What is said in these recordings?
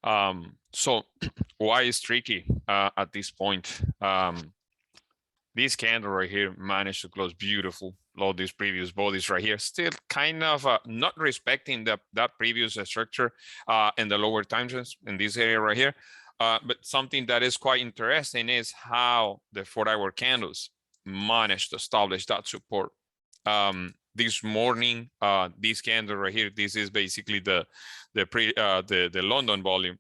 So why is tricky at this point? This candle right here managed to close beautiful below these previous bodies right here. Still kind of not respecting that previous structure in the lower time zones in this area right here. But something that is quite interesting is how the 4-hour candles managed to establish that support. This morning, this candle right here, this is basically the London volume.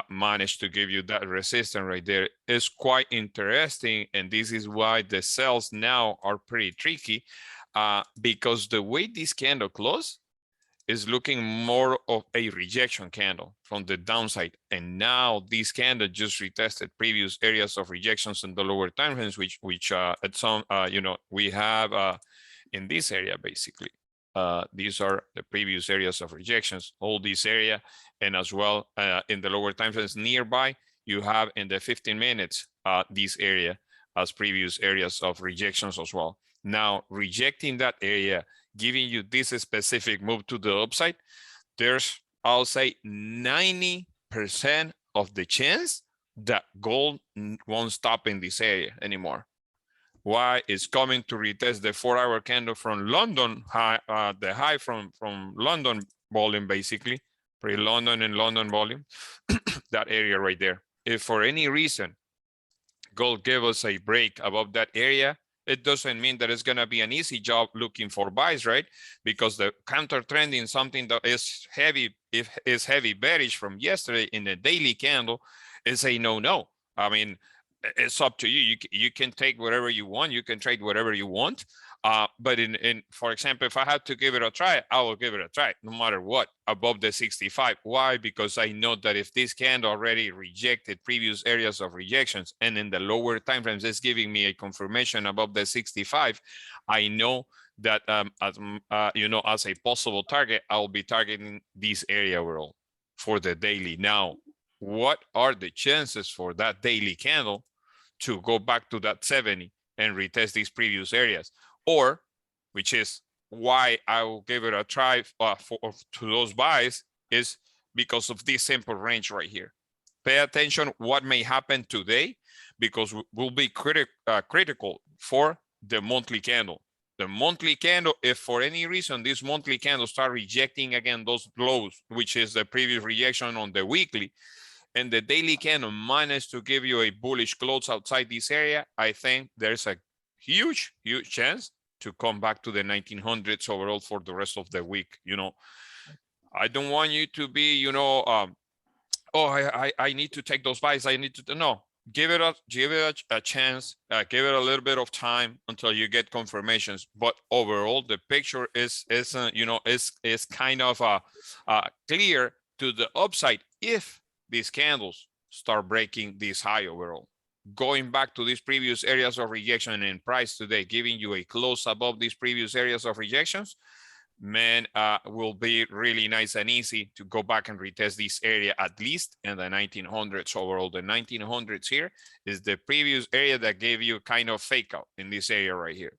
Managed to give you that resistance right there is quite interesting, and this is why the sells now are pretty tricky, because the way this candle closed is looking more of a rejection candle from the downside, and now this candle just retested previous areas of rejections in the lower time frames, which at some we have in this area basically. These are the previous areas of rejections, all this area, and as well in the lower time frames nearby, you have in the 15 minutes this area as previous areas of rejections as well. Now, rejecting that area, giving you this specific move to the upside, there's, I'll say, 90% of the chance that gold won't stop in this area anymore. Why? It's coming to retest the 4-hour candle from London high, the high from London volume, basically, pre-London and London volume, that area right there. If for any reason gold give us a break above that area, it doesn't mean that it's going to be an easy job looking for buys, right? Because the counter trend in something that is heavy, if is heavy bearish from yesterday in the daily candle, is a no. I mean, it's up to you. You can take whatever you want. You can trade whatever you want. But in for example, if I had to give it a try, I will give it a try no matter what above the 65. Why? Because I know that if this candle already rejected previous areas of rejections and in the lower time frames is giving me a confirmation above the 65, I know that as a possible target, I will be targeting this area overall for the daily. Now, what are the chances for that daily candle to go back to that 70 and retest these previous areas? Or, which is why I will give it a try to those buys, is because of this simple range right here. Pay attention what may happen today, because will be critical for the monthly candle. The monthly candle, if for any reason this monthly candle start rejecting again those lows, which is the previous rejection on the weekly, and the daily candle managed to give you a bullish close outside this area, I think there's a huge chance to come back to the 1900s overall for the rest of the week. I don't want you to be, I need to take those buys. I need to, no, give it a chance, give it a little bit of time until you get confirmations. But overall, the picture is kind of clear to the upside if these candles start breaking this high overall. Going back to these previous areas of rejection and price today, giving you a close above these previous areas of rejections, man, will be really nice and easy to go back and retest this area, at least in the 1900s overall. The 1900s here is the previous area that gave you kind of fake out in this area right here.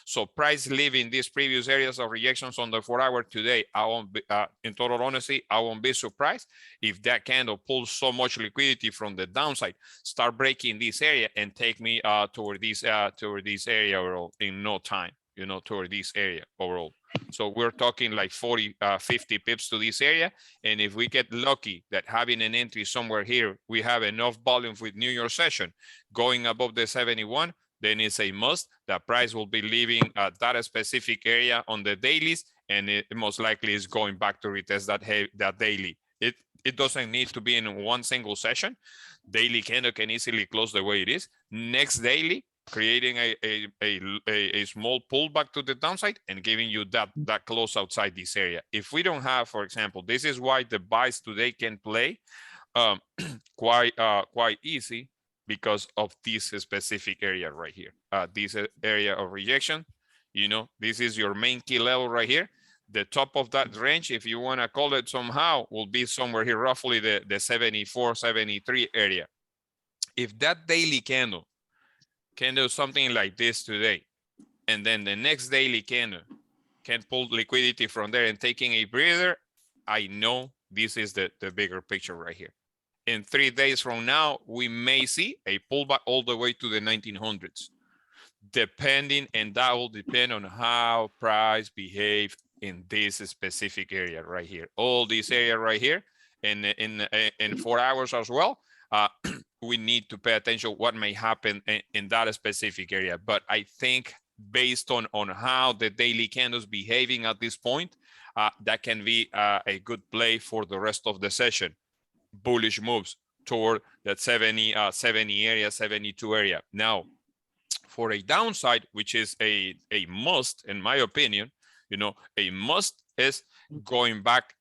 So price leaving these previous areas of rejections on the 4-hour today, I won't be, in total honesty, I won't be surprised if that candle pulls so much liquidity from the downside, start breaking this area and take me toward this area overall in no time, toward this area overall. So we're talking like 40, 50 pips to this area. And if we get lucky that having an entry somewhere here, we have enough volume with New York session going above the 71, then it's a must. The price will be leaving that specific area on the dailies, and it most likely is going back to retest that daily. It doesn't need to be in one single session. Daily candle can easily close the way it is. Next daily, creating a small pullback to the downside and giving you that close outside this area. If we don't have, for example, this is why the buys today can play quite easy, because of this specific area right here. This area of rejection, this is your main key level right here. The top of that range, if you want to call it somehow, will be somewhere here, roughly the 74, 73 area. If that daily candle can do something like this today, and then the next daily candle can pull liquidity from there and taking a breather, I know this is the bigger picture right here. In 3 days from now, we may see a pullback all the way to the 1900s, depending, and that will depend on how price behave in this specific area right here. All this area right here, in 4 hours as well, we need to pay attention what may happen in that specific area. But I think based on how the daily candles behaving at this point, that can be a good play for the rest of the session. Bullish moves toward that 70 area, 72 area. Now, for a downside, which is a must, in my opinion, a must is going back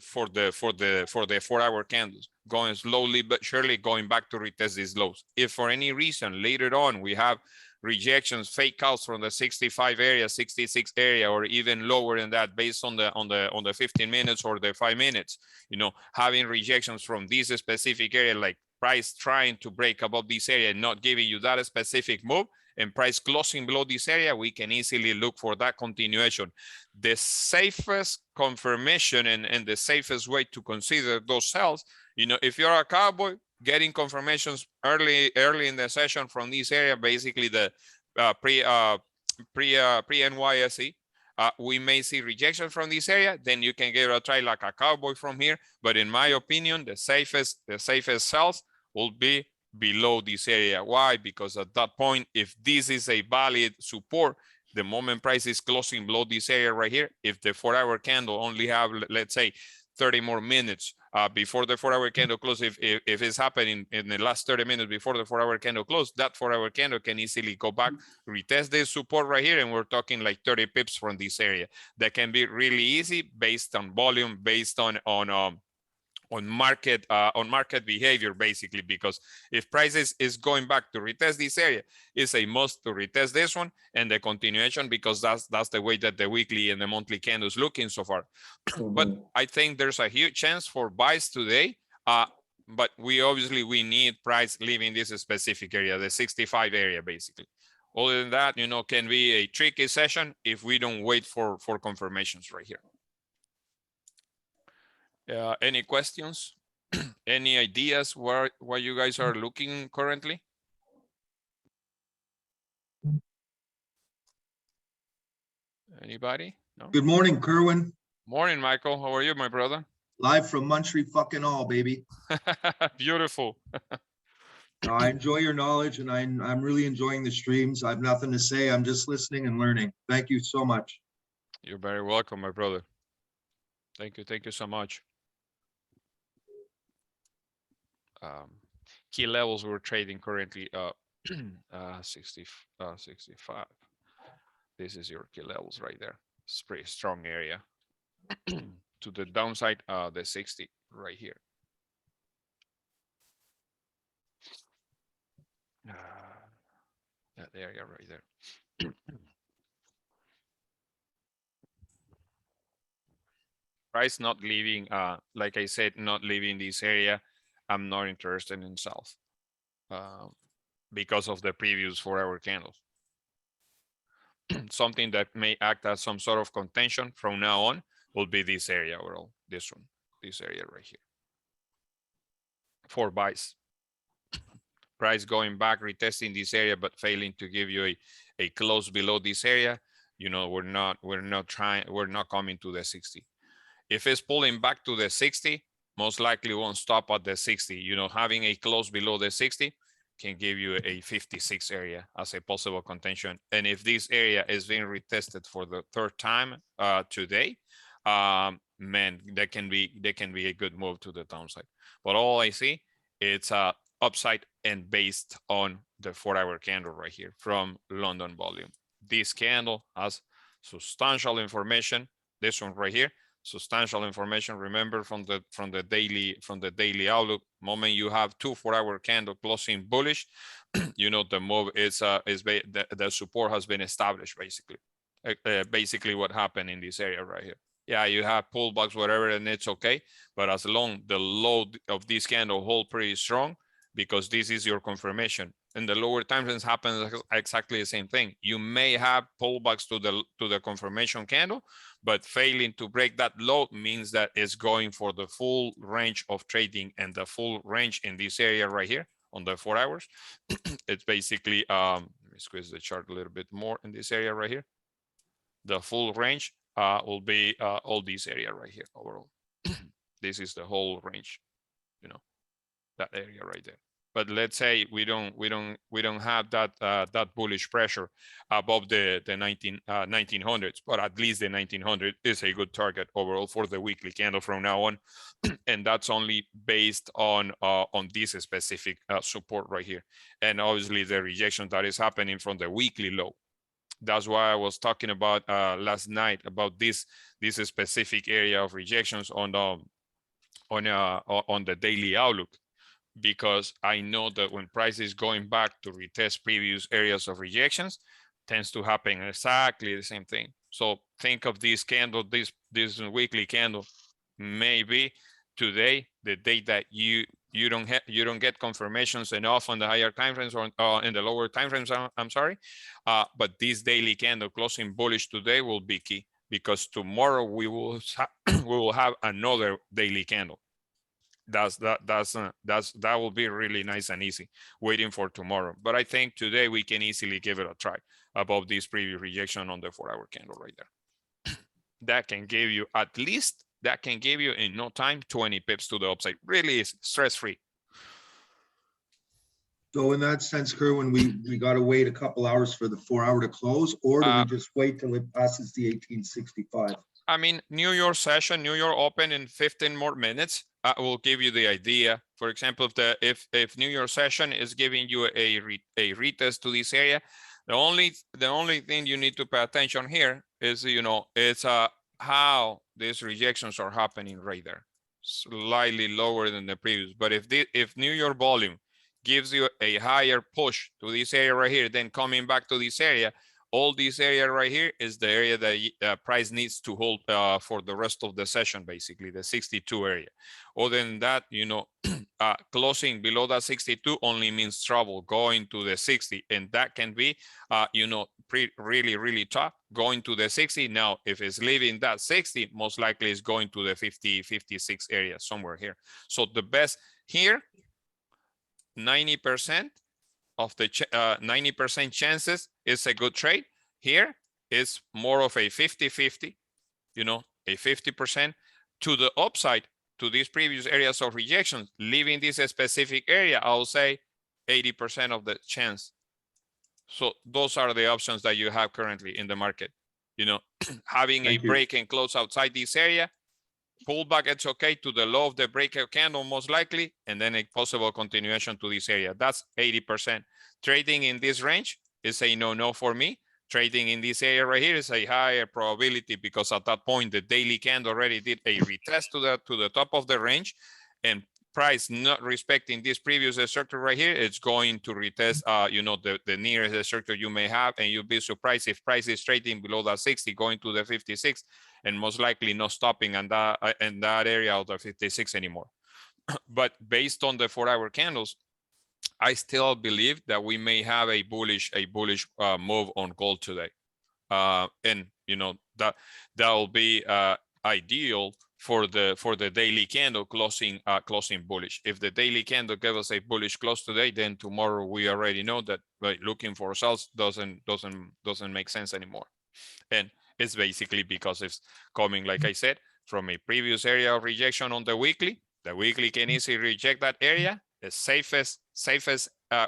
for the 4 hour candles, going slowly but surely, going back to retest these lows. If for any reason later on we have rejections, fake outs from the 65 area, 66 area, or even lower than that, based on the 15 minutes or the 5 minutes, having rejections from this specific area, like price trying to break above this area and not giving you that specific move, and price closing below this area, we can easily look for that continuation. The safest confirmation and the safest way to consider those sells, if you're a cowboy, getting confirmations early in the session from this area, basically the pre-NYSE, we may see rejection from this area, then you can give it a try like a cowboy from here. But in my opinion, the safest sells will be below this area. Why? Because at that point, if this is a valid support, the moment price is closing below this area right here, if the 4 hour candle only have, let's say, 30 more minutes before the 4 hour candle close, if it's happening in the last 30 minutes before the 4 hour candle close, that 4 hour candle can easily go back, retest this support right here, and we're talking like 30 pips from this area. That can be really easy based on volume, based on market behavior, basically, because if prices is going back to retest this area, it's a must to retest this one and the continuation, because that's the way that the weekly and the monthly candles looking so far. But I think there's a huge chance for buys today, but we need price leaving this specific area, the 65 area, basically. Other than that, can be a tricky session if we don't wait for confirmations right here. Any questions? Any ideas where you guys are looking currently? Anybody? No? Good morning, Kerwin. Morning, Michael. How are you, my brother? Live from Montreal fucking all, baby. Beautiful. I enjoy your knowledge, and I'm really enjoying the streams. I have nothing to say. I'm just listening and learning. Thank you so much. You're very welcome, my brother. Thank you. Thank you so much. Key levels we're trading currently 65. This is your key levels right there. It's pretty strong area. To the downside, the 60 right here. That area right there. Price not leaving, like I said, not leaving this area. I'm not interested in south because of the previous 4 hour candles. Something that may act as some sort of contention from now on will be this area, overall, this one, this area right here. For buys. Price going back, retesting this area, but failing to give you a close below this area. We're not coming to the 60. If it's pulling back to the 60, most likely won't stop at the 60. Having a close below the 60 can give you a 56 area as a possible contention. And if this area is being retested for the third time today, man, that can be a good move to the downside. But all I see, it's upside and based on the 4 hour candle right here from London volume. This candle has substantial information. This one right here, substantial information. Remember from the daily outlook, moment you have 2 4 hour candle closing bullish, the move is the support has been established, basically. Basically what happened in this area right here. Yeah, you have pullbacks, whatever, and it's okay. But as long the low of this candle hold pretty strong, because this is your confirmation. in the lower time frames happens exactly the same thing. You may have pullbacks to the confirmation candle, but failing to break that low means that it's going for the full range of trading, and the full range in this area right here on the 4 hours. It's basically, let me squeeze the chart a little bit more in this area right here. The full range will be all this area right here overall. This is the whole range, you know, that area right there. But let's say we don't have that that bullish pressure above the 1900s, but at least the 1900 is a good target overall for the weekly candle from now on, and that's only based on this specific support right here, and obviously the rejection that is happening from the weekly low. That's why I was talking about last night about this specific area of rejections on the daily outlook, because I know that when price is going back to retest previous areas of rejections, tends to happen exactly the same thing. So think of this candle, this weekly candle, maybe today, the day that you don't get confirmations enough on the higher time frames or in the lower time frames. I'm sorry, but this daily candle closing bullish today will be key, because tomorrow we will have another daily candle. That will be really nice and easy waiting for tomorrow. But I think today we can easily give it a try above this previous rejection on the 4-hour candle right there. That can give you at least, that can give you in no time 20 pips to the upside. Really is stress-free. So in that sense, Kerwin, we got to wait a couple hours for the 4-hour to close, or do we just wait till it passes the 1865? I mean, New York session, New York open in 15 more minutes. Will give you the idea. For example, if New York session is giving you a retest to this area, the only thing you need to pay attention here is, you know, it's how these rejections are happening right there, slightly lower than the previous. But if New York volume gives you a higher push to this area right here, then coming back to this area, all this area right here is the area that price needs to hold for the rest of the session, basically the 62 area. Other than that, you know, closing below that 62 only means trouble going to the 60, and that can be, you know, really tough going to the 60. Now, if it's leaving that 60, most likely it's going to the 50, 56 area, somewhere here. So the best here, 90% of the 90% chances is a good trade. Here is more of a 50-50, you know, a 50% to the upside to these previous areas of rejection. Leaving this specific area, I'll say 80% of the chance. So those are the options that you have currently in the market. You know, having a break and close outside this area, pullback, it's okay to the low of the breakout candle most likely, and then a possible continuation to this area. That's 80%. Trading in this range is a no for me. Trading in this area right here is a higher probability, because at that point the daily candle already did a retest to the top of the range, and price not respecting this previous structure right here, it's going to retest you know, the nearest structure you may have, and you'll be surprised if price is trading below that 60 going to the 56, and most likely not stopping in that area of the 56 anymore. But based on the 4-hour candles, I still believe that we may have a bullish move on gold today, and you know, that will be ideal for the daily candle closing bullish. If the daily candle gives us a bullish close today, then tomorrow we already know that looking for results doesn't make sense anymore. And it's basically because it's coming, like I said, from a previous area of rejection on the weekly. The weekly can easily reject that area. The safest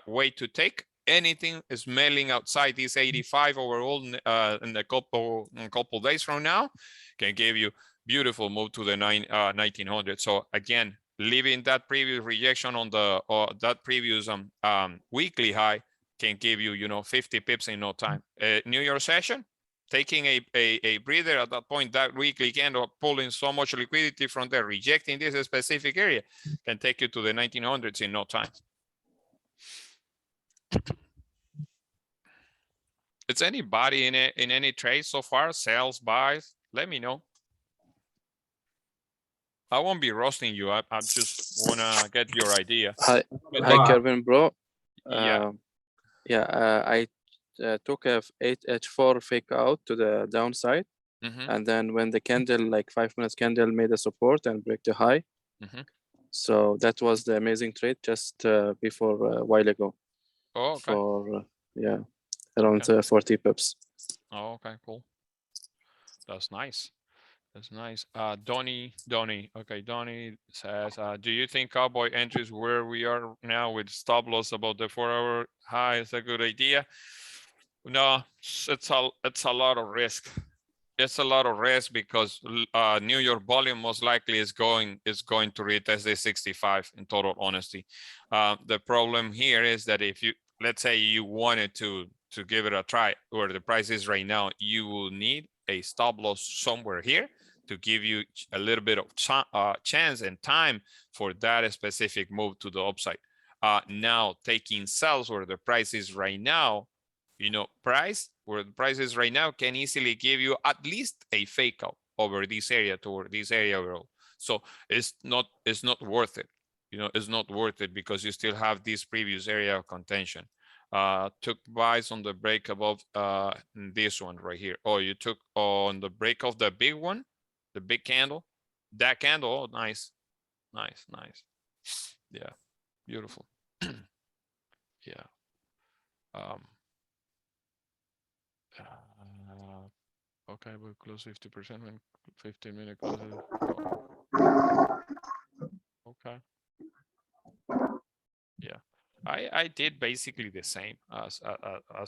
way to take anything smelling outside this 85 overall in a couple days from now can give you beautiful move to the 1900. So again, leaving that previous rejection on the that previous weekly high can give you, you know, 50 pips in no time. New York session, taking a breather at that point, that weekly candle pulling so much liquidity from there, rejecting this specific area, can take you to the 1900s in no time. Is anybody in any trade so far? Sales, buys? Let me know. I won't be roasting you. I just wanna get your idea. Hi, Kerwin, bro. Yeah. Yeah, I took a 8H4 fake out to the downside. Mm-hmm. And then when the candle, like 5 minutes candle, made a support and break the high. Mm-hmm. So that was the amazing trade just before a while ago. Oh, okay. For yeah, around Okay. 40 pips. Oh, okay, cool. That's nice. That's nice. Donnie, okay, Donnie says, do you think cowboy entries where we are now with stop loss about the 4-hour high is a good idea? No, it's a lot of risk. It's a lot of risk because New York volume most likely is going to retest the 65 in total honesty. The problem here is that if you, let's say you wanted to give it a try where the price is right now, you will need a stop loss somewhere here to give you a little bit of chance and time for that specific move to the upside. Now taking sells where the price is right now, you know, price where the price is right now can easily give you at least a fake out over this area toward this area overall. So it's not worth it. You know, it's not worth it because you still have this previous area of contention. Took buys on the break above this one right here. Oh, you took on the break of the big one, the big candle, that candle. Oh, nice, nice, nice. Yeah, beautiful. Yeah. Okay, we'll close 50% when 15-minute closes. Okay. Yeah. I did basically the same as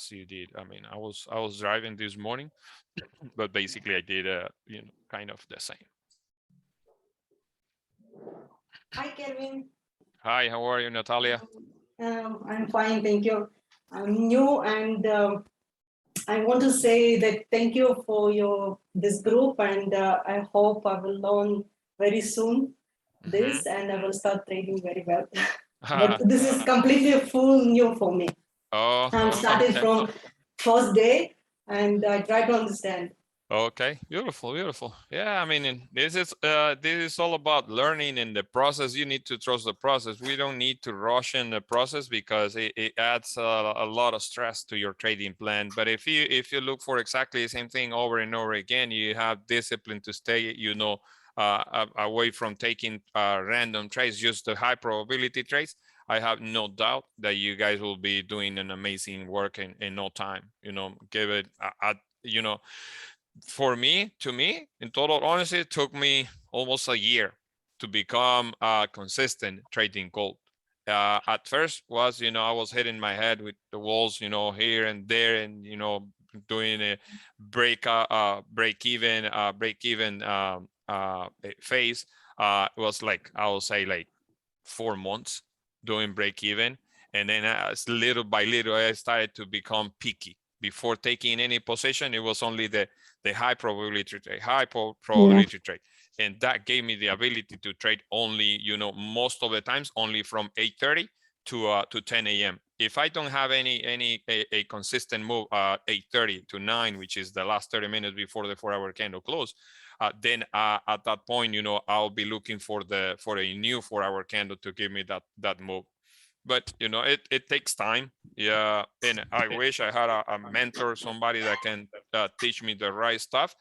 you did. I mean, I was driving this morning, but basically I did you know, kind of the same. Hi, Kerwin. Hi, how are you, Natalia? I'm fine, thank you. I'm new, and I want to say that thank you for this group, and I hope I will learn very soon this, and I will start trading very well. But this is completely full new for me. Oh, I'm starting okay. from first day, and I try to understand. Okay, beautiful, beautiful. Yeah, I mean, this is all about learning in the process. You need to trust the process. We don't need to rush in the process because it adds a lot of stress to your trading plan. But if you look for exactly the same thing over and over again, you have discipline to stay, you know, away from taking random trades, just the high probability trades. I have no doubt that you guys will be doing an amazing work in no time. You know, give it, you know. For me, in total honesty, it took me almost a year to become consistent trading gold. At first was, you know, I was hitting my head with the walls, you know, here and there, and, you know, doing a break even phase. It was like, I will say like 4 months doing break even. And then little by little, I started to become picky. Before taking any position, it was only the high probability trade, and that gave me the ability to trade only, you know, most of the times only from 8:30 to 10 a.m. If I don't have a consistent move 8:30 to 9, which is the last 30 minutes before the 4-hour candle close, then at that point, you know, I'll be looking for a new 4-hour candle to give me that move. But, you know, it takes time. Yeah, and I wish I had a mentor, somebody that can teach me the right stuff,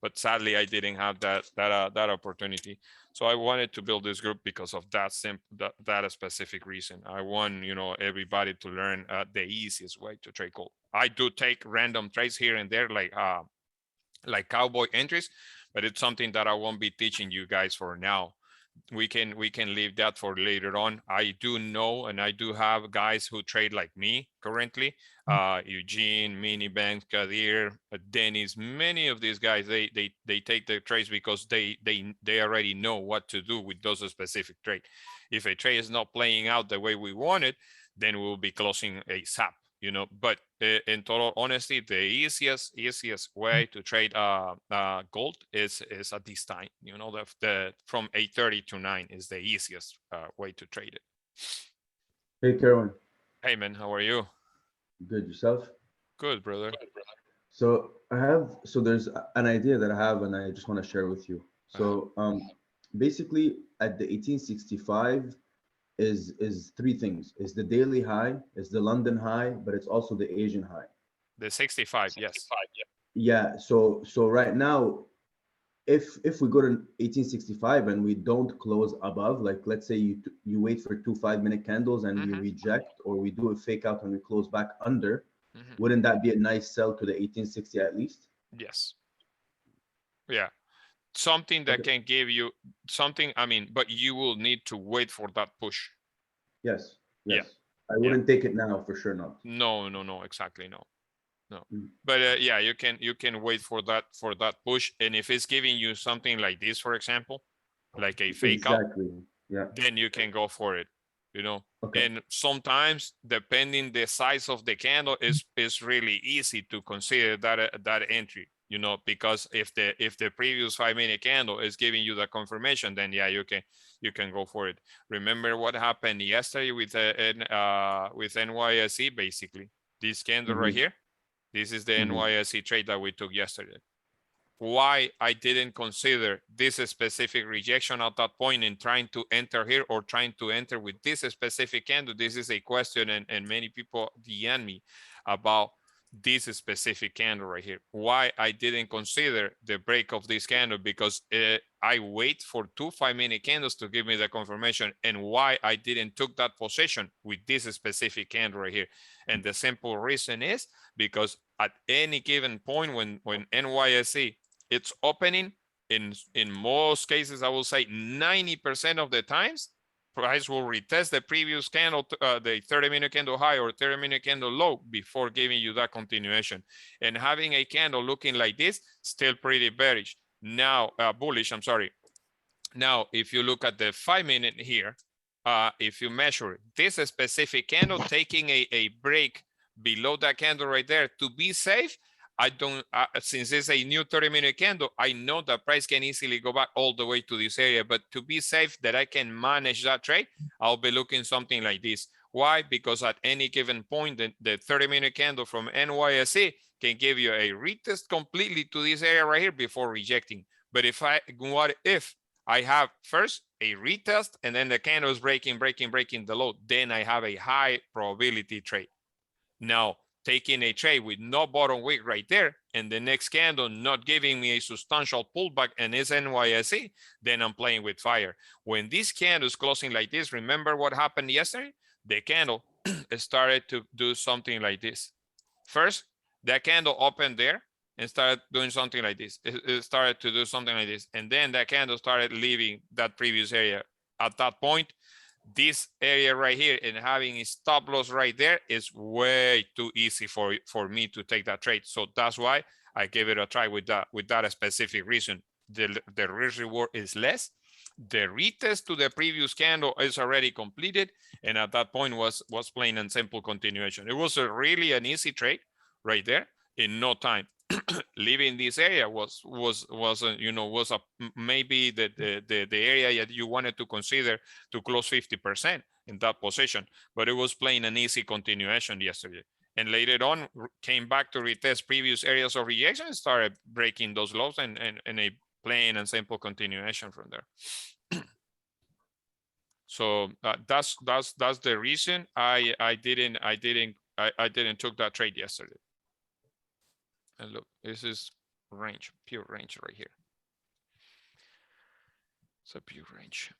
but sadly I didn't have that opportunity. So I wanted to build this group because of that specific reason. I want, you know, everybody to learn the easiest way to trade gold. I do take random trades here and there, like cowboy entries, but it's something that I won't be teaching you guys for now. We can leave that for later on. I do know, and I do have guys who trade like me currently. Eugene, Minibank, Kadir, Dennis, many of these guys, they take the trades because they already know what to do with those specific trade. If a trade is not playing out the way we want it, then we'll be closing ASAP. You know, but in total honesty, the easiest way to trade gold is at this time. You know, the from 8:30 to 9 is the easiest way to trade it. Hey, Kerwin. Hey man, how are you? Good, yourself? Good, brother. So there's an idea that I have, and I just want to share with you. So basically, at the 1865, is three things. It's the daily high, it's the London high, but it's also the Asian high. The 65, yes. Yeah. So right now, if we go to 1865 and we don't close above, like let's say you wait for 2 5-minute candles and we Mhm. reject, or we do a fake out and we close back under, Mhm. wouldn't that be a nice sell to the 1860 at least? Yes. Yeah. Something that Okay. can give you something, I mean, but you will need to wait for that push. Yes. Yeah. Yes. I wouldn't take it now, for sure not. No, exactly, no. Mm. But yeah, you can wait for that push, and if it's giving you something like this, for example, like a fake out, Exactly. Yeah. then you can go for it, you know. Okay. And sometimes, depending the size of the candle, is really easy to consider that entry, you know, because if the previous 5-minute candle is giving you the confirmation, then yeah, you can go for it. Remember what happened yesterday with NYSE, basically this candle right Mhm. here. This is the Mhm. NYSE trade that we took yesterday. Why I didn't consider this specific rejection at that point in trying to enter here, or trying to enter with this specific candle? This is a question, and many people DM me about this specific candle right here. Why I didn't consider the break of this candle, because I wait for 2 5-minute candles to give me the confirmation, and why I didn't took that position with this specific candle right here. And the simple reason is because at any given point when NYSE it's opening, in most cases, I will say 90% of the times, price will retest the previous candle, the 30-minute candle high or 30-minute candle low, before giving you that continuation. And having a candle looking like this, still pretty bearish. Now, bullish, I'm sorry. Now, if you look at the 5-minute here, if you measure this specific candle taking a break below that candle right there, to be safe, I don't, since it's a new 30-minute candle, I know that price can easily go back all the way to this area, but to be safe that I can manage that trade, I'll be looking something like this. Why? Because at any given point, the 30-minute candle from NYSE can give you a retest completely to this area right here before rejecting. But what if I have first a retest, and then the candle is breaking the low, then I have a high probability trade. Now, taking a trade with no bottom wick right there, and the next candle not giving me a substantial pullback and is NYSE, then I'm playing with fire. When this candle is closing like this, remember what happened yesterday? The candle started to do something like this. First, that candle opened there and started doing something like this. It started to do something like this. And then that candle started leaving that previous area. At that point, this area right here and having a stop loss right there is way too easy for me to take that trade. So that's why I gave it a try with that specific reason. The risk reward is less. The retest to the previous candle is already completed, and at that point was plain and simple continuation. It was really an easy trade right there in no time. Leaving this area was maybe the area that you wanted to consider to close 50% in that position, but it was plain an easy continuation yesterday. And later on came back to retest previous areas of rejection and started breaking those lows, and a plain and simple continuation from there. So that's the reason I didn't took that trade yesterday. And look, this is range, pure range right here. It's a pure range.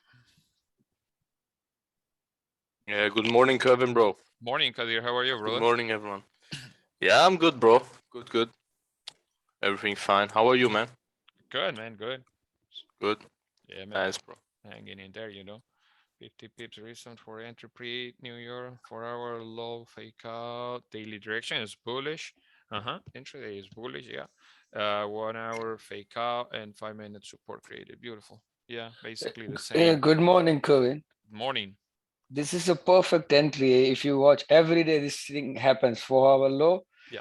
Yeah, good morning, Kevin, bro. Morning, Kadir. How are you, brother? Good morning, everyone. Yeah, I'm good, bro. Good. Everything fine. How are you, man? Good, man. Good. Good. Yeah, man. Nice, bro. Hanging in there, 50 pips reason for entry pre New York, 4-hour low fake out. Daily direction is bullish. Intraday is bullish. Yeah. 1 hour fake out and 5-minute support created. Beautiful. Yeah, basically the same. Good morning, Kerwin. Morning. This is a perfect entry. If you watch every day, this thing happens. 4-hour low, Yeah.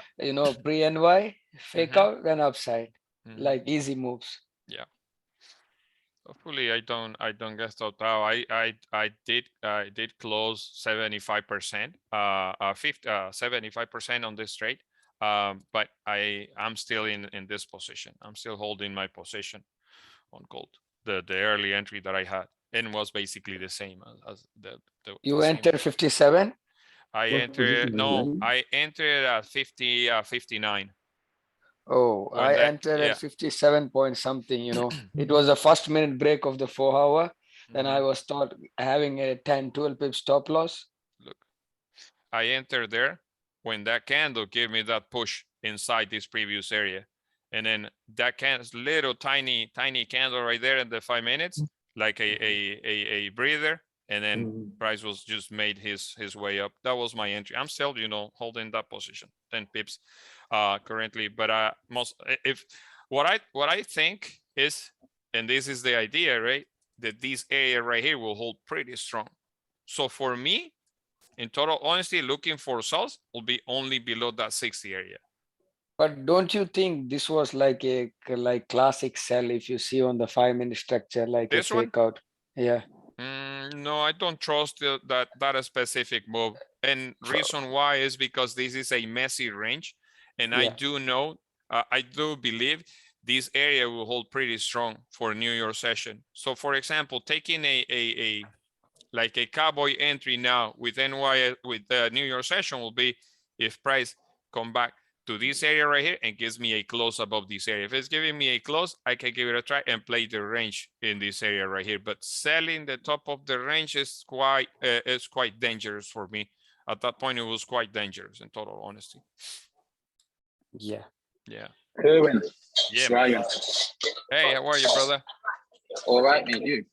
pre-NY, fake out, then upside, like easy moves. Yeah. Hopefully I don't get stopped out. I did close 75%, 75% on this trade. But I'm still in this position. I'm still holding my position on gold, the early entry that I had. and was basically the same as the You same. entered 57? I What entered, position are you no, in? I entered at 59. Oh, When I that, entered yeah. at 57 point something, you know. It was the first minute break of the 4 hour. Then I Mhm. was start having a 10, 12 pip stop loss. Look, I entered there when that candle gave me that push inside this previous area. And then that little tiny candle right there in the 5 minutes, like a breather. And then Mhm. price was just made his way up. That was my entry. I'm still, holding that position, 10 pips currently. But what I think is, and this is the idea, right? That this area right here will hold pretty strong. So for me, in total honesty, looking for sales will be only below that 60 area. But don't you think this was like a classic sell if you see on the 5 minute structure, like This a one? fake out? Yeah. No, I don't trust that specific move. And reason why is because this is a messy range. And I Yeah. do know, I do believe this area will hold pretty strong for New York session. So for example, taking like a cowboy entry now with NY with the New York session will be if price come back to this area right here and gives me a close above this area. If it's giving me a close, I can give it a try and play the range in this area right here. But selling the top of the range is quite dangerous for me. At that point, it was quite dangerous in total honesty. Yeah. Yeah. Kerwin, Yeah, man. Ryan. Hey, how are you, brother? All right, mate. You?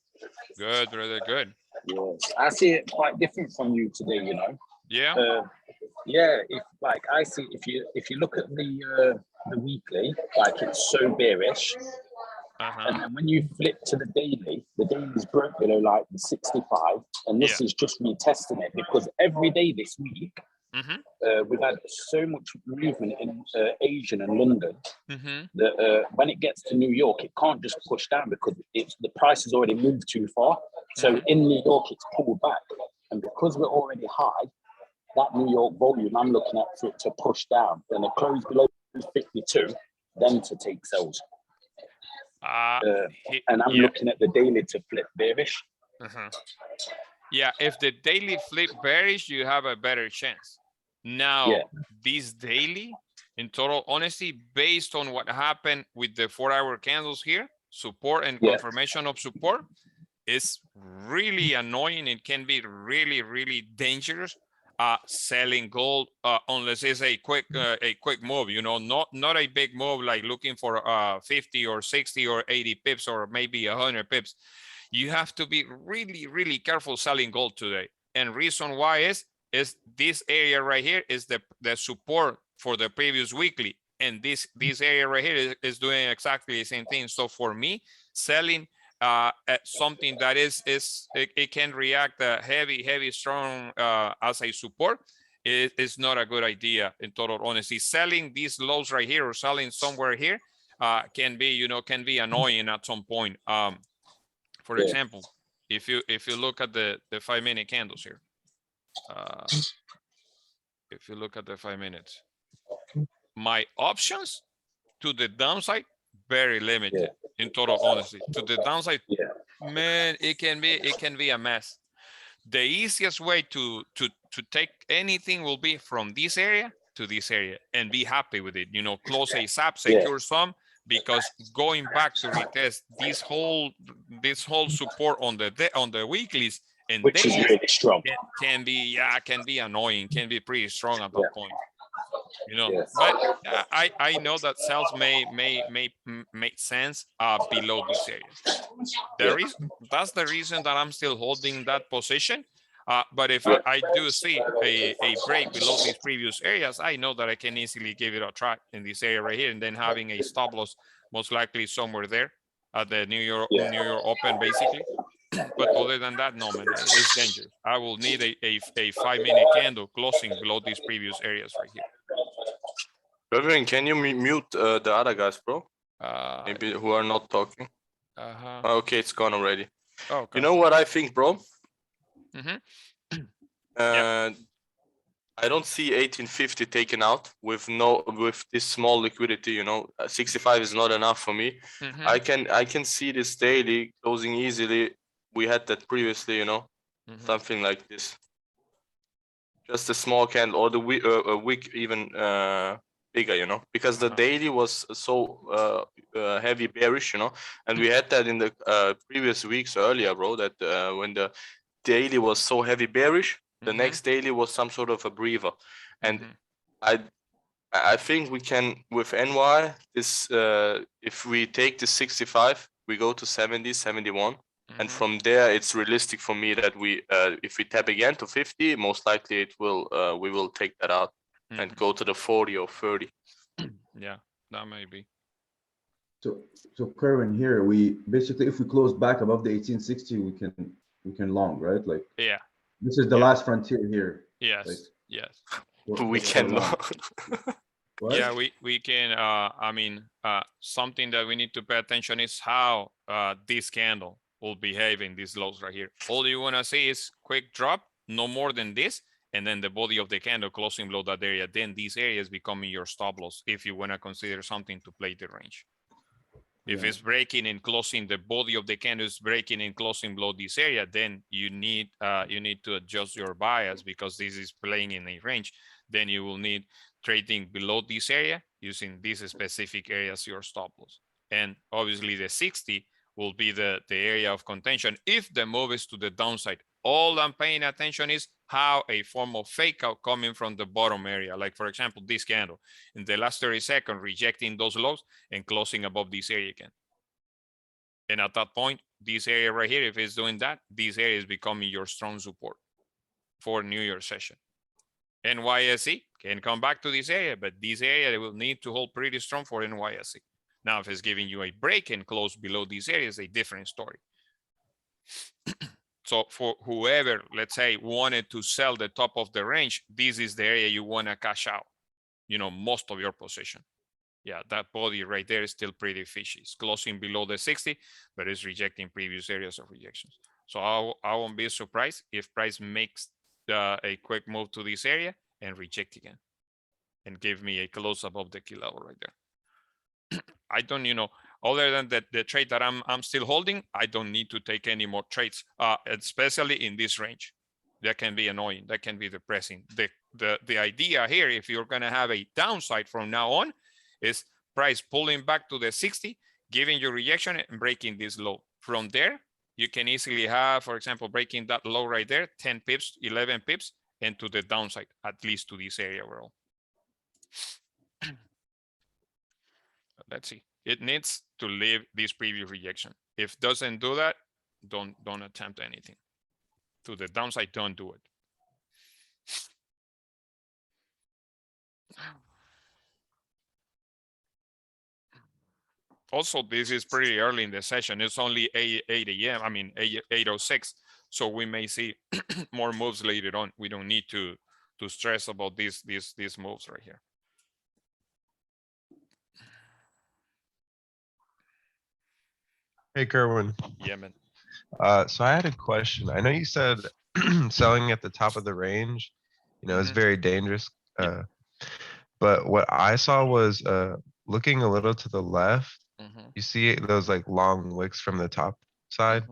Good, brother. Good. Yes. I see it quite different from you today. You know. Yeah. Yeah. If like I see, if you look at the weekly, like it's so bearish, and then when you flip to the daily's broke below like the 65, and this is just retesting it because every day this week. We've had so much movement in Asia and London that when it gets to New York, it can't just push down because the price has already moved too far. So in New York, it's pulled back. And because we're already high, that New York volume, I'm looking at for it to push down. Then it close below 52, then to take sells. And I'm looking at the daily to flip bearish. Yeah, if the daily flip bearish, you have a better chance. Now, this daily, in total honesty, based on what happened with the 4 hour candles here, support and confirmation of support, is really annoying. It can be really, really dangerous. Selling gold unless it's a quick move, not a big move like looking for 50 or 60 or 80 pips or maybe 100 pips. You have to be really, really careful selling gold today. And reason why is this area right here is the support for the previous weekly. And this area right here is doing exactly the same thing. So for me, selling at something that it can react heavy, strong as a support, it's not a good idea in total honesty. Selling these lows right here or selling somewhere here can be annoying at some point. For example, if you look at the 5 minute candles here, if you look at the 5 minutes, my options to the downside very limited in total honesty. To the downside, man, it can be a mess. The easiest way to take anything will be from this area to this area and be happy with it. Close ASAP, secure some, because going back to retest this whole support on the weeklies and which is really strong, can be annoying, can be pretty strong at that point. But I know that sales may make sense below this area. That's the reason that I'm still holding that position. But if I do see a break below these previous areas, I know that I can easily give it a try in this area right here, and then having a stop loss most likely somewhere there at the New York Open, basically. But other than that, no, man, it's dangerous. I will need a 5 minute candle closing below these previous areas right here. Kerwin, can you mute the other guys, bro? Maybe who are not talking. Okay, it's gone already. Okay. You know what I think, bro? I don't see 1850 taken out with this small liquidity. 65 is not enough for me. I can see this daily closing easily we had that previously, you know, something like this. Just a small candle, or the wick even bigger, you know, because the daily was so heavy bearish, you know, and we had that in the previous weeks earlier, bro, that when the daily was so heavy bearish, the next daily was some sort of a breather. And I think we can, with NY, this if we take the 65, we go to 70, 71. And from there, it's realistic for me that we, if we tap again to 50, most likely it will, we will take that out and go to the 40 or 30. Yeah, that may be. So Kerwin, here we basically, if we close back above the 1860, we can long, right? Like, yeah, this is the last frontier here. Yes, like, yes. We can long. Yeah, we can. I mean, something that we need to pay attention is how this candle will behave in these lows right here. All you want to see is quick drop, no more than this, and then the body of the candle closing below that area. Then these areas becoming your stop loss if you want to consider something to play the range. If it's breaking and closing, the body of the candle is breaking and closing below this area, then you need to adjust your bias because this is playing in a range. Then you will need trading below this area using this specific area as your stop loss. And obviously the 60 will be the area of contention if the move is to the downside. All I'm paying attention is how a form of fake out coming from the bottom area. Like for example, this candle in the last 30 seconds, rejecting those lows and closing above this area again. And at that point, this area right here, if it's doing that, this area is becoming your strong support for New Year session. NYSE can come back to this area, but this area will need to hold pretty strong for NYSE. Now, if it's giving you a break and close below this area, is a different story. So for whoever, let's say, wanted to sell the top of the range, this is the area you want to cash out, you know, most of your position. Yeah, that body right there is still pretty fishy. It's closing below the 60, but it's rejecting previous areas of rejections. So I won't be surprised if price makes a quick move to this area and reject again and give me a close above the key level right there. I don't, you know, other than the trade that I'm still holding, I don't need to take any more trades, especially in this range. That can be annoying. That can be depressing. The idea here, if you're going to have a downside from now on, is price pulling back to the 60, giving you rejection and breaking this low. From there, you can easily have, for example, breaking that low right there, 10 pips, 11 pips, and to the downside, at least to this area overall. Let's see. It needs to leave this previous rejection. If it doesn't do that, don't attempt anything. To the downside, don't do it. Also, this is pretty early in the session. It's only 8 a.m. I mean, 8:06. So we may see more moves later on. We don't need to stress about these moves right here. Hey, Kerwin. Yeah, man. So I had a question. I know you said selling at the top of the range, you know, is very dangerous. But what I saw was looking a little to the left, you see those like long wicks from the top side.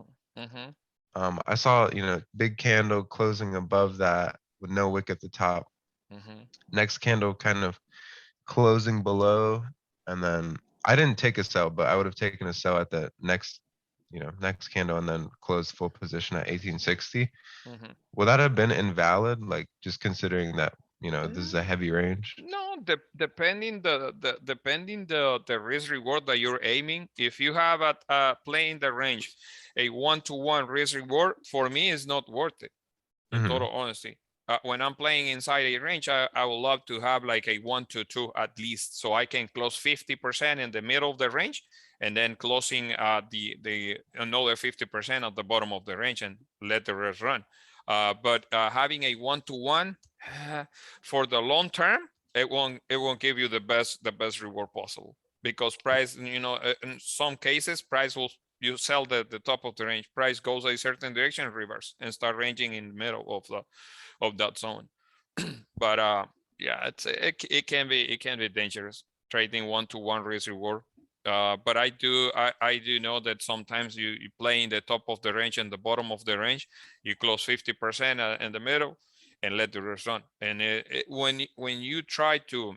I saw, you know, big candle closing above that with no wick at the top. Next candle kind of closing below, and then I didn't take a sell, but I would have taken a sell at the next, you know, next candle and then close full position at 1860. Would that have been invalid? Like just considering that, you know, this is a heavy range. No, depending the risk reward that you're aiming. If you have playing the range, a 1-to-1 risk reward for me is not worth it. In total honesty, when I'm playing inside a range, I would love to have like a 1-to-2 at least, so I can close 50% in the middle of the range, and then closing the another 50% at the bottom of the range and let the rest run. But having a 1-to-1 for the long term, it won't give you the best reward possible, because price, you know, in some cases, price will, you sell the top of the range, price goes a certain direction, reverse, and start ranging in the middle of that zone. But yeah, it can be dangerous trading 1-to-1 risk reward But I do know that sometimes you play in the top of the range and the bottom of the range. You close 50% in the middle and let the rest run. And when you try to,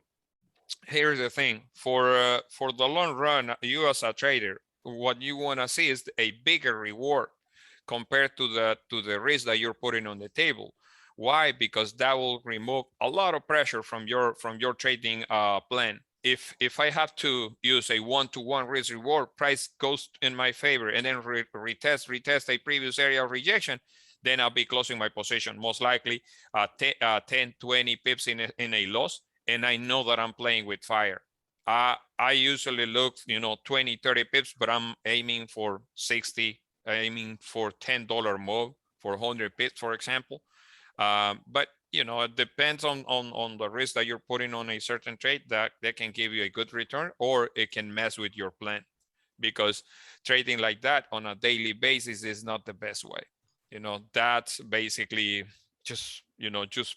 here's the thing, for the long run, you as a trader, what you want to see is a bigger reward compared to the risk that you're putting on the table. Why? Because that will remove a lot of pressure from your trading plan. If I have to use a 1-to-1 risk reward, price goes in my favor, and then retest a previous area of rejection, then I'll be closing my position, most likely 10, 20 pips in a loss, and I know that I'm playing with fire. I usually look, 20, 30 pips, but I'm aiming for 60, aiming for $10 move for 100 pips, for example. But it depends on the risk that you're putting on a certain trade that can give you a good return, or it can mess with your plan, because trading like that on a daily basis is not the best way. That's basically just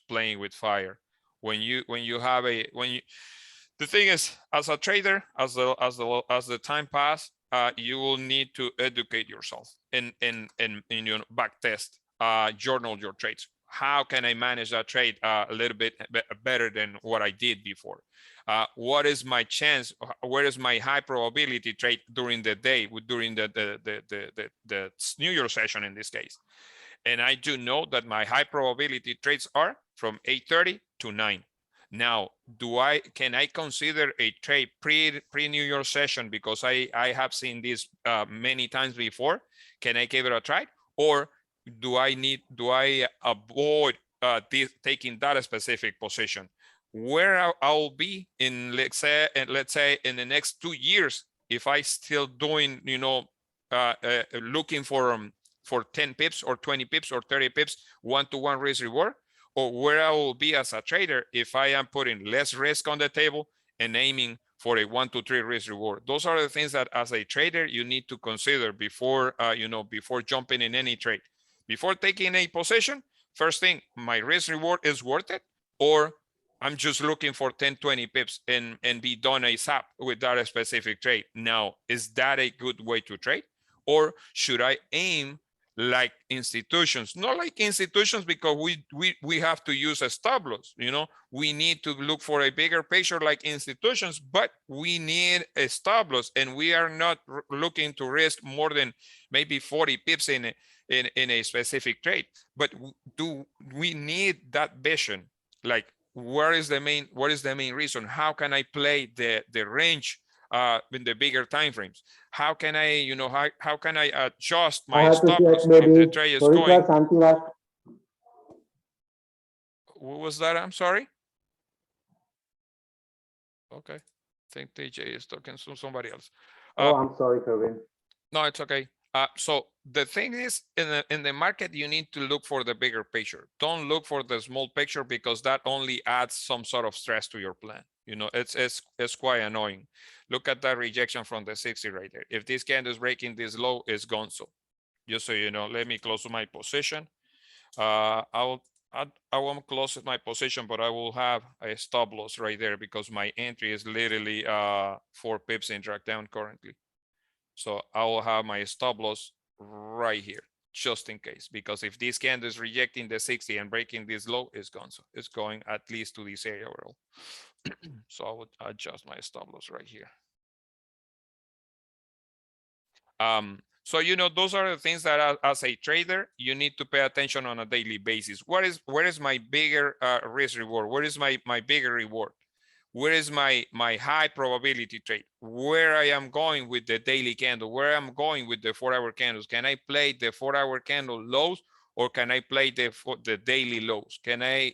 playing with fire. The thing is, as a trader, as the time pass, you will need to educate yourself and back test, journal your trades. How can I manage that trade a little bit better than what I did before? What is my chance? Where is my high probability trade during the day, during the New Year session in this case? And I do know that my high probability trades are from 8:30 to 9. Now, can I consider a trade pre-New Year session, because I have seen this many times before? Can I give it a try? Or do I avoid taking that specific position? Where I'll be in, let's say in the next 2 years, if I still doing, looking for 10 pips or 20 pips or 30 pips, 1-to-1 risk reward, or where I will be as a trader if I am putting less risk on the table and aiming for a 1-to-3 risk reward. Those are the things that as a trader you need to consider before before jumping in any trade. Before taking a position, first thing, my risk reward is worth it, or I'm just looking for 10, 20 pips and be done ASAP with that specific trade. Now, is that a good way to trade? Or should I aim like institutions? Not like institutions, because we have to use a stop loss. We need to look for a bigger picture like institutions, but we need a stop loss, and we are not looking to risk more than maybe 40 pips in a specific trade. But do we need that vision? Like, what is the main reason? How can I play the range in the bigger time frames? How can I, how can I adjust my stop loss if the trade is going? What was that? I'm sorry. Okay, I think TJ is talking to somebody else. I'm sorry, Kerwin. No, it's okay. So the thing is, in the market, you need to look for the bigger picture. Don't look for the small picture, because that only adds some sort of stress to your plan. It's quite annoying. Look at that rejection from the 60 right there. If this candle is breaking this low, it's gone. So just so you know, let me close my position. I won't close my position, but I will have a stop loss right there, because my entry is literally 4 pips in drag down currently. So I will have my stop loss right here, just in case, because if this candle is rejecting the 60 and breaking this low, it's gone. So it's going at least to this area overall. So I would adjust my stop loss right here. So those are the things that as a trader you need to pay attention on a daily basis. Where is my bigger risk reward? Where is my bigger reward? Where is my high probability trade? Where I am going with the daily candle? Where I'm going with the 4-hour candles? Can I play the 4-hour candle lows, or can I play the daily lows? Can I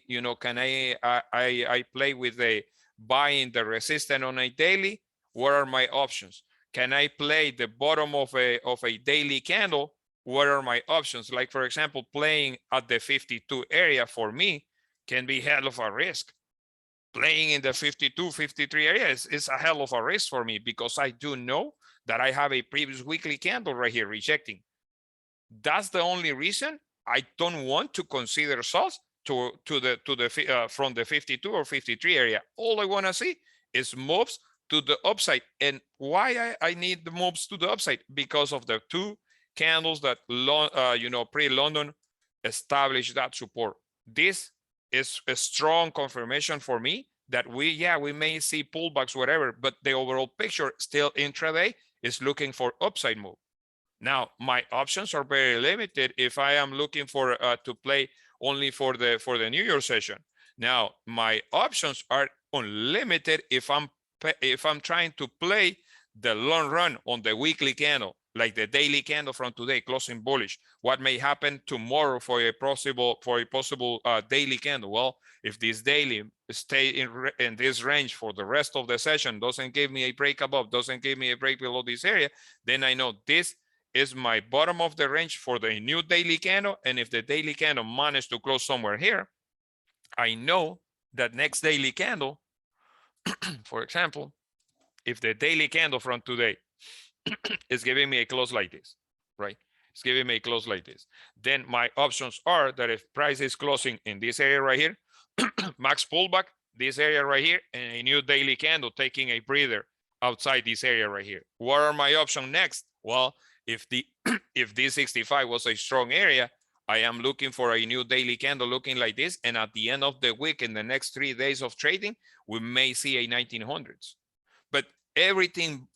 play with the buying the resistance on a daily? What are my options? Can I play the bottom of a daily candle? What are my options? Like, for example, playing at the 52 area for me can be hell of a risk. Playing in the 52, 53 area is a hell of a risk for me, because I do know that I have a previous weekly candle right here rejecting. That's the only reason I don't want to consider salts from the 52 or 53 area. All I want to see is moves to the upside. And why I need the moves to the upside? Because of the two candles that pre-London established that support. This is a strong confirmation for me that we may see pullbacks, whatever, but the overall picture still intraday is looking for upside move. Now, my options are very limited if I am looking for to play only for the New Year session. Now, my options are unlimited if I'm trying to play the long run on the weekly candle, like the daily candle from today, closing bullish. What may happen tomorrow for a possible daily candle? Well, if this daily stay in this range for the rest of the session, doesn't give me a break above, doesn't give me a break below this area, then I know this is my bottom of the range for the new daily candle. And if the daily candle managed to close somewhere here, I know that next daily candle, for example, if the daily candle from today is giving me a close like this, right? It's giving me a close like this. Then my options are that if price is closing in this area right here, max pullback, this area right here, and a new daily candle taking a breather outside this area right here. What are my options next? Well, if this 65 was a strong area, I am looking for a new daily candle looking like this. And at the end of the week, in the next 3 days of trading, we may see a 1900s. But everything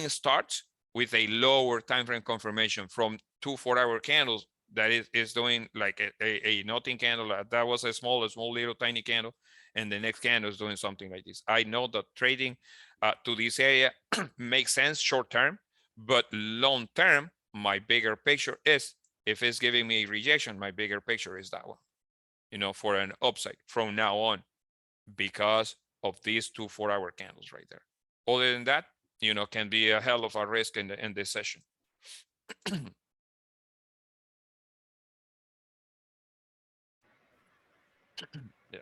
starts with a lower time frame confirmation from 2 4-hour candles that is doing like a nothing candle. That was a small little tiny candle, and the next candle is doing something like this. I know that trading to this area makes sense short term, but long term, my bigger picture is, if it's giving me a rejection, my bigger picture is that one, for an upside from now on, because of these 2 4-hour candles right there. Other than that, can be a hell of a risk in this session. Yeah.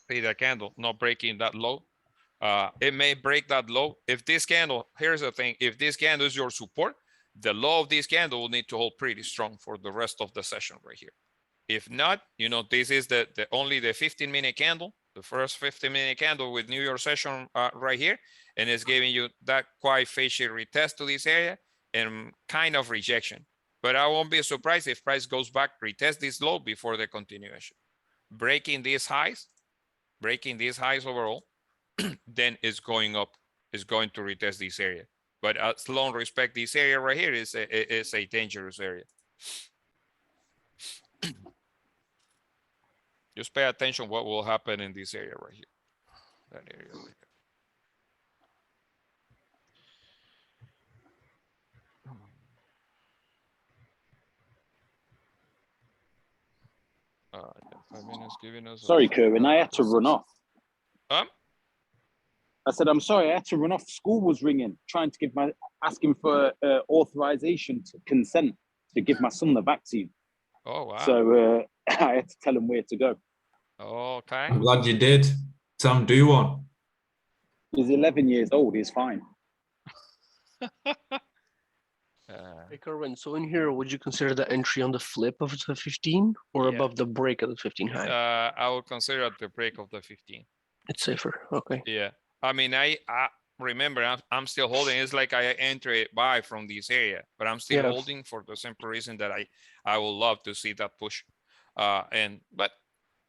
See the candle not breaking that low. It may break that low. If this candle, here's the thing, if this candle is your support, the low of this candle will need to hold pretty strong for the rest of the session right here. If not, this is only the 15-minute candle, the first 15-minute candle with New York session right here, and it's giving you that quite fishy retest to this area and kind of rejection. But I won't be surprised if price goes back, retest this low before the continuation. Breaking these highs overall, then it's going up, it's going to retest this area. But as long respect, this area right here is a dangerous area. Just pay attention what will happen in this area right here. That area right here. Yeah, 5 minutes giving us. Sorry, Kerwin, I had to run off. I said, I'm sorry, I had to run off. School was ringing, asking for authorization to consent to give my son the vaccine. Oh, wow. So I had to tell him where to go. Okay. I'm glad you did. Tell him, do one. He's 11 years old, he's fine. Hey, Kerwin, so in here, would you consider the entry on the flip of the 15 or above the break of the 15 high? I would consider at the break of the 15. It's safer. Okay. Yeah. I mean, I remember I'm still holding. It's like I enter it buy from this area, but I'm still holding for the simple reason that I would love to see that push. But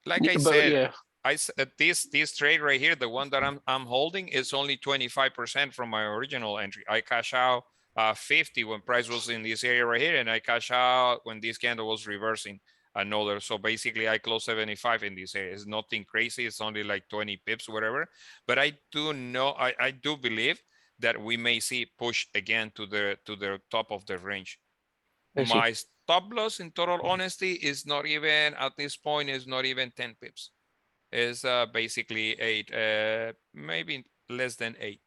like I said, this trade right here, the one that I'm holding, is only 25% from my original entry. I cash out 50 when price was in this area right here, and I cash out when this candle was reversing another. So basically I close 75 in this area. It's nothing crazy. It's only like 20 pips, whatever. But I do know, I do believe that we may see push again to the top of the range. My stop loss, in total honesty, is not even at this point, is not even 10 pips. It's basically 8, maybe less than 8.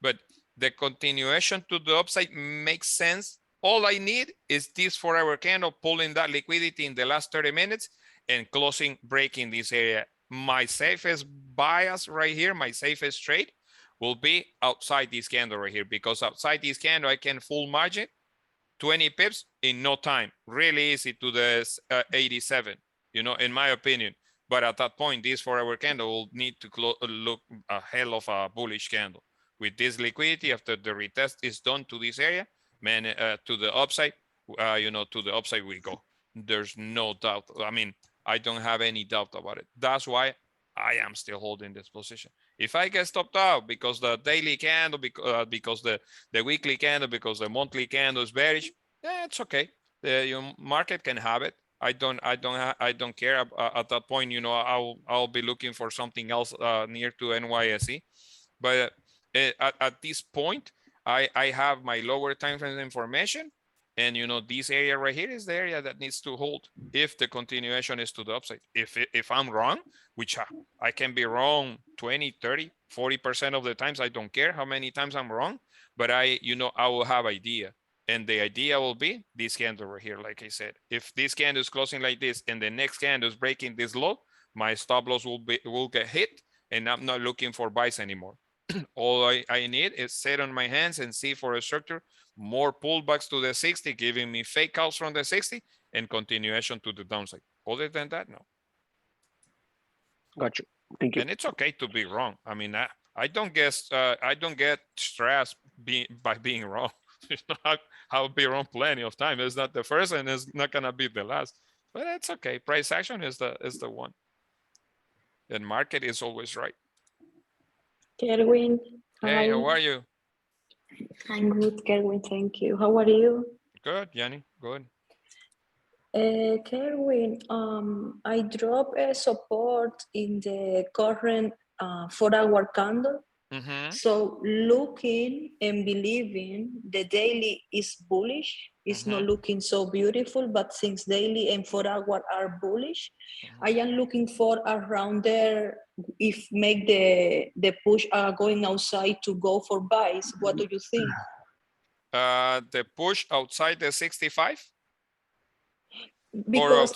But the continuation to the upside makes sense. All I need is this 4-hour candle pulling that liquidity in the last 30 minutes and closing, breaking this area. My safest bias right here, my safest trade will be outside this candle right here, because outside this candle, I can full margin 20 pips in no time. Really easy to the 87, in my opinion. But at that point, this 4-hour candle will need to look a hell of a bullish candle. With this liquidity, after the retest is done to this area, man, to the upside, to the upside we go. There's no doubt. I mean, I don't have any doubt about it. That's why I am still holding this position. If I get stopped out because the daily candle, because the weekly candle, because the monthly candle is bearish, yeah, it's okay. The market can have it. I don't care at that point. I'll be looking for something else near to NYSE. But at this point, I have my lower time frame information, and this area right here is the area that needs to hold if the continuation is to the upside. If I'm wrong, which I can be wrong 20, 30, 40% of the times, I don't care how many times I'm wrong, but I will have idea. And the idea will be this candle right here, like I said. If this candle is closing like this and the next candle is breaking this low, my stop loss will get hit, and I'm not looking for buys anymore. All I need is sit on my hands and see for a structure more pullbacks to the 60, giving me fake outs from the 60 and continuation to the downside. Other than that, no. Gotcha. Thank you. And it's okay to be wrong. I mean, I don't get stressed by being wrong. I'll be wrong plenty of time. It's not the first and it's not gonna be the last. But it's okay. Price action is the one. And market is always right. Kerwin, hey, hi. how are you? I'm good, Kerwin. Thank you. How are you? Good, Yanni. Good. Kerwin, I dropped a support in the current 4-hour candle. So looking and believing the daily is bullish. It's not looking so beautiful, but since daily and 4-hour are bullish, I am looking for around there. If make the push going outside to go for buys, what do you think? The push outside the 65? Because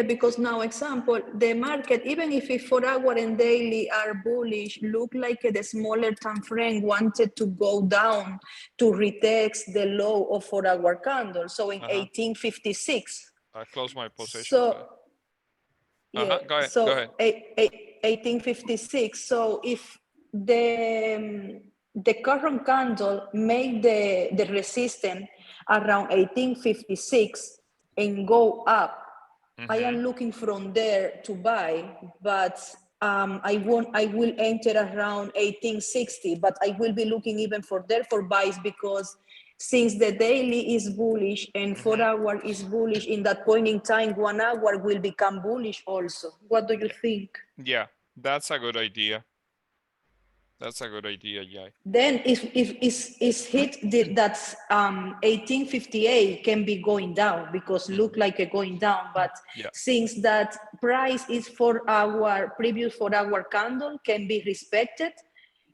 because now the market, even if it's 4-hour and daily are bullish, look like the smaller time frame wanted to go down to retest the low of 4-hour candle. So in 1856. I close my position. So yeah, go ahead. so Go ahead. 1856. So if the current candle made the resistance around 1856 and go up, I am looking from there to buy, but I will enter around 1860, but I will be looking even for there for buys, because since the daily is bullish and 4-hour is bullish, in that point in time, 1 hour will become bullish also. What do you think? Yeah, that's a good idea. That's a good idea, yeah. Then if it's hit that's 1858 can be going down, because look like a going down, but since that price is 4-hour, previous 4-hour candle can be respected,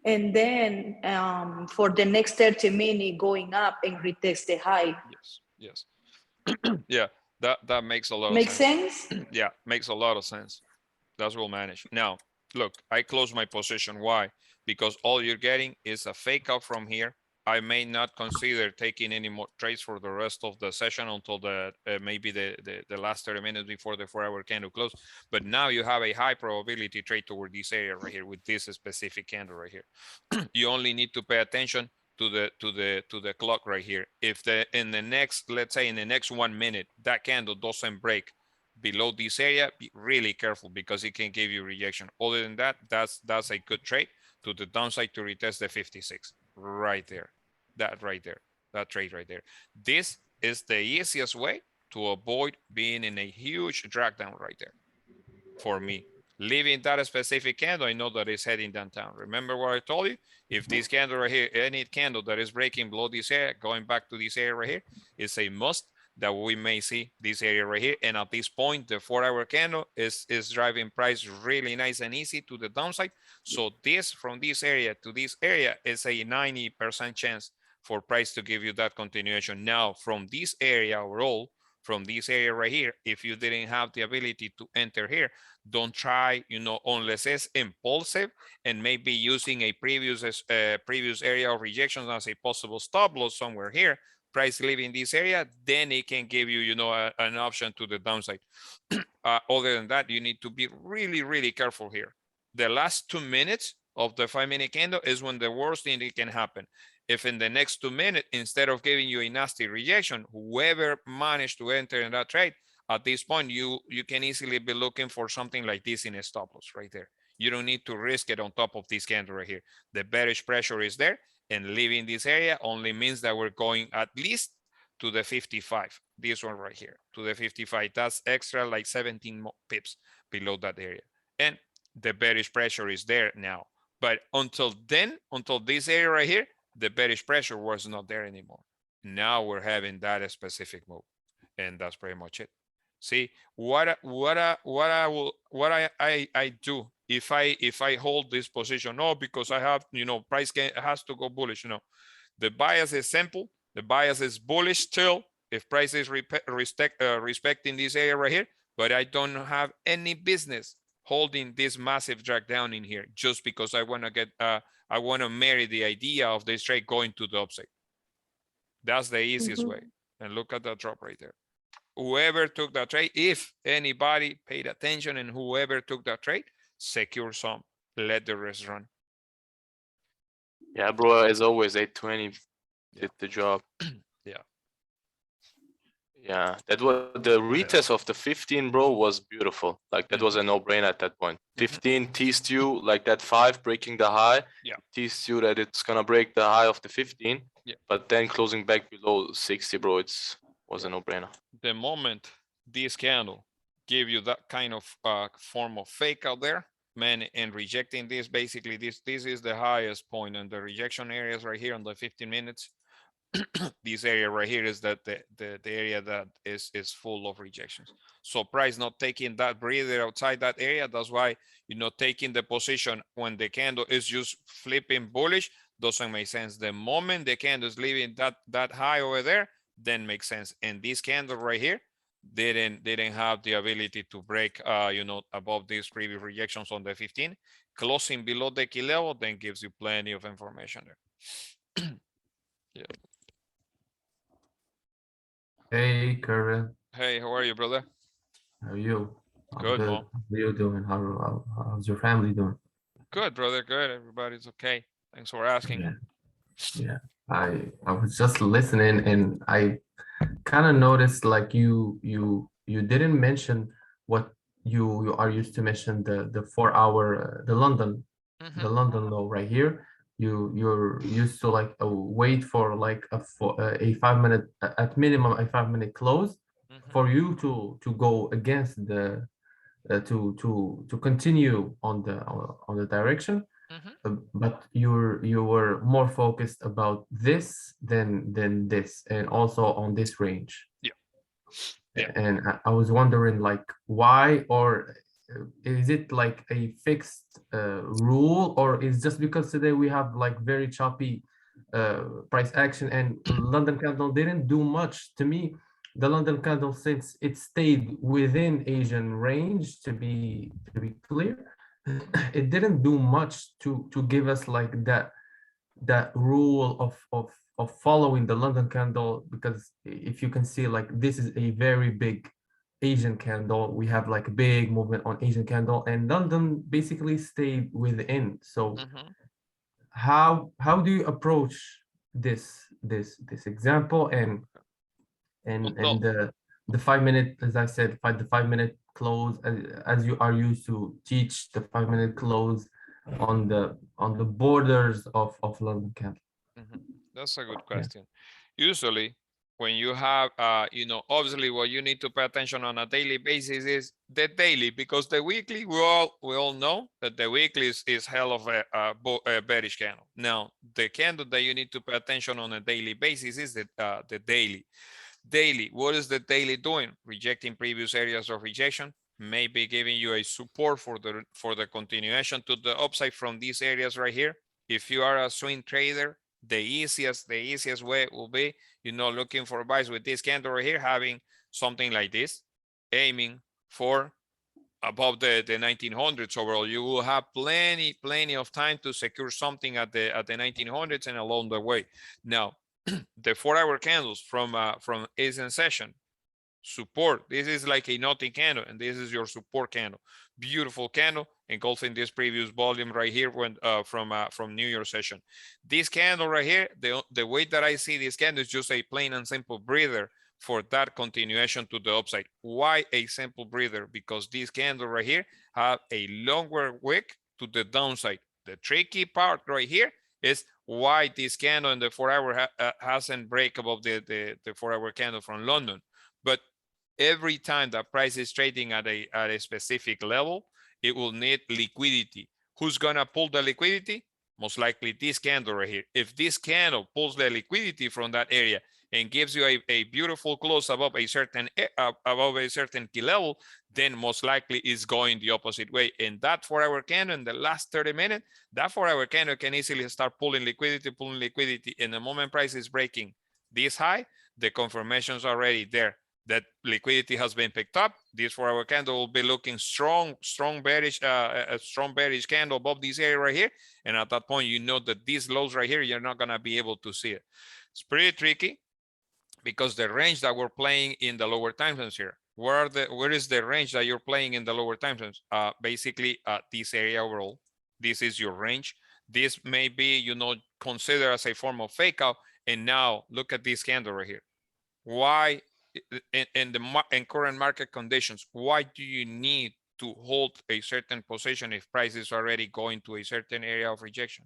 and then for the next 30 minutes going up and retest the high. Yes. Yeah, that makes a lot Makes of sense. sense? Yeah, makes a lot of sense. That's well managed. Now, look, I close my position. Why? Because all you're getting is a fake out from here. I may not consider taking any more trades for the rest of the session until maybe the last 30 minutes before the 4-hour candle close. But now you have a high probability trade toward this area right here with this specific candle right here. You only need to pay attention to the clock right here. If in the next, let's say in the next 1 minute, that candle doesn't break below this area, be really careful, because it can give you rejection. Other than that, that's a good trade to the downside to retest the 56 right there. That right there, that trade right there. This is the easiest way to avoid being in a huge drag down right there. For me, leaving that specific candle, I know that it's heading downtown. Remember what I told you? If this candle right here, any candle that is breaking below this area, going back to this area right here, is a must that we may see this area right here. And at this point, the 4-hour candle is driving price really nice and easy to the downside. So this, from this area to this area, is a 90% chance for price to give you that continuation. Now, from this area overall, from this area right here, if you didn't have the ability to enter here, don't try, unless it's impulsive and maybe using a previous area of rejection as a possible stop loss somewhere here. price leaving this area, then it can give you, an option to the downside. Other than that, you need to be really, really careful here. The last 2 minutes of the 5-minute candle is when the worst thing that can happen. If in the next 2 minutes, instead of giving you a nasty rejection, whoever managed to enter in that trade, at this point, you can easily be looking for something like this in a stop loss right there. You don't need to risk it on top of this candle right here. The bearish pressure is there, and leaving this area only means that we're going at least to the 55. This one right here, to the 55. That's extra like 17 pips below that area. And the bearish pressure is there now. But until then, until this area right here, the bearish pressure was not there anymore. Now we're having that specific move. And that's pretty much it. See, what I do if I hold this position, no, because I have, price has to go bullish. The bias is simple. The bias is bullish still if price is respecting this area right here, but I don't have any business holding this massive drag down in here just because I want to marry the idea of this trade going to the upside. That's the easiest way. And look at that drop right there. Whoever took that trade, if anybody paid attention and whoever took that trade, secure some, let the rest run. Yeah, bro, as always, 820 did the job. Yeah. Yeah, that was the retest of the 15, bro, was beautiful. Like that was a no-brainer at that point. 15 teased you like that 5 breaking the high. Yeah. Teased you that it's gonna break the high of the 15. Yeah. But then closing back below 60, bro, was a no-brainer. The moment this candle give you that kind of form of fake out there, man, and rejecting this, basically this is the highest point, and the rejection areas right here on the 15 minutes. This area right here is that the area that is full of rejections. So price not taking that breather outside that area. That's why taking the position when the candle is just flipping bullish doesn't make sense. The moment the candle is leaving that high over there, then makes sense. And this candle right here didn't have the ability to break above these previous rejections on the 15. Closing below the key level then gives you plenty of information there. Yeah. Hey, Kerwin. Hey, how are you, brother? How are you? I'm Good, good. Mo. How are you doing? How's your family doing? Good, brother. Good. Everybody's okay. Thanks for asking. Yeah. I was just listening, and I kind of noticed like you didn't mention what you are used to mention, the 4-hour the London low right here. You're used to like wait for like a 5-minute at minimum a 5-minute close for you to go against the to continue on the direction. But you were more focused about this than this, and also on this range. Yeah. And I was wondering like why, or is it like a fixed rule, or is just because today we have like very choppy price action, and London candle didn't do much to me. The London candle, since it stayed within Asian range, to be clear, it didn't do much to give us like that rule of following the London candle, because if you can see, like this is a very big Asian candle. We have like a big movement on Asian candle, and London basically stayed within. So how do you approach this example, and the 5-minute, as I said, the 5-minute close, as you are used to teach the 5-minute close on the borders of London candle? That's a good question. Usually when you have obviously what you need to pay attention on a daily basis is the daily, because the weekly, we all know that the weekly is hell of a bearish candle. Now the candle that you need to pay attention on a daily basis is the daily. What is the daily doing? Rejecting previous areas of rejection, maybe giving you a support for the continuation to the upside from these areas right here. If you are a swing trader, the easiest way will be looking for buys with this candle right here, having something like this, aiming for above the 1900s overall. You will have plenty of time to secure something at the 1900s and along the way. Now the 4-hour candles from is in session. Support. This is like a nothing candle, and this is your support candle. Beautiful candle engulfing this previous volume right here when from New York session. This candle right here, the way that I see this candle is just a plain and simple breather for that continuation to the upside. Why a simple breather? Because this candle right here have a longer wick to the downside. The tricky part right here is why this candle in the 4-hour hasn't break above the 4-hour candle from London. But every time that price is trading at a specific level, it will need liquidity. Who's gonna pull the liquidity? Most likely this candle right here. If this candle pulls the liquidity from that area and gives you a beautiful close above a certain key level, then most likely is going the opposite way. And that 4-hour candle in the last 30 minutes, that 4-hour candle can easily start pulling liquidity. And the moment price is breaking this high, the confirmation's already there that liquidity has been picked up. This 4-hour candle will be looking strong bearish, a strong bearish candle above this area right here. And at that point, you know that these lows right here, you're not gonna be able to see it. It's pretty tricky because the range that we're playing in the lower time frames here, where is the range that you're playing in the lower time frames? Basically this area overall, this is your range. This may be, you know, considered as a form of fake out. And now look at this candle right here. Why in current market conditions, why do you need to hold a certain position if price is already going to a certain area of rejection?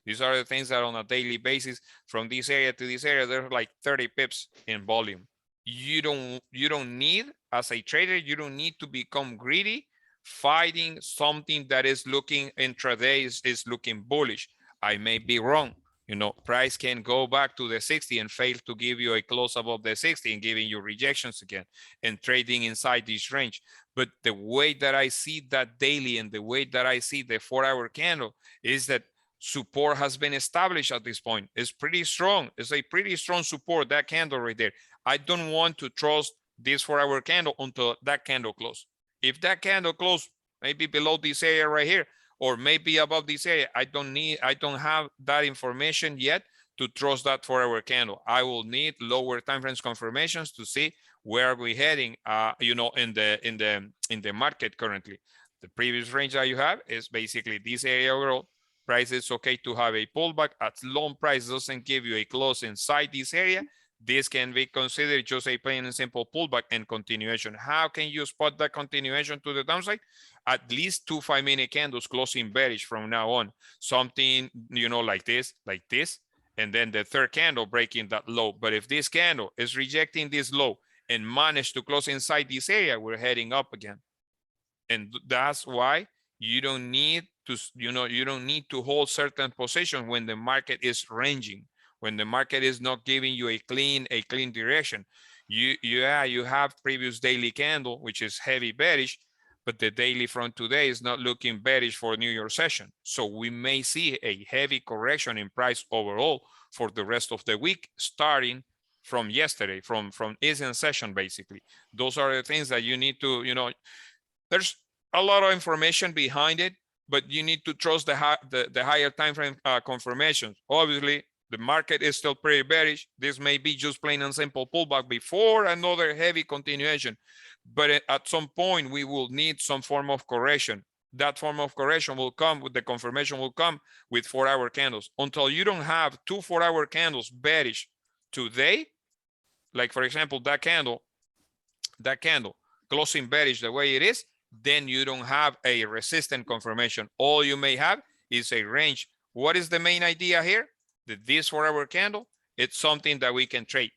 These are the things that on a daily basis, from this area to this area, there's like 30 pips in volume. You don't need, as a trader, you don't need to become greedy, fighting something that is looking intraday is looking bullish. I may be wrong. You know, price can go back to the 60 and fail to give you a close above the 60 and giving you rejections again and trading inside this range. But the way that I see that daily and the way that I see the 4-hour candle is that support has been established at this point. It's pretty strong. It's a pretty strong support, that candle right there. I don't want to trust this 4-hour candle until that candle close. If that candle close maybe below this area right here, or maybe above this area, I don't have that information yet to trust that 4-hour candle. I will need lower time frames confirmations to see where we're heading, you know, in the market currently. The previous range that you have is basically this area overall. Price is okay to have a pullback as long price doesn't give you a close inside this area. This can be considered just a plain and simple pullback and continuation. How can you spot that continuation to the downside? At least 2 5-minute candles closing bearish from now on. Something, you know, like this, and then the third candle breaking that low. But if this candle is rejecting this low and manage to close inside this area, we're heading up again. And that's why you don't need to, you don't need to hold certain position when the market is ranging, when the market is not giving you a clean direction. You have previous daily candle, which is heavy bearish, but the daily from today is not looking bearish for New York session. So we may see a heavy correction in price overall for the rest of the week, starting from yesterday, from is in session, basically. Those are the things that you need to, there's a lot of information behind it, but you need to trust the higher time frame confirmations. Obviously, the market is still pretty bearish. This may be just plain and simple pullback before another heavy continuation. But at some point, we will need some form of correction. That form of correction will come with the confirmation will come with 4-hour candles. Until you don't have 2 4-hour candles bearish today, like for example, that candle closing bearish the way it is, then you don't have a resistant confirmation. All you may have is a range. What is the main idea here? That this 4-hour candle, it's something that we can trade.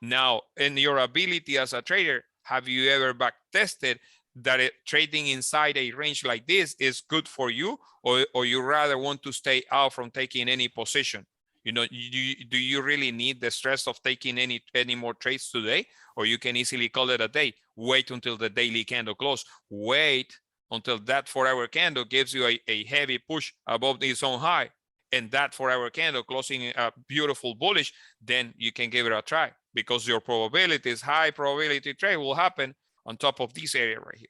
Now, in your ability as a trader, have you ever back tested that trading inside a range like this is good for you, or you rather want to stay out from taking any position? Do you really need the stress of taking any more trades today, or you can easily call it a day? Wait until the daily candle close. Wait until that 4-hour candle gives you a heavy push above its own high, and that 4-hour candle closing a beautiful bullish, then you can give it a try, because your probability is high probability trade will happen on top of this area right here.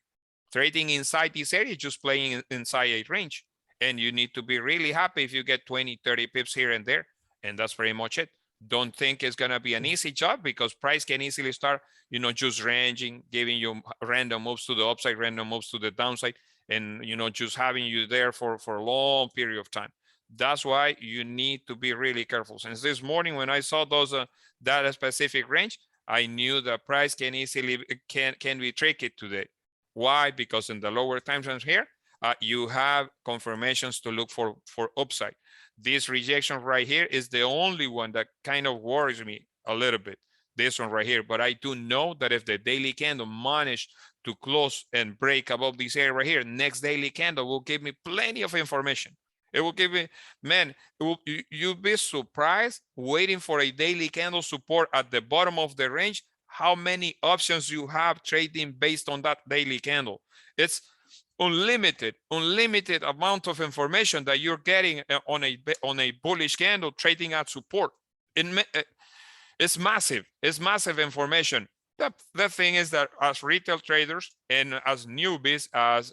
Trading inside this area, just playing inside a range, and you need to be really happy if you get 20, 30 pips here and there. And that's pretty much it. Don't think it's going to be an easy job, because price can easily start, you know, just ranging, giving you random moves to the upside, random moves to the downside, and, you know, just having you there for a long period of time. That's why you need to be really careful. Since this morning, when I saw those that specific range, I knew the price can easily can be tricky today. Why? Because in the lower time frames here, you have confirmations to look for upside. This rejection right here is the only one that kind of worries me a little bit. This one right here, but I do know that if the daily candle managed to close and break above this area right here, next daily candle will give me plenty of information. It will give me, man, you'll be surprised waiting for a daily candle support at the bottom of the range, how many options you have trading based on that daily candle. It's unlimited amount of information that you're getting on a bullish candle trading at support. It's massive. It's massive information. The thing is that as retail traders and as newbies, as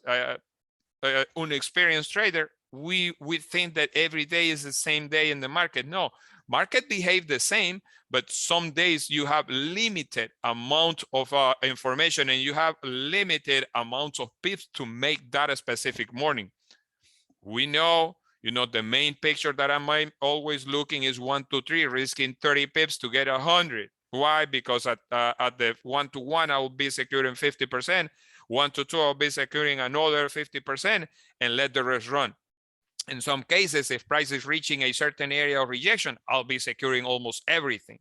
unexperienced trader, we think that every day is the same day in the market. No, market behave the same, but some days you have limited amount of information, and you have limited amounts of pips to make that a specific morning. We know, you know, the main picture that I'm always looking is 1 to 3, risking 30 pips to get 100. Why? Because at the 1 to 1, I will be securing 50%. 1 to 2, I'll be securing another 50% and let the rest run. In some cases, if price is reaching a certain area of rejection, I'll be securing almost everything,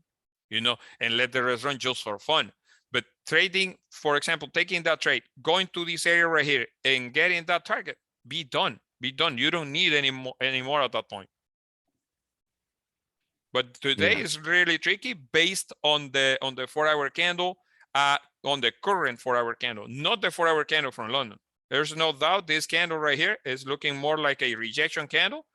you know, and let the rest run just for fun. But trading, for example, taking that trade, going to this area right here and getting that target, be done. Be done. You don't need any more at that point. But today is really tricky based on the 4-hour candle, on the current 4-hour candle, not the 4-hour candle from London. There's no doubt this candle right here is looking more like a rejection candle,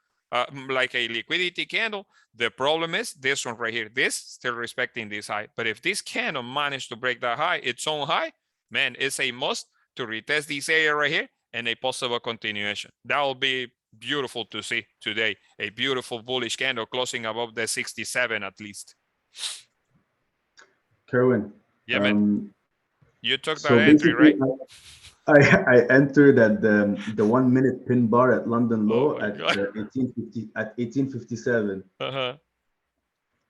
like a liquidity candle. The problem is this one right here, this still respecting this high. But if this candle managed to break that high, its own high, man, it's a must to retest this area right here and a possible continuation. That will be beautiful to see today. A beautiful bullish candle closing above the 67 at least. Kerwin. Yeah, man. You took So that entry, right? I entered at the 1 minute pin bar at London low at 1857.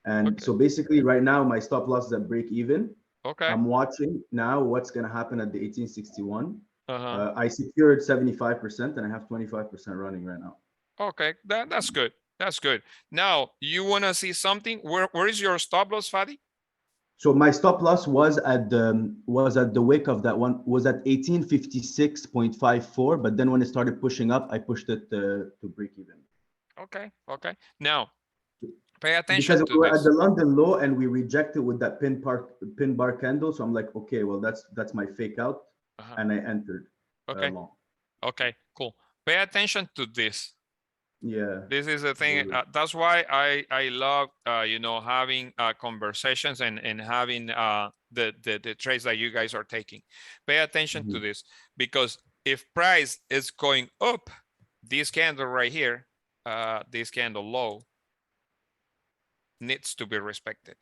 And so basically right now my stop loss is at break even. Okay. I'm watching now what's going to happen at the 1861. I secured 75% and I have 25% running right now. Okay, that's good. That's good. Now you want to see something. Where is your stop loss, Fadi? So my stop loss was at the wick of that one, was at 1856.54, but then when it started pushing up, I pushed it to break even. Okay. Okay. Now pay attention because to we were this. at the London low and we rejected with that pin bar candle. So I'm like, okay, well that's my fake out, and I entered. Okay. Long. Okay. Cool. Pay attention to this. Yeah. This is the thing. That's why I love you know, having conversations and having the trades that you guys are taking. Pay attention to this, because if price is going up, this candle right here, this candle low, needs to be respected.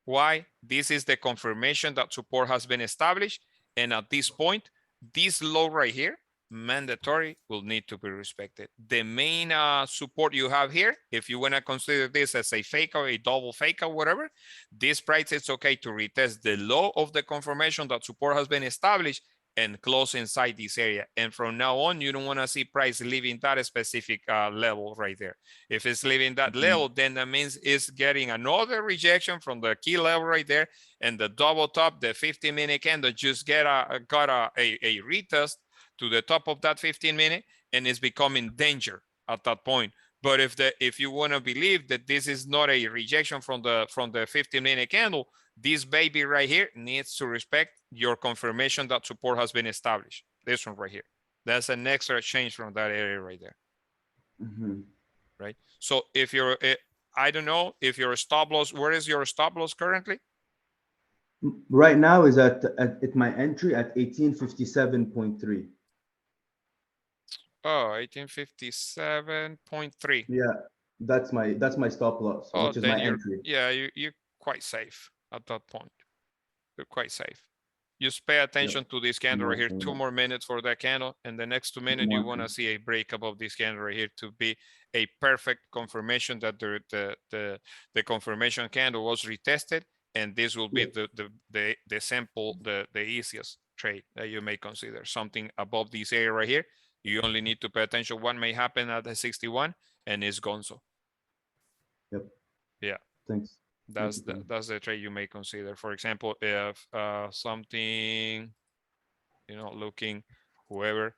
Why? This is the confirmation that support has been established, and at this point, this low right here, mandatory, will need to be respected. The main support you have here, if you want to consider this as a fake or a double fake or whatever, this price, it's okay to retest the low of the confirmation that support has been established and close inside this area. And from now on, you don't want to see price leaving that specific level right there. If it's leaving that level, then that means it's getting another rejection from the key level right there, and the double top, the 15-minute candle just got a retest to the top of that 15-minute, and it's becoming danger at that point. But if you want to believe that this is not a rejection from the 15-minute candle, this baby right here needs to respect your confirmation that support has been established. This one right here. That's an extra change from that area right there. Right. So if you're, I don't know if your stop loss, where is your stop loss currently? Right now is at my entry at 1857.3. Oh, 1857.3. Yeah. That's my stop loss, Oh, which is then my entry. yeah, you're quite safe at that point. You're quite safe. Just pay attention to this candle right here. 2 more minutes for that candle, and the next 2 minutes you want to see a break above this candle right here to be a perfect confirmation that the confirmation candle was retested, and this will be the sample, the easiest trade that you may consider. Something above this area right here. You only need to pay attention what may happen at the 61, and it's gonzo. Yep. Yeah. Thanks. That's the trade you may consider. For example, if something, you know, looking whoever,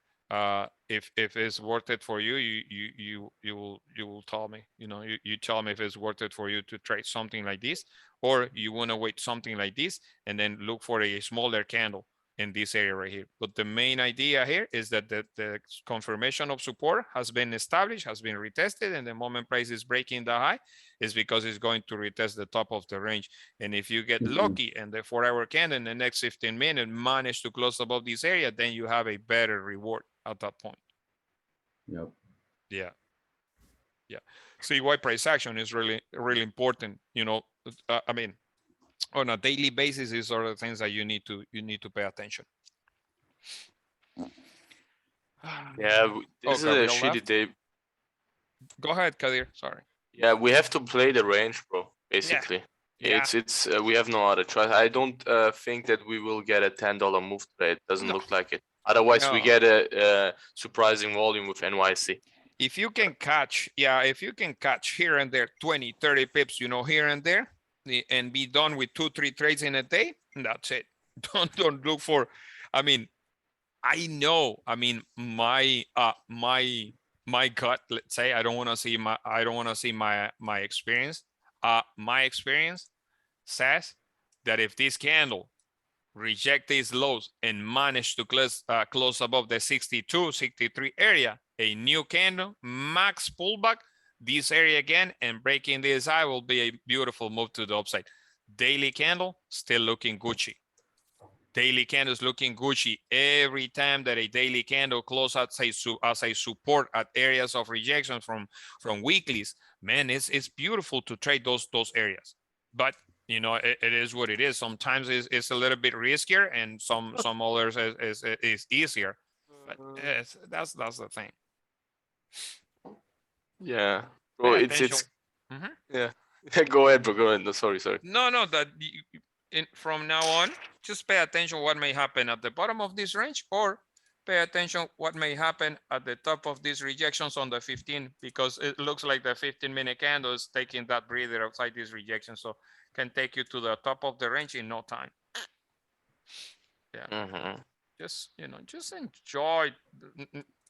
if it's worth it for you, you will tell me. You know, you tell me if it's worth it for you to trade something like this, or you want to wait something like this and then look for a smaller candle in this area right here. But the main idea here is that the confirmation of support has been established, has been retested, and the moment price is breaking the high is because it's going to retest the top of the range. And if you get lucky and the 4-hour candle in the next 15 minutes manage to close above this area, then you have a better reward at that point. Yep. Yeah. Yeah. See why price action is really important. You know, I mean, on a daily basis, these are the things that you need to pay attention. Yeah, this is a shitty day. Go ahead, Kadir. Sorry. Yeah, we have to play the range, bro. Basically, Yeah. it's we have no other choice. I don't think that we will get a $10 move today. It doesn't look like it. Otherwise, we get a surprising volume with NYC. If you can catch, if you can catch here and there 20, 30 pips, you know, here and there, and be done with 2-3 trades in a day, that's it. Don't look for, I mean, I know, I mean, my gut, let's say, I don't want to see my experience. My experience says that if this candle reject these lows and manage to close above the 62, 63 area, a new candle, max pullback, this area again, and breaking this high will be a beautiful move to the upside. Daily candle, still looking Gucci. Daily candles looking Gucci. Every time that a daily candle closes as a support at areas of rejection from weeklies, man, it's beautiful to trade those areas. But you know, it is what it is. Sometimes it's a little bit riskier, and some others is easier. But that's the thing. Yeah, bro, it's yeah. Go ahead, bro. Go ahead. No, sorry. No, that from now on, just pay attention what may happen at the bottom of this range, or pay attention what may happen at the top of these rejections on the 15, because it looks like the 15-minute candle is taking that breather outside this rejection, so can take you to the top of the range in no time. Yeah. Just, you know, just enjoy.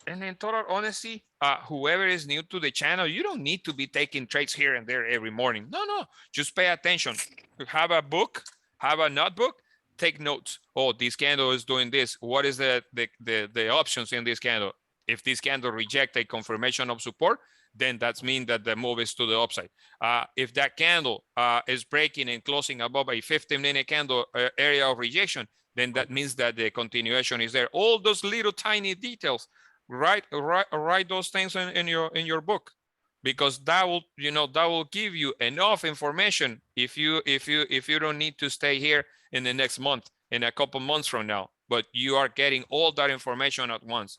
And in total honesty, whoever is new to the channel, you don't need to be taking trades here and there every morning. No, just pay attention. Have a book, have a notebook, take notes. Oh, this candle is doing this. What is the options in this candle? If this candle reject a confirmation of support, then that means that the move is to the upside. If that candle is breaking and closing above a 15-minute candle area of rejection, then that means that the continuation is there. All those little tiny details, write those things in your book, because that will give you enough information if you don't need to stay here in the next month, in a couple months from now, but you are getting all that information at once.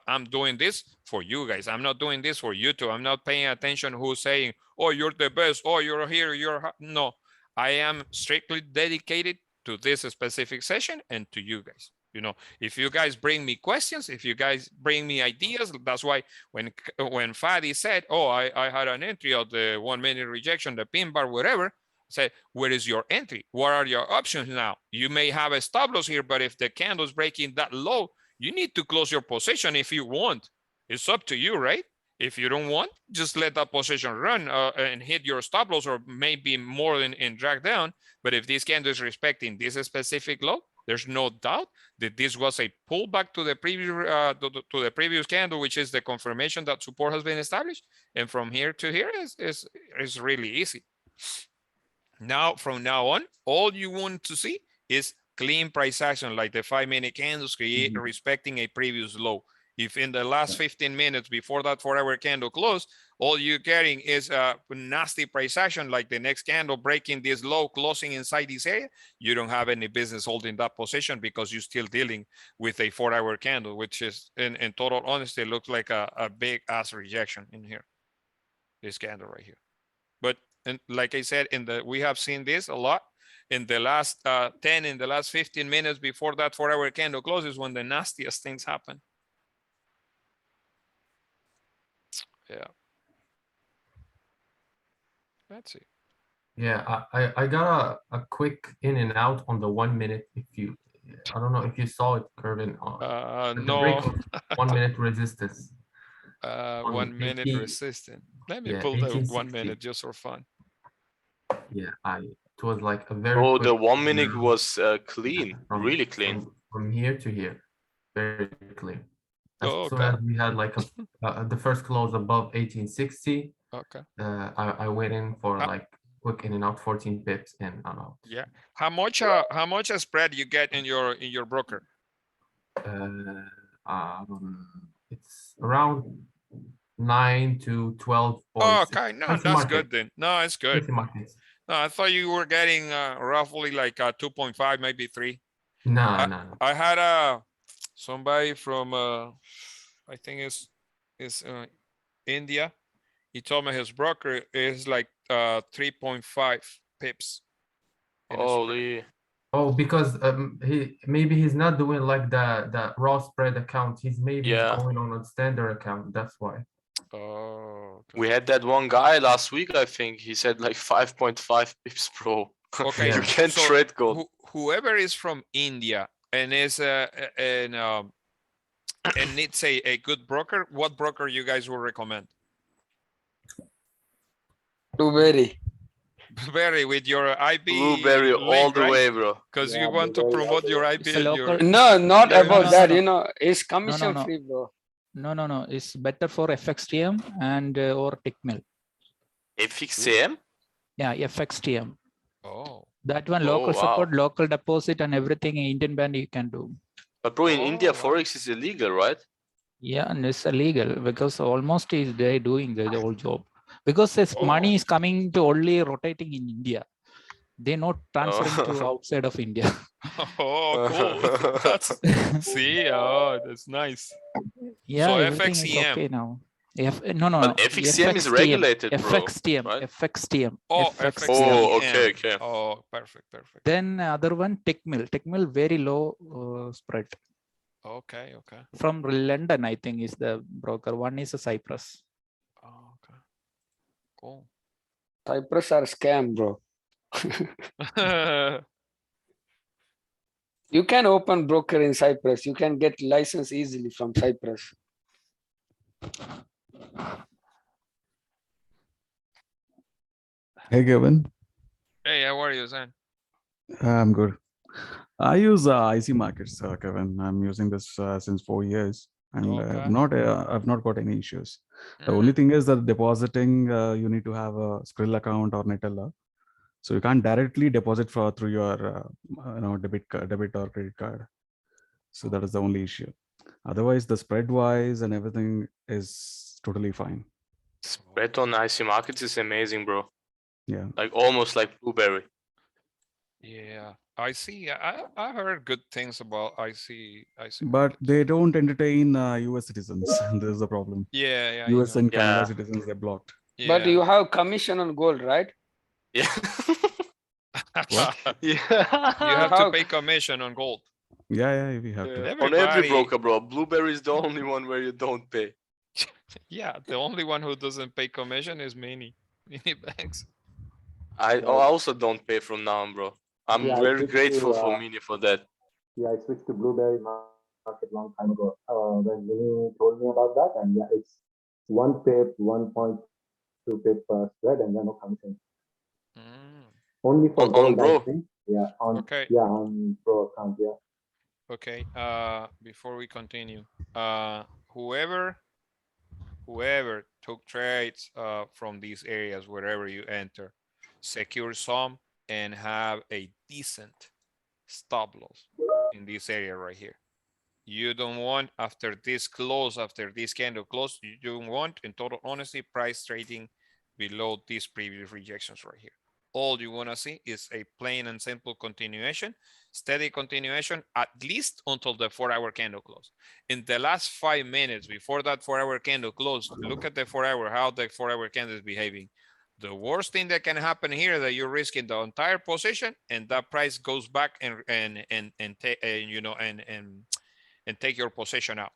I'm doing this for you guys. I'm not doing this for YouTube. I'm not paying attention who's saying, oh, you're the best, oh, you're here, no. I am strictly dedicated to this specific session and to you guys. You know, if you guys bring me questions, if you guys bring me ideas, that's why when Fadi said, oh, I had an entry of the 1 minute rejection, the pin bar, whatever, say, where is your entry? What are your options now? You may have a stop loss here, but if the candle is breaking that low, you need to close your position if you want. It's up to you, right? If you don't want, just let that position run and hit your stop loss, or maybe more than drag down. But if this candle is respecting this specific low, there's no doubt that this was a pullback to the previous candle, which is the confirmation that support has been established. And from here to here is really easy. Now, from now on, all you want to see is clean price action, like the 5-minute candles respecting a previous low. If in the last 15 minutes before that 4-hour candle close, all you're getting is a nasty price action, like the next candle breaking this low, closing inside this area, you don't have any business holding that position because you're still dealing with a 4-hour candle, which is, in total honesty, looks like a big ass rejection in here. This candle right here. But and like I said, we have seen this a lot in the last 10, in the last 15 minutes before that 4-hour candle closes, when the nastiest things happen. Yeah. That's it. Yeah, I got a quick in and out on the 1 minute. I don't know if you saw it, Kerwin. The break No. of 1 minute resistance. 1 minute 18 resistant. Let me yeah, pull the 1 1860. minute just for fun. Yeah, it was like a very Oh, quick the 1 in and minute out was clean, really clean. from here to here, very clean. As Oh, soon okay. as we had like the first close above 1860, Okay. I went in for like quick in and out, 14 pips in and out. Yeah. How much a spread you get in your broker? It's around 9 to 12 Oh, points. okay. No, Fancy that's market. good then. No, it's good. Fancy markets. No, I thought you were getting roughly like 2.5, maybe 3. No. I had somebody from I think it's India. He told me his broker is like 3.5 pips. Holy. Oh, because he's not doing like the raw spread account. He's Yeah. going on a standard account. That's why. Oh. Okay. We had that one guy last week, I think. He said like 5.5 pips, bro. Okay. You can't so trade gold. Whoever is from India and is and it's a good broker, what broker you guys will recommend? Blueberry. Blueberry with your IB Blueberry link, all the right? way, bro. Because you want to promote your IB. It's a local. No, not No, about no, that. no. You know, it's commission no. free, bro. No. It's better for FXTM and or Tickmill. FXTM? Yeah, FXTM. Oh. That one Oh, local wow. support, local deposit, and everything in Indian band you can do. But bro, in India, wow. Forex is illegal, right? Yeah, and it's illegal because almost is they doing the whole job. Because this money is coming to only rotating in India. They're not transferring to outside of India. Oh, cool. That's that's nice. Yeah, So everything is FXEM. okay now. No. But FXTM is regulated, bro. FXTM, right? FXTM. Oh, FXTM. Oh, okay. Oh, perfect. Then other one, Tickmill. Tickmill very low spread. Okay. From London, I think is the broker. One is a Cyprus. Oh, okay. Cool. Cyprus are scam, bro. You can open broker in Cyprus. You can get license easily from Cyprus. Hey, Kevin. Hey, how are you, Zan? I'm good. I use IC Markets, Kevin. I'm using this since 4 years, and I've not got any issues. The only thing is that depositing, you need to have a Skrill account or Netella, so you can't directly deposit through your debit or credit card. So that is the only issue. Otherwise, the spread wise and everything is totally fine. Spread on IC markets is amazing, bro. Yeah. Like almost like Blueberry. Yeah, I see. I heard good things about IC. But they don't entertain US citizens. This is the problem. Yeah. US and Canada Yeah. citizens, they're blocked. Yeah. But you have commission on gold, right? Yeah. What? You have to pay commission on gold. Yeah, we have to. On every broker, bro. Blueberry is the only one where you don't pay. Yeah, the only one who doesn't pay commission is Mini banks. I also don't pay from now on, bro. I'm Yeah, I very switched grateful to, for Mini for that. Yeah, I switched to Blueberry Market long time ago. When Vinny told me about that, and yeah, it's 1 pip, 1.2 pip spread, and then no commission. Only for on gold, bro. I think. Yeah, on Pro account. Yeah. Okay. Before we continue, whoever took trades from these areas, wherever you enter, secure some and have a decent stop loss in this area right here. You don't want after this close, after this candle close, you don't want, in total honesty, price trading below these previous rejections right here. All you want to see is a plain and simple continuation, steady continuation, at least until the 4-hour candle close. In the last 5 minutes before that 4-hour candle closed, look at the 4-hour, how the 4-hour candle is behaving. The worst thing that can happen here that you're risking the entire position and that price goes back and take your position out.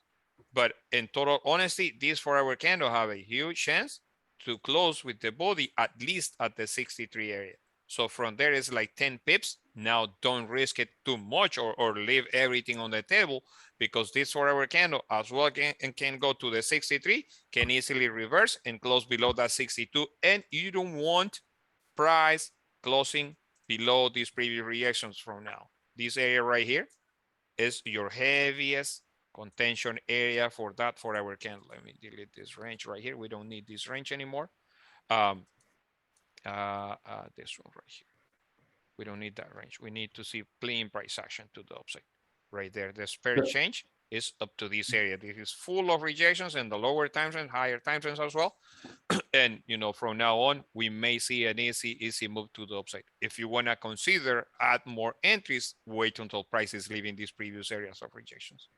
But in total honesty, this 4-hour candle have a huge chance to close with the body at least at the 63 area. So from there is like 10 pips. Now don't risk it too much or leave everything on the table, because this 4-hour candle as well can go to the 63, can easily reverse and close below that 62. And you don't want price closing below these previous reactions from now. This area right here is your heaviest contention area for that 4-hour candle. Let me delete this range right here. We don't need this range anymore. This one right here. We don't need that range. We need to see clean price action to the upside. Right there, the spare change is up to this area. This is full of rejections and the lower time frames, higher time frames as well. And from now on, we may see an easy move to the upside. If you want to consider add more entries, wait until price is leaving these previous areas of rejections.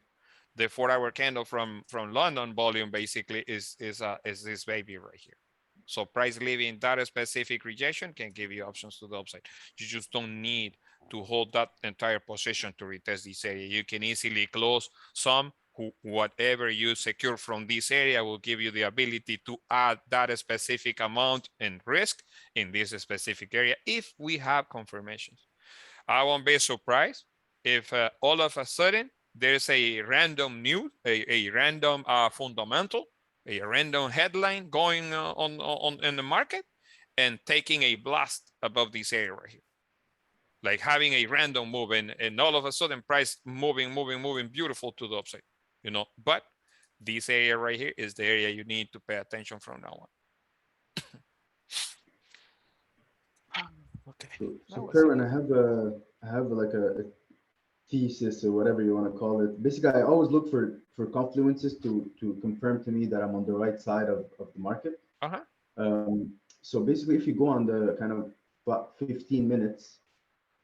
The 4-hour candle from London volume basically is this baby right here. So price leaving that specific rejection can give you options to the upside. You just don't need to hold that entire position to retest this area. You can easily close some. Whatever you secure from this area will give you the ability to add that specific amount and risk in this specific area if we have confirmations. I won't be surprised if all of a sudden there's a random news, a random fundamental, a random headline going on in the market and taking a blast above this area right here. Like having a random move and all of a sudden price moving beautiful to the upside, but this area right here is the area you need to pay attention from now on. Okay. So Kerwin, I have like a thesis or whatever you want to call it. Basically, I always look for confluences to confirm to me that I'm on the right side of the market. So basically, if you go on the kind of 15 minutes,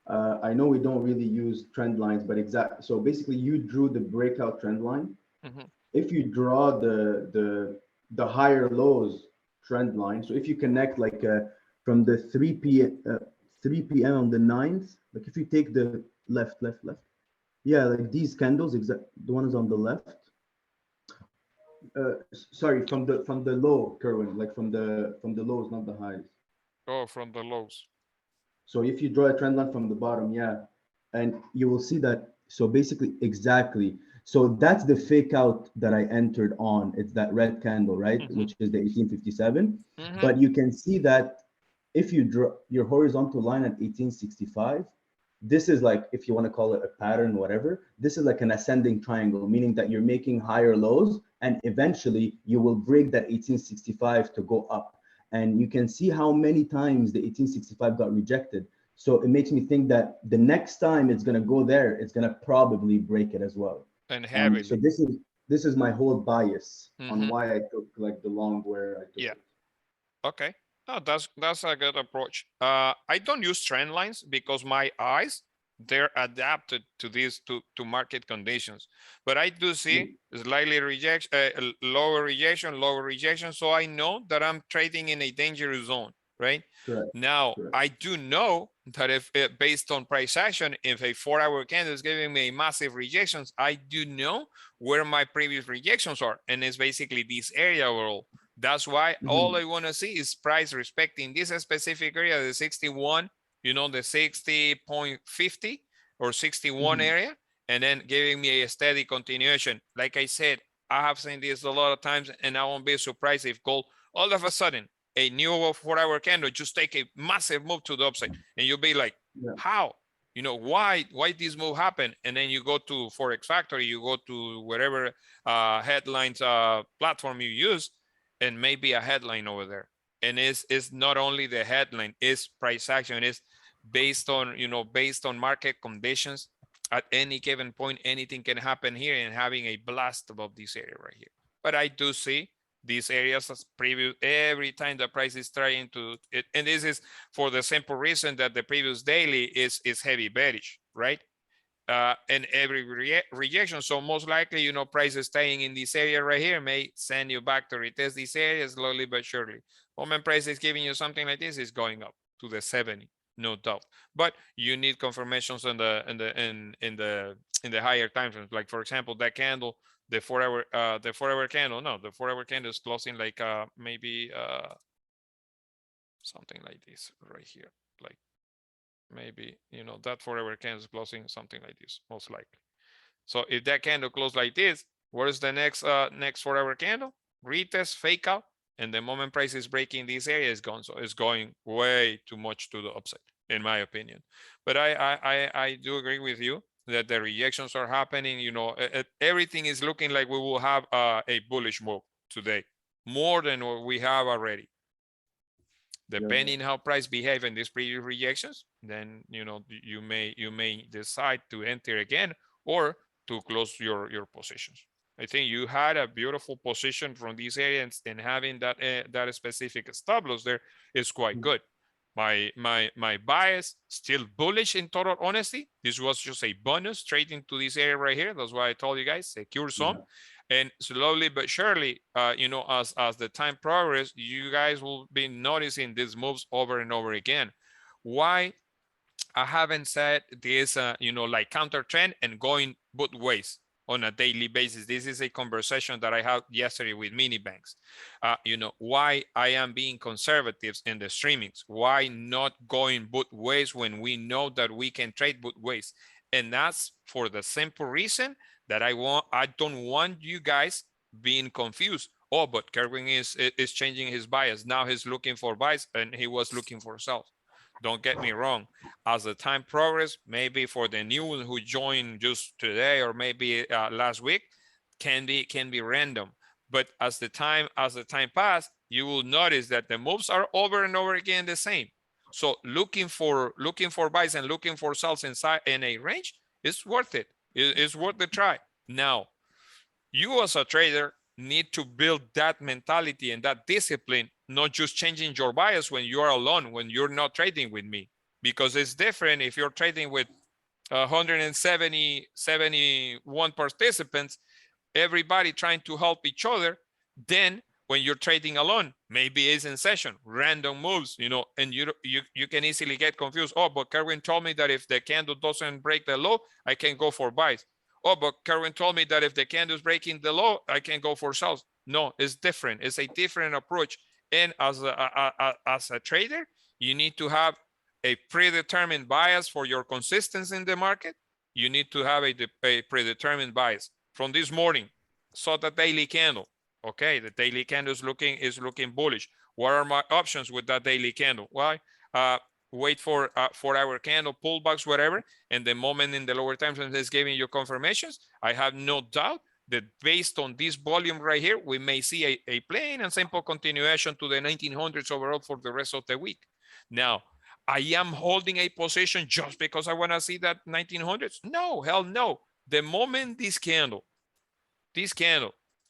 I know we don't really use trend lines, but so basically you drew the breakout trend line. If you draw the higher lows trend line, so if you connect like from the 3 p.m. On the 9th, like if you take the left, yeah, like these candles, the one is on the left. Sorry, from the low, Kerwin, like from the lows, not the highs. Oh, from the lows. So if you draw a trend line from the bottom, yeah, and you will see that. So basically, exactly. So that's the fake out that I entered on. It's that red candle, right? Which is the 1857. But you can see that if you draw your horizontal line at 1865, this is like, if you want to call it a pattern, whatever, this is like an ascending triangle, meaning that you're making higher lows and eventually you will break that 1865 to go up. And you can see how many times the 1865 got rejected. So it makes me think that the next time it's going to go there, it's going to probably break it as well. And heavily. So this is my whole bias on why I took like the long where I took it. Okay. No, that's a good approach. I don't use trend lines because my eyes, they're adapted to these to market conditions. But I do see slightly lower rejection. So I know that I'm trading in a dangerous zone, right? Correct. Now, I do know that if based on price action, if a 4-hour candle is giving me massive rejections, I do know where my previous rejections are. And it's basically this area overall. That's why all I want to see is price respecting this specific area, the 61, the 60.50 or 61 area, and then giving me a steady continuation. Like I said, I have seen this a lot of times, and I won't be surprised if gold all of a sudden, a new 4-hour candle just take a massive move to the upside, and you'll be like, how? Why this move happened? And then you go to Forex Factory, you go to whatever headlines platform you use, and maybe a headline over there. And it's not only the headline, it's price action, it's based on, based on market conditions. At any given point, anything can happen here and having a blast above this area right here. But I do see these areas as previous every time the price is trying to it, and this is for the simple reason that the previous daily is heavy bearish, right? And every rejection. So most likely, you know, prices staying in this area right here may send you back to retest this area slowly but surely. Moment price is giving you something like this is going up to the 70, no doubt. But you need confirmations in the higher time frames. Like for example, that candle, the 4-hour candle. No, the 4-hour candle is closing like maybe something like this right here, like maybe, you know, that 4-hour candle is closing something like this, most likely. So if that candle closes like this, where's the next 4-hour candle? Retest, fake out, and the moment price is breaking this area is gone. So it's going way too much to the upside, in my opinion. But I do agree with you that the rejections are happening. You know, everything is looking like we will have a bullish move today, more than what we have already. Depending how price behave in these previous rejections, then you know you may decide to enter again or to close your positions. I think you had a beautiful position from these areas, and having that that specific stop loss there is quite good. My bias still bullish in total honesty. This was just a bonus trading to this area right here. That's why I told you guys secure some. And slowly but surely, you know, as the time progresses, you guys will be noticing these moves over and over again. Why I haven't said this, you know, like counter trend and going both ways on a daily basis. This is a conversation that I had yesterday with mini banks. You know, why I am being conservative in the streamings. Why not going both ways when we know that we can trade both ways? And that's for the simple reason that I don't want you guys being confused. Oh, but Kerwin is changing his bias. Now he's looking for buys and he was looking for sells. Don't get me wrong. As the time progresses, maybe for the new one who joined just today or maybe last week, can be random. But as the time passes, you will notice that the moves are over and over again the same. So looking for buys and looking for sells inside in a range is worth it. It's worth the try. Now, you as a trader need to build that mentality and that discipline, not just changing your bias when you are alone, when you're not trading with me, because it's different if you're trading with 171 participants, everybody trying to help each other. Then when you're trading alone, maybe it's in session, random moves, you know, and you can easily get confused. Oh, but Kerwin told me that if the candle doesn't break the low, I can go for buys. Oh, but Kerwin told me that if the candle is breaking the low, I can go for sells. No, it's different. It's a different approach. And as a trader, you need to have a predetermined bias for your consistency in the market. You need to have a predetermined bias. From this morning, saw the daily candle. Okay, the daily candle is looking bullish. What are my options with that daily candle? Why? Wait for 4-hour candle pullbacks, whatever, and the moment in the lower time frame is giving you confirmations. I have no doubt that based on this volume right here, we may see a plain and simple continuation to the 1900s overall for the rest of the week. Now, I am holding a position just because I want to see that 1900s? No, hell no. The moment this candle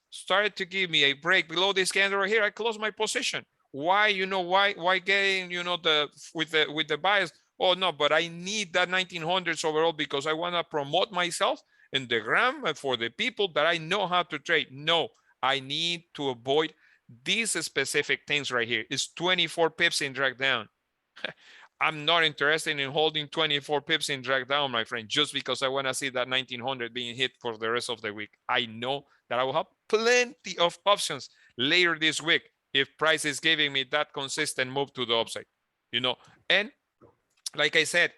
started to give me a break below this candle right here, I close my position. Why, you know, why getting, you know, with the bias? Oh no, but I need that 1900s overall because I want to promote myself in the gram and for the people that I know how to trade. No, I need to avoid these specific things right here. It's 24 pips in drag down. I'm not interested in holding 24 pips in drag down, my friend, just because I want to see that 1900 being hit for the rest of the week. I know that I will have plenty of options later this week if price is giving me that consistent move to the upside, you know. And like I said,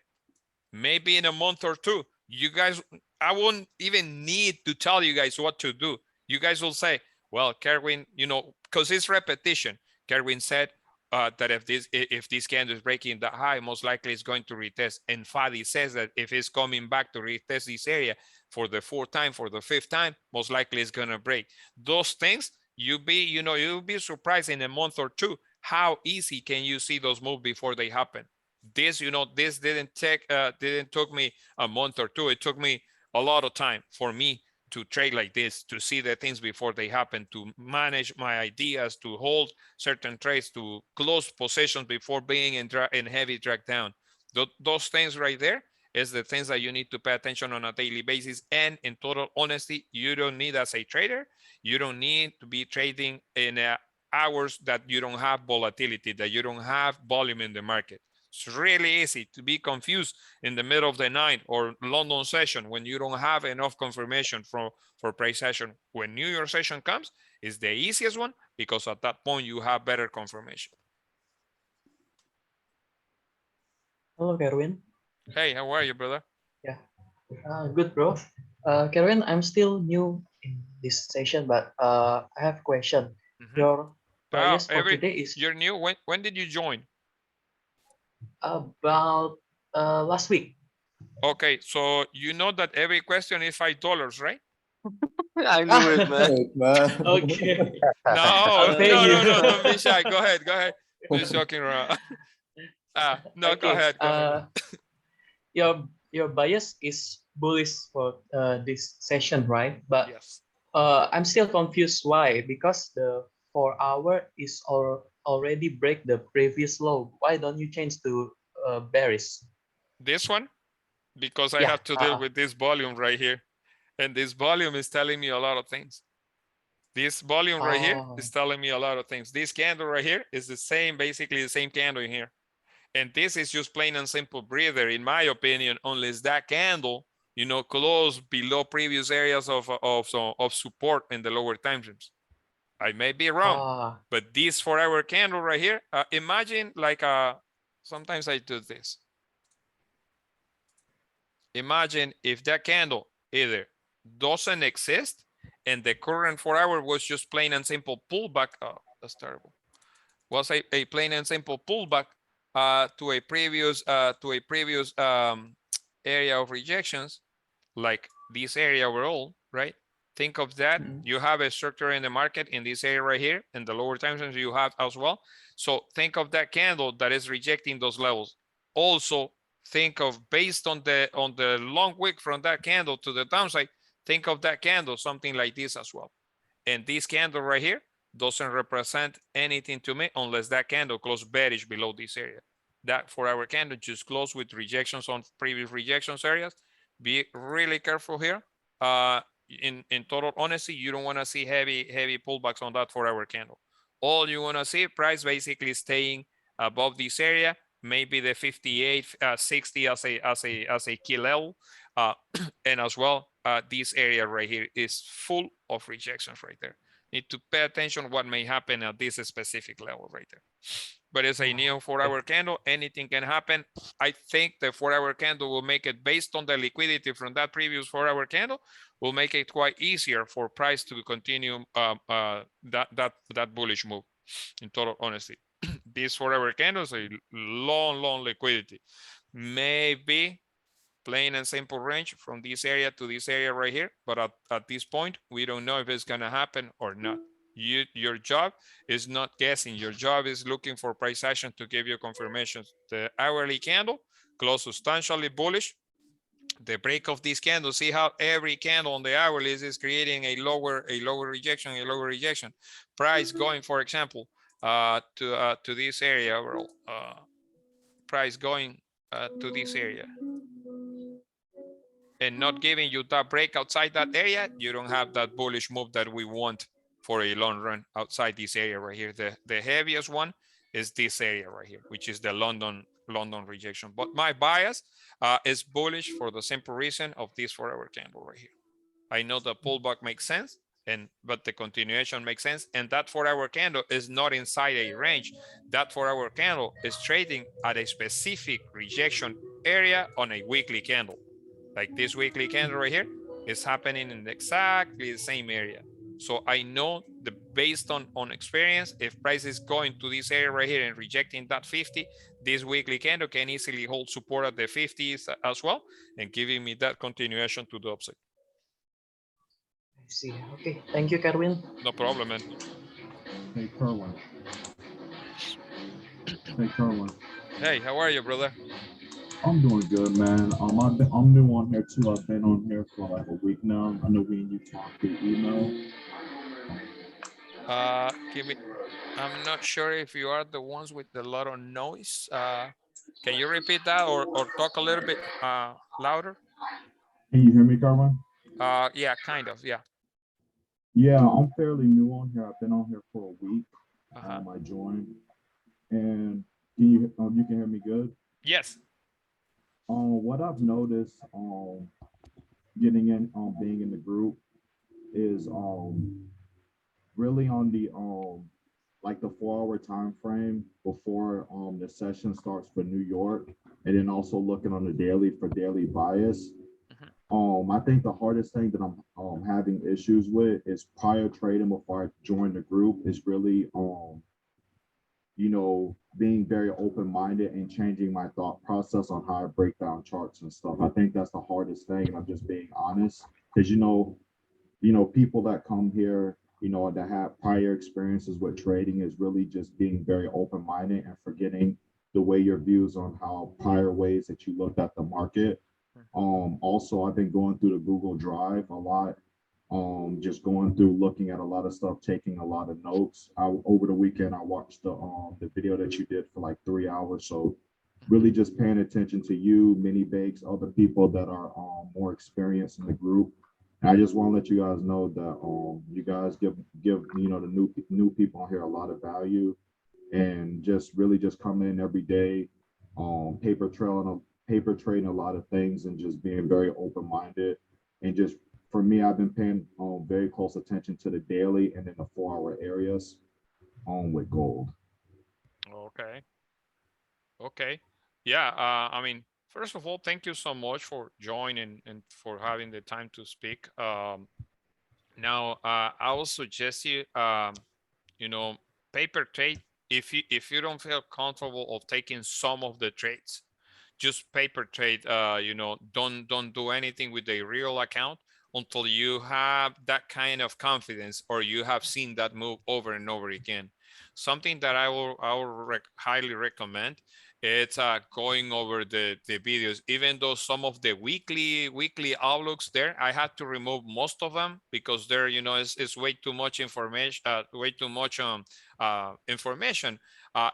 maybe in a month or two, you guys, I won't even need to tell you guys what to do. You guys will say, well, Kerwin, you know, because it's repetition. Kerwin said that if this candle is breaking the high, most likely it's going to retest. And Fadi says that if it's coming back to retest this area for the 4th time, for the 5th time, most likely it's going to break. Those things, you'll be surprised in a month or two how easy can you see those moves before they happen. This, you know, this didn't took me a month or two. It took me a lot of time for me to trade like this, to see the things before they happen, to manage my ideas, to hold certain trades, to close positions before being in heavy drag down. Those things right there is the things that you need to pay attention on a daily basis. And in total honesty, you don't need, as a trader, you don't need to be trading in hours that you don't have volatility, that you don't have volume in the market. It's really easy to be confused in the middle of the night or London session when you don't have enough confirmation for price session. When New York session comes, it's the easiest one because at that point you have better confirmation. Hello, Kerwin. Hey, how are you, brother? Yeah, good, bro. Kerwin, I'm still new in this session, but I have a question. Your bias for today is you're new. When did you join? About last week. Okay, so you know that every question is $5, right? I knew it, man. Okay. No, don't be shy. Go ahead. Just joking around. No, okay. Go ahead. Your bias is bullish for this session, right? But yes. I'm still confused why, because the 4-hour is already break the previous low. Why don't you change to bearish? This one? Because I have to deal with this volume right here. And this volume is telling me a lot of things. This volume right here is telling me a lot of things. This candle right here is the same, basically the same candle in here. And this is just plain and simple breather, in my opinion, unless that candle, you know, close below previous areas of support in the lower time frames. I may be wrong, but this 4-hour candle right here, imagine like sometimes I do this. Imagine if that candle either doesn't exist and the current 4-hour was just plain and simple pullback. Oh, that's terrible. Was a plain and simple pullback to a previous area of rejections, like this area overall, right? Think of that. You have a structure in the market in this area right here, and the lower time frames you have as well. So think of that candle that is rejecting those levels. Also, think of, based on the long wick from that candle to the downside, think of that candle something like this as well. And this candle right here doesn't represent anything to me unless that candle closed bearish below this area. That 4-hour candle just closed with rejections on previous rejections areas. Be really careful here. In total honesty, you don't want to see heavy pullbacks on that 4-hour candle. All you want to see, price basically staying above this area, maybe the 58.60 as a key level, and as well this area right here is full of rejections right there. Need to pay attention what may happen at this specific level right there. But it's a new 4-hour candle. Anything can happen. I think the 4-hour candle will make it, based on the liquidity from that previous 4-hour candle, will make it quite easier for price to continue that bullish move. In total honesty, this 4-hour candle is a long liquidity. Maybe plain and simple range from this area to this area right here. But at this point, we don't know if it's going to happen or not. Your job is not guessing. Your job is looking for price action to give you confirmations. The hourly candle closed substantially bullish. The break of this candle, see how every candle on the hourly is creating a lower rejection. Price going, for example, to this area overall. Price going to this area and not giving you that break outside that area, you don't have that bullish move that we want for a long run outside this area right here. The heaviest one is this area right here, which is the London rejection. But my bias is bullish for the simple reason of this 4-hour candle right here. I know the pullback makes sense, but the continuation makes sense. And that 4-hour candle is not inside a range. That 4-hour candle is trading at a specific rejection area on a weekly candle. Like this weekly candle right here is happening in exactly the same area. So I know based on experience, if price is going to this area right here and rejecting that 50, this weekly candle can easily hold support at the 50s as well and giving me that continuation to the upside. I see. Okay. Thank you, Kerwin. No problem, man. Hey, Kerwin. Hey, how are you, brother? I'm doing good, man. I'm new on here too. I've been on here for like a week now. I know we and you talked through email. Give me. I'm not sure if you are the ones with the lot of noise. Can you repeat that or talk a little bit louder? Can you hear me, Carmen? Yeah, kind of. Yeah. Yeah, I'm fairly new on here. I've been on here for a week. I joined, and you can hear me good? Yes. What I've noticed, getting in, being in the group is really on the like the 4-hour time frame before the session starts for New York, and then also looking on the daily for daily bias. I think the hardest thing that I'm having issues with is prior trading before I join the group is really you know, being very open-minded and changing my thought process on how I break down charts and stuff. I think that's the hardest thing, and I'm just being honest, because people that come here, that have prior experiences with trading is really just being very open-minded and forgetting the way your views on how prior ways that you looked at the market. Also, I've been going through the Google Drive a lot, just going through, looking at a lot of stuff, taking a lot of notes. Over the weekend, I watched the video that you did for like 3 hours. So really just paying attention to you, Mini Bakes, other people that are more experienced in the group. And I just want to let you guys know that you guys give the new people on here a lot of value, and just really just coming in every day, paper trading a lot of things, and just being very open-minded. And just for me, I've been paying very close attention to the daily and then the 4-hour areas with gold. Okay. Okay. Yeah. I mean, first of all, thank you so much for joining and for having the time to speak. Now, I will suggest you, paper trade. If you don't feel comfortable of taking some of the trades, just paper trade. Don't do anything with the real account until you have that kind of confidence or you have seen that move over and over again. Something that I will highly recommend, it's going over the videos. Even though some of the weekly outlooks there, I had to remove most of them because there, it's way too much information, information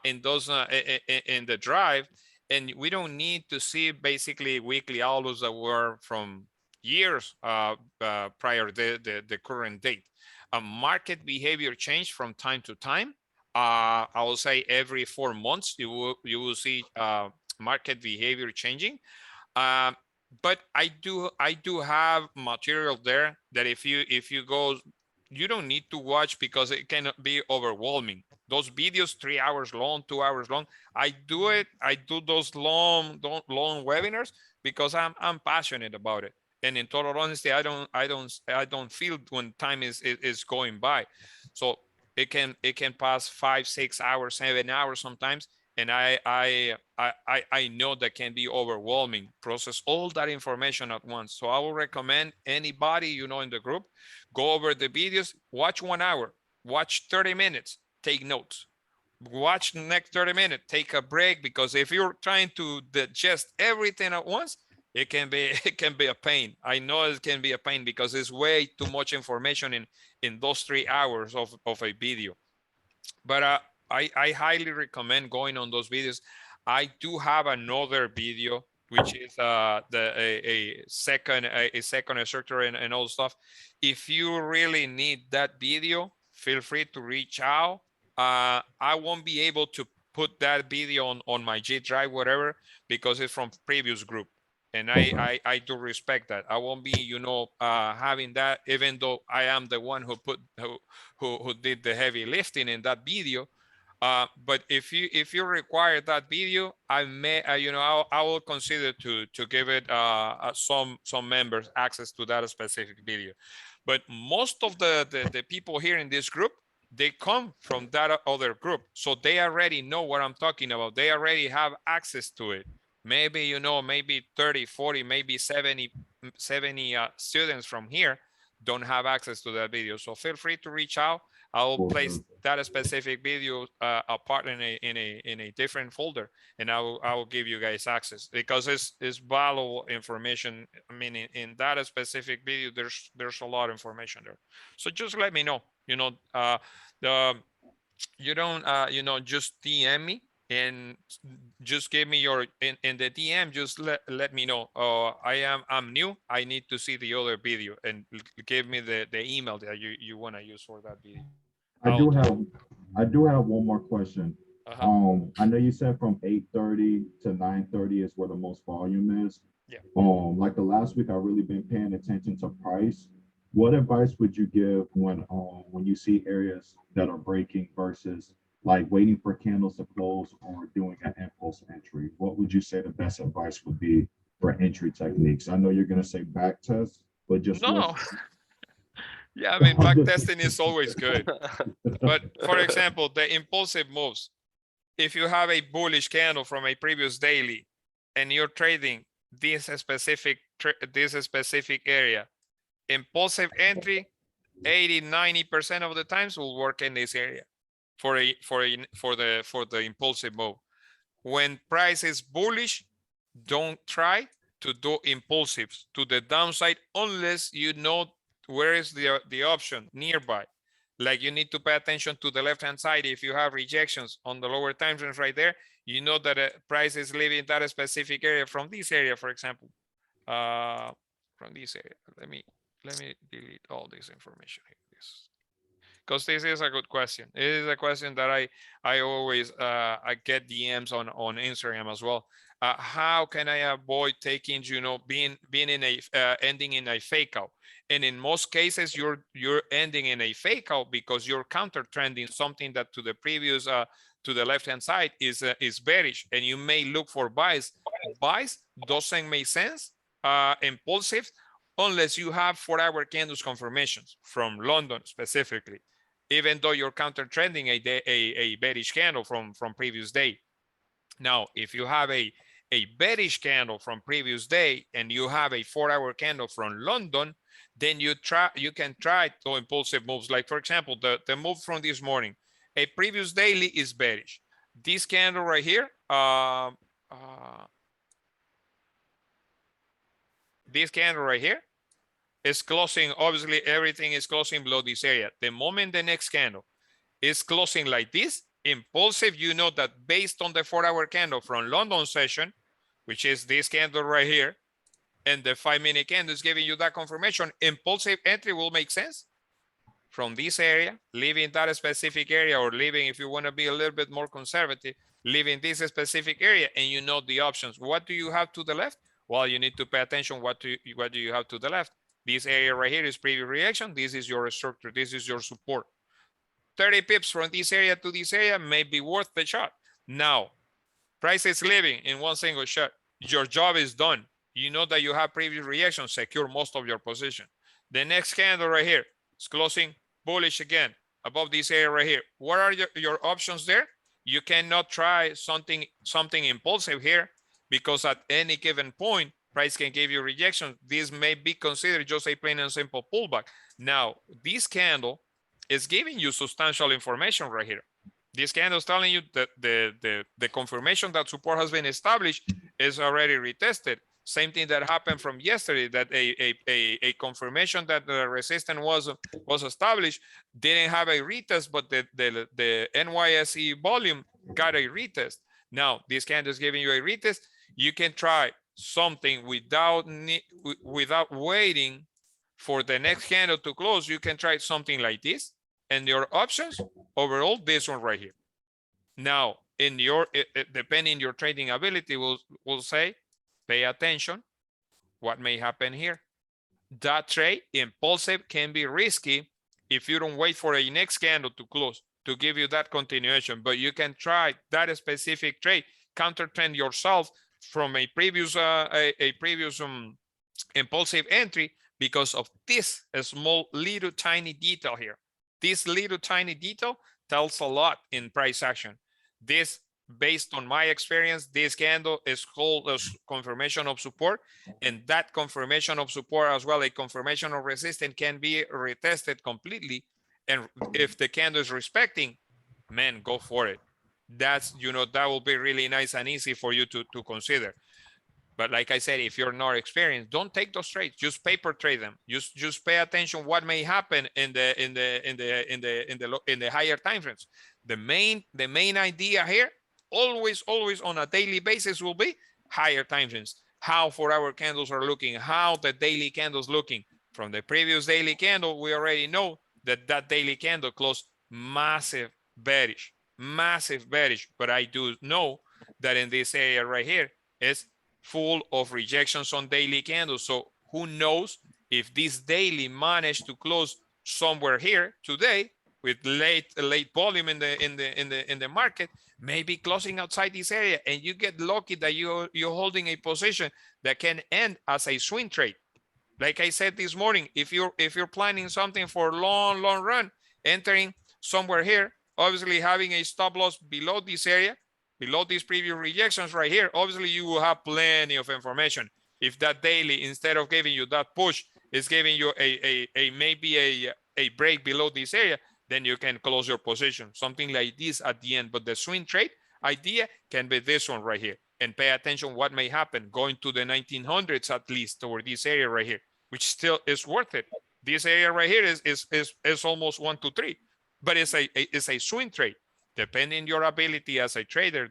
in those in the drive. And we don't need to see basically weekly outlooks that were from years prior to the current date. Market behavior change from time to time. I will say every 4 months you will see market behavior changing. But I do have material there that if you go, you don't need to watch because it can be overwhelming. Those videos 3 hours long, 2 hours long. I do those long webinars because I'm passionate about it. And in total honesty, I don't feel when time is going by. So it can pass 5, 6 hours, 7 hours sometimes. And I know that can be overwhelming, process all that information at once. So I will recommend anybody, in the group, go over the videos, watch 1 hour, watch 30 minutes, take notes. Watch the next 30 minutes, take a break, because if you're trying to digest everything at once, it can be a pain. I know it can be a pain because it's way too much information in those 3 hours of a video. But I highly recommend going on those videos. I do have another video, which is a second instructor and all stuff. If you really need that video, feel free to reach out. I won't be able to put that video on my G Drive, whatever, because it's from previous group. And I do respect that. I won't be, having that, even though I am the one who did the heavy lifting in that video. But if you require that video, I may, I will consider to give it some members access to that specific video. But most of the people here in this group, they come from that other group, so they already know what I'm talking about. They already have access to it. Maybe maybe 30, 40, maybe 70 students from here don't have access to that video. So feel free to reach out. I'll place that specific video apart in a different folder, and I will give you guys access, because it's valuable information. I mean, in that specific video, there's a lot of information there. So just let me know. You know, you don't just DM me and just give me your in the DM. Just let me know. I'm new. I need to see the other video, and give me the email that you want to use for that video. I do have one more question. I know you said from 8:30 to 9:30 is where the most volume is. Yeah. Like the last week, I've really been paying attention to price. What advice would you give when you see areas that are breaking versus like waiting for candles to close or doing an impulse entry? What would you say the best advice would be for entry techniques? I know you're going to say back test, but just no. Yeah, I mean, back testing is always good. But for example, the impulsive moves, if you have a bullish candle from a previous daily and you're trading this specific area, impulsive entry 80-90% of the times will work in this area for the impulsive move. When price is bullish, don't try to do impulsives to the downside unless you know where is the option nearby. Like you need to pay attention to the left hand side. If you have rejections on the lower time frames right there, you know that a price is leaving that specific area from this area, for example. From this area. Let me delete all this information here. Because this is a good question. It is a question that I always I get DMs on Instagram as well. How can I avoid taking, being in a ending in a fake out? And in most cases, you're ending in a fake out because you're counter trending something that to the previous to the left hand side is bearish, and you may look for buys. Buys doesn't make sense. Impulsive, unless you have 4-hour candles confirmations from London specifically, even though you're counter trending a bearish candle from previous day. Now, if you have a bearish candle from previous day and you have a 4-hour candle from London, then you can try to impulsive moves. Like for example, the move from this morning, a previous daily is bearish. This candle right here, this candle right here is closing. Obviously, everything is closing below this area. The moment the next candle is closing like this, impulsive, you know that based on the 4-hour candle from London session, which is this candle right here, and the 5-minute candle is giving you that confirmation, impulsive entry will make sense from this area, leaving that specific area, or leaving, if you want to be a little bit more conservative, leaving this specific area, and you know the options. What do you have to the left? Well, you need to pay attention. What do you have to the left? This area right here is previous reaction. This is your structure. This is your support. 30 pips from this area to this area may be worth the shot. Now, price is leaving in one single shot. Your job is done. You know that you have previous reaction. Secure most of your position. The next candle right here is closing bullish again above this area right here. What are your options there? You cannot try something impulsive here, because at any given point, price can give you rejection. This may be considered just a plain and simple pullback. Now, this candle is giving you substantial information right here. This candle is telling you that the confirmation that support has been established is already retested. Same thing that happened from yesterday, that a confirmation that the resistance was established didn't have a retest, but the NYSE volume got a retest. Now, this candle is giving you a retest. You can try something without waiting for the next candle to close. You can try something like this, and your options overall, this one right here. Now, in your depending your trading ability, will say, pay attention what may happen here. That trade, impulsive, can be risky if you don't wait for a next candle to close to give you that continuation. But you can try that specific trade, counter trend yourself from a previous impulsive entry, because of this small little tiny detail here. This little tiny detail tells a lot in price action. This based on my experience, this candle is called a confirmation of support, and that confirmation of support as well, a confirmation of resistance, can be retested completely. And if the candle is respecting, man, go for it. That's, you know, that will be really nice and easy for you to consider. But like I said, if you're not experienced, don't take those trades. Just paper trade them. Just pay attention what may happen in the higher time frames. The main idea here, always on a daily basis, will be higher time frames. How 4-hour candles are looking, how the daily candles looking. From the previous daily candle, we already know that daily candle closed massive bearish. But I do know that in this area right here is full of rejections on daily candles. So who knows if this daily managed to close somewhere here today with late volume in the market, maybe closing outside this area, and you get lucky that you're holding a position that can end as a swing trade. Like I said this morning, if you're planning something for long run, entering somewhere here, obviously having a stop loss below this area, below these previous rejections right here, obviously you will have plenty of information. If that daily, instead of giving you that push, is giving you maybe a break below this area, then you can close your position, something like this at the end. But the swing trade idea can be this one right here. And pay attention what may happen going to the 1900s, at least toward this area right here, which still is worth it. This area right here is almost 1 to 3, but it's a swing trade. Depending your ability as a trader,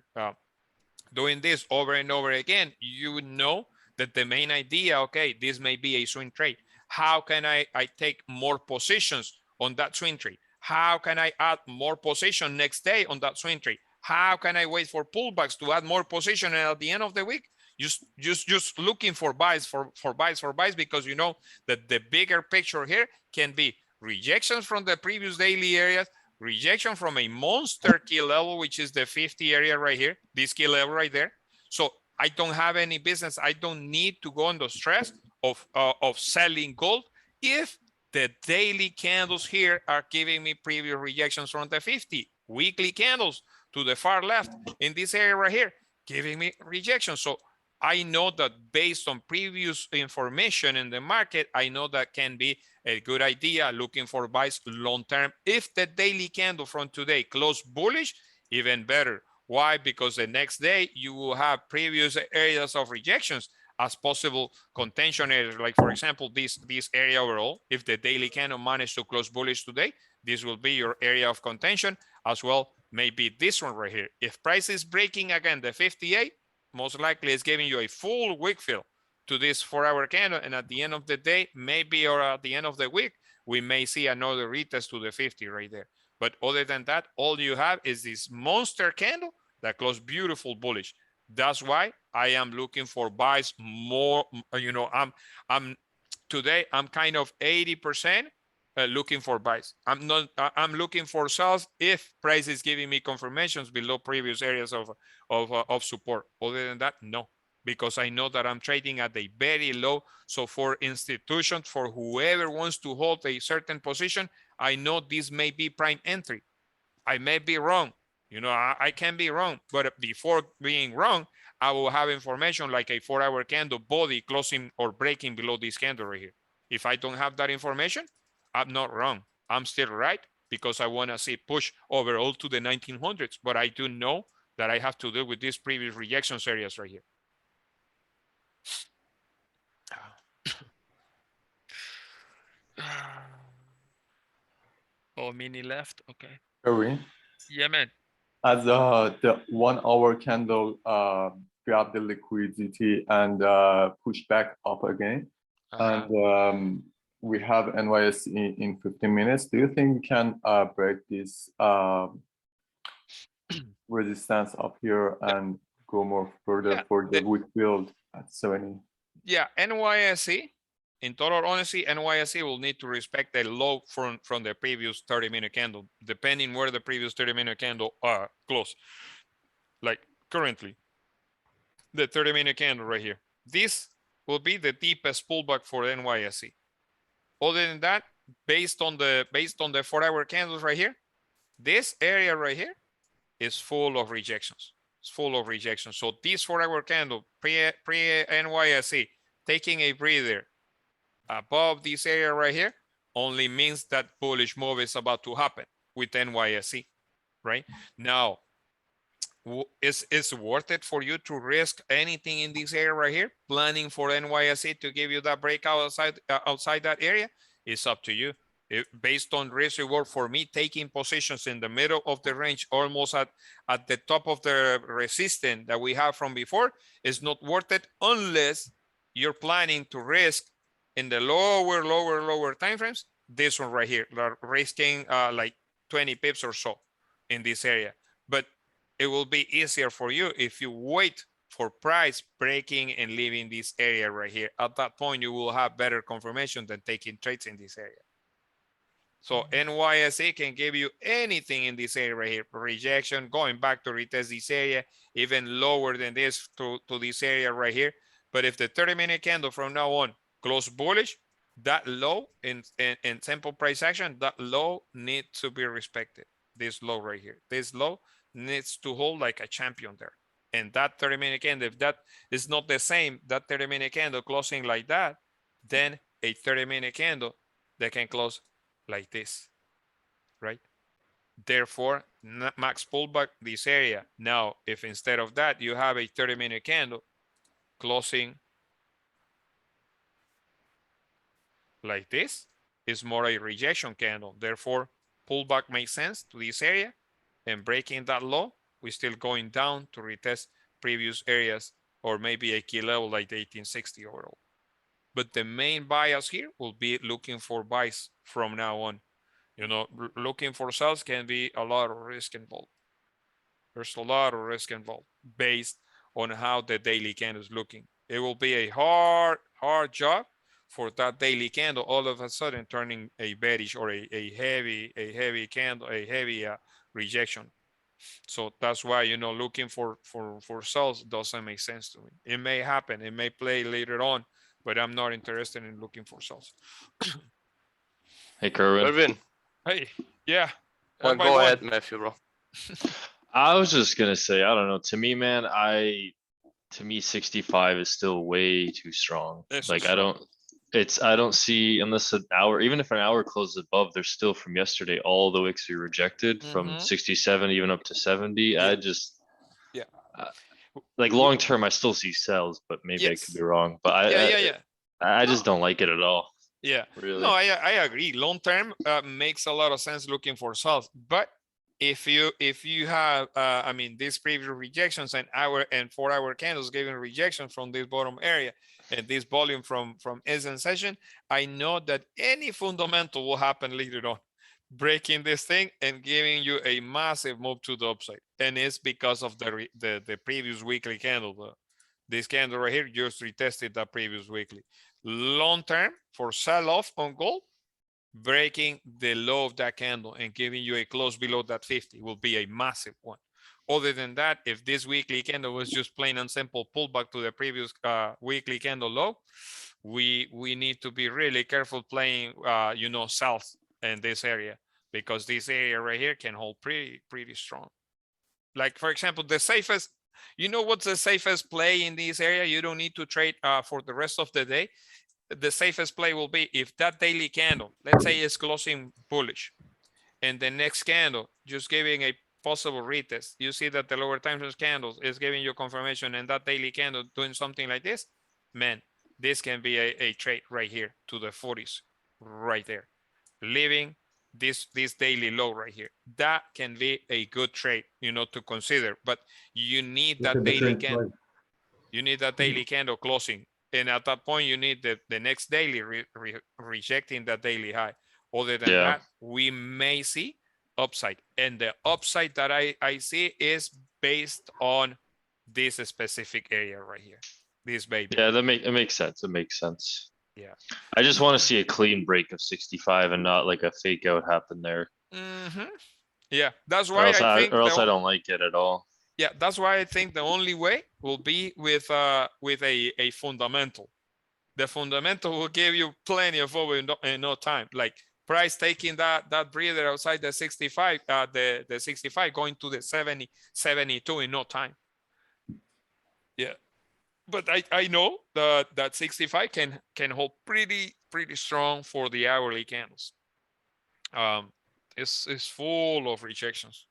doing this over and over again, you would know that the main idea, okay, this may be a swing trade. How can I take more positions on that swing trade? How can I add more position next day on that swing trade? How can I wait for pullbacks to add more position, and at the end of the week, just looking for buys, for buys, because you know that the bigger picture here can be rejections from the previous daily areas, rejection from a monster key level, which is the 50 area right here, this key level right there. So I don't have any business. I don't need to go under stress of selling gold if the daily candles here are giving me previous rejections from the 50. Weekly candles to the far left in this area right here, giving me rejection. So I know that based on previous information in the market, I know that can be a good idea looking for buys long term. If the daily candle from today closed bullish, even better. Why? Because the next day you will have previous areas of rejections as possible contention areas. Like for example, this area overall, if the daily candle managed to close bullish today, this will be your area of contention as well. Maybe this one right here. If price is breaking again the 58, most likely it's giving you a full wick fill to this 4-hour candle, and at the end of the day, maybe, or at the end of the week, we may see another retest to the 50 right there. But other than that, all you have is this monster candle that closed beautiful bullish. That's why I am looking for buys more. You know, today I'm kind of 80% looking for buys. I'm looking for sells if price is giving me confirmations below previous areas of support. Other than that, no, because I know that I'm trading at a very low. So for institutions, for whoever wants to hold a certain position, I know this may be prime entry. I may be wrong. You know, I can be wrong, but before being wrong, I will have information like a 4-hour candle body closing or breaking below this candle right here. If I don't have that information, I'm not wrong. I'm still right because I want to see push overall to the 1900s, but I do know that I have to deal with these previous rejections areas right here. Oh, mini left. Okay. Kerwin, Yeah, man. as the 1-hour candle grab the liquidity and push back up again, and we have NYSE in 15 minutes. Do you think we can break this resistance up here and go more further for the weak build at 70? Yeah, NYSE, in total honesty, NYSE will need to respect the low from the previous 30-minute candle, depending where the previous 30-minute candle close. Like currently, the 30-minute candle right here. This will be the deepest pullback for NYSE. Other than that, based on the 4-hour candles right here, this area right here is full of rejections. It's full of rejection. So this 4-hour candle pre-NYSE taking a breather above this area right here only means that bullish move is about to happen with NYSE, right? Now, is worth it for you to risk anything in this area right here, planning for NYSE to give you that breakout outside that area? It's up to you. Based on risk reward, for me, taking positions in the middle of the range, almost at the top of the resistance that we have from before, is not worth it unless you're planning to risk in the lower time frames. This one right here, risking like 20 pips or so in this area. But it will be easier for you if you wait for price breaking and leaving this area right here. At that point, you will have better confirmation than taking trades in this area. So NYSE can give you anything in this area right here. Rejection, going back to retest this area, even lower than this to this area right here. But if the 30-minute candle from now on close bullish, that low in simple price action, that low needs to be respected. This low right here, this low needs to hold like a champion there. And that 30-minute candle, if that is not the same, that 30-minute candle closing like that, then a 30-minute candle that can close like this, right? Therefore, max pullback this area. Now, if instead of that, you have a 30-minute candle closing like this, is more a rejection candle. Therefore, pullback makes sense to this area, and breaking that low, we're still going down to retest previous areas or maybe a key level like the 1860 overall. But the main bias here will be looking for buys from now on. You know, looking for sells can be a lot of risk involved. There's a lot of risk involved based on how the daily candle is looking. It will be a hard job for that daily candle all of a sudden turning a bearish or a heavy candle, a heavy rejection. So that's why, you know, looking for sells doesn't make sense to me. It may happen, it may play later on, but I'm not interested in looking for sells. Hey, Kerwin. Erwin, Hey, yeah. go ahead, Matthew, bro. I was just gonna say, I don't know. To me, man, to me, 65 is still way too strong. Like I don't see, unless an hour, even if an hour closes above, there's still from yesterday all the wicks we rejected from 67 even up to 70. I just like long term, I still see sells, but maybe I could be wrong. But I just don't like it at all. Yeah, really. No, I agree. Long term makes a lot of sense looking for sells, but if you have I mean, these previous rejections and 4-hour candles giving rejection from this bottom area and this volume from instant session, I know that any fundamental will happen later on, breaking this thing and giving you a massive move to the upside. And it's because of the previous weekly candle. This candle right here just retested that previous weekly. Long term for sell off on gold, breaking the low of that candle and giving you a close below that 50 will be a massive one. Other than that, if this weekly candle was just plain and simple pullback to the previous weekly candle low, we need to be really careful playing you know, sells in this area, because this area right here can hold pretty strong. Like, for example, the safest, you know what's the safest play in this area? You don't need to trade for the rest of the day. The safest play will be if that daily candle, let's say, is closing bullish, and the next candle just giving a possible retest. You see that the lower time frames candles is giving you confirmation, and that daily candle doing something like this, man, this can be a trade right here to the 40s, right there, leaving this daily low right here. That can be a good trade, you know, to consider. But you need that daily candle. You need that daily candle closing. And at that point, you need the next daily rejecting that daily high. Other than that, we may see upside. And the upside that I see is based on this specific area right here. This baby. Yeah, it makes sense. It makes sense. Yeah. I just want to see a clean break of 65 and not like a fake out happen there. Yeah, that's why I think. Or else I don't like it at all. Yeah, that's why I think the only way will be with a fundamental. The fundamental will give you plenty of over in no time. Like price taking that breather outside the 65, the 65 going to the 70, 72 in no time. Yeah, but I know that 65 can hold pretty strong for the hourly candles. It's full of rejections.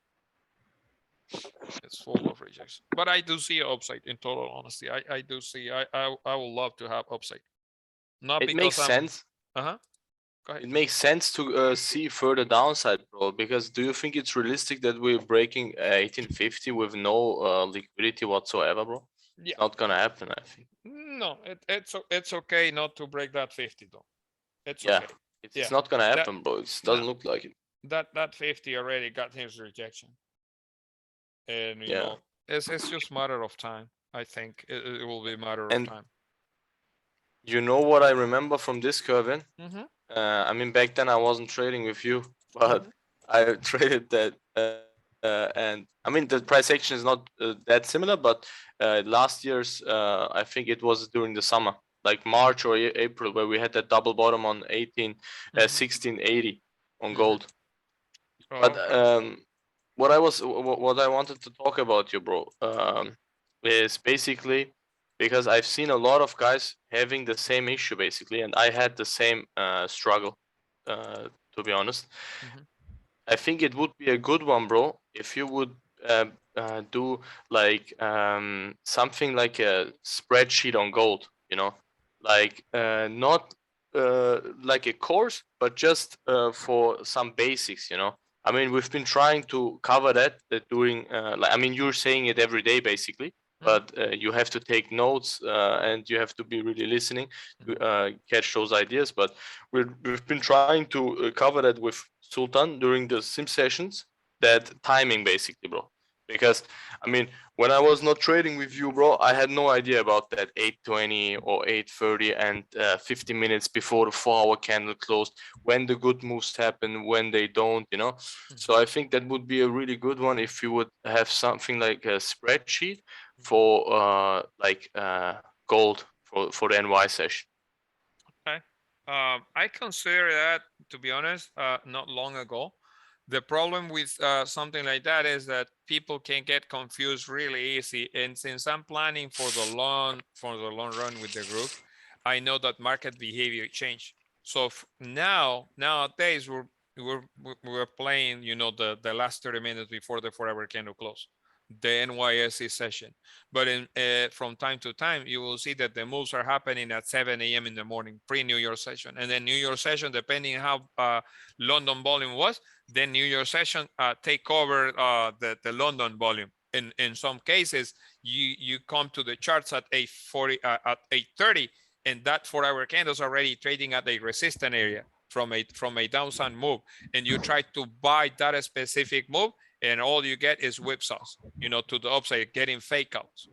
It's full of rejection, but I do see upside. In total honesty, I do see. I would love to have upside. Not It because makes I'm. sense. Uh-huh. Go ahead. It makes sense to see further downside, bro. Because do you think it's realistic that we're breaking 1850 with no liquidity whatsoever, bro? Yeah. It's not gonna happen, I think. No, it's okay not to break that 50 though. It's Yeah, okay. it's not gonna That- happen, bro. It doesn't look like it. That 50 already got his rejection, and you Yeah. know it's just matter of time. I think it will be a matter of And time. you know what I remember from this, Kerwin? Mhm. I mean, back then I wasn't trading with you, but I traded that, and I mean the price action is not that similar, but last year's I think it was during the summer, like March or April, where we had that double bottom on 1680 on gold. But what I wanted to talk about you, bro, is basically because I've seen a lot of guys having the same issue basically, and I had the same struggle, to be honest. I think it would be a good one, bro, if you would do like something like a spreadsheet on gold, you know, like not like a course, but just for some basics, you know. I mean, we've been trying to cover that during, like, I mean, you're saying it every day basically, but you have to take notes and you have to be really listening to catch those ideas. But we've been trying to cover that with Sultan during the sim sessions, that timing basically, bro. Because I mean, when I was not trading with you, bro, I had no idea about that 8:20 or 8:30 and 50 minutes before the 4-hour candle closed, when the good moves happen, when they don't, you know. So I think that would be a really good one if you would have something like a spreadsheet for gold for the NY session. Okay. I consider that, to be honest, not long ago. The problem with something like that is that people can get confused really easy. And since I'm planning for the long run with the group, I know that market behavior change. So nowadays we're playing, you know, the last 30 minutes before the 4-hour candle close, the NYSE session. But from time to time, you will see that the moves are happening at 7 a.m. in the morning, pre-New York session. And then New York session, depending how London volume was, then New York session take over the London volume. In some cases, you come to the charts at 8:40, at 8:30, and that 4-hour candle is already trading at a resistance area from a downside move, and you try to buy that specific move, and all you get is whipsaws, you know, to the upside, getting fake outs.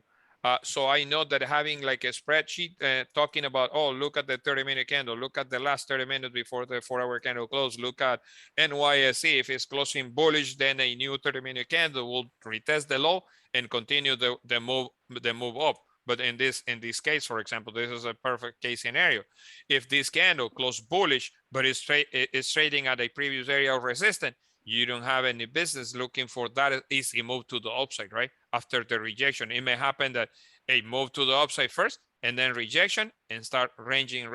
So I know that having like a spreadsheet talking about, oh, look at the 30-minute candle, look at the last 30 minutes before the 4-hour candle close, look at NYSE. If it's closing bullish, then a new 30-minute candle will retest the low and continue the move up. But in this case, for example, this is a perfect case scenario. If this candle closed bullish, but it's trading at a previous area of resistance, you don't have any business looking for that easy move to the upside, right? After the rejection, it may happen that a move to the upside first and then rejection and start ranging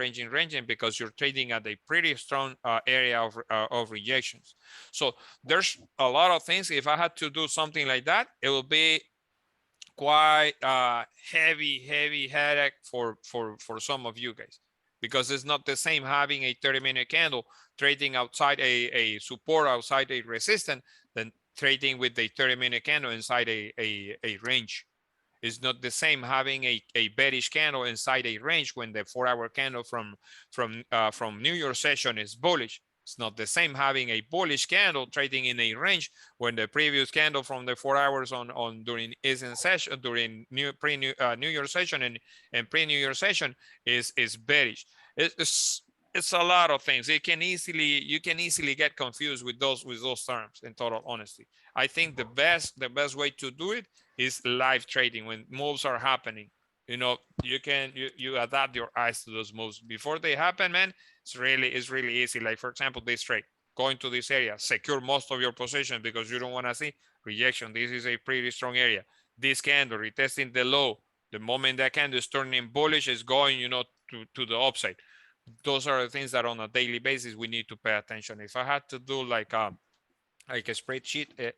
because you're trading at a pretty strong area of rejections. So there's a lot of things. If I had to do something like that, it will be quite heavy headache for some of you guys, because it's not the same having a 30-minute candle trading outside a support, outside a resistance, than trading with a 30-minute candle inside a range. It's not the same having a bearish candle inside a range when the 4-hour candle from New York session is bullish. It's not the same having a bullish candle trading in a range when the previous candle from the 4 hours on during Eastern session, during New York session and pre-New York session is bearish. It's a lot of things. You can easily get confused with those terms. In total honesty, I think the best way to do it is live trading when moves are happening. You know, you adapt your eyes to those moves before they happen, man. It's really easy. Like for example, this trade, going to this area, secure most of your position because you don't want to see rejection. This is a pretty strong area. This candle retesting the low, The moment that candle is turning bullish, is going, to the upside. Those are the things that on a daily basis we need to pay attention. If I had to do like a spreadsheet,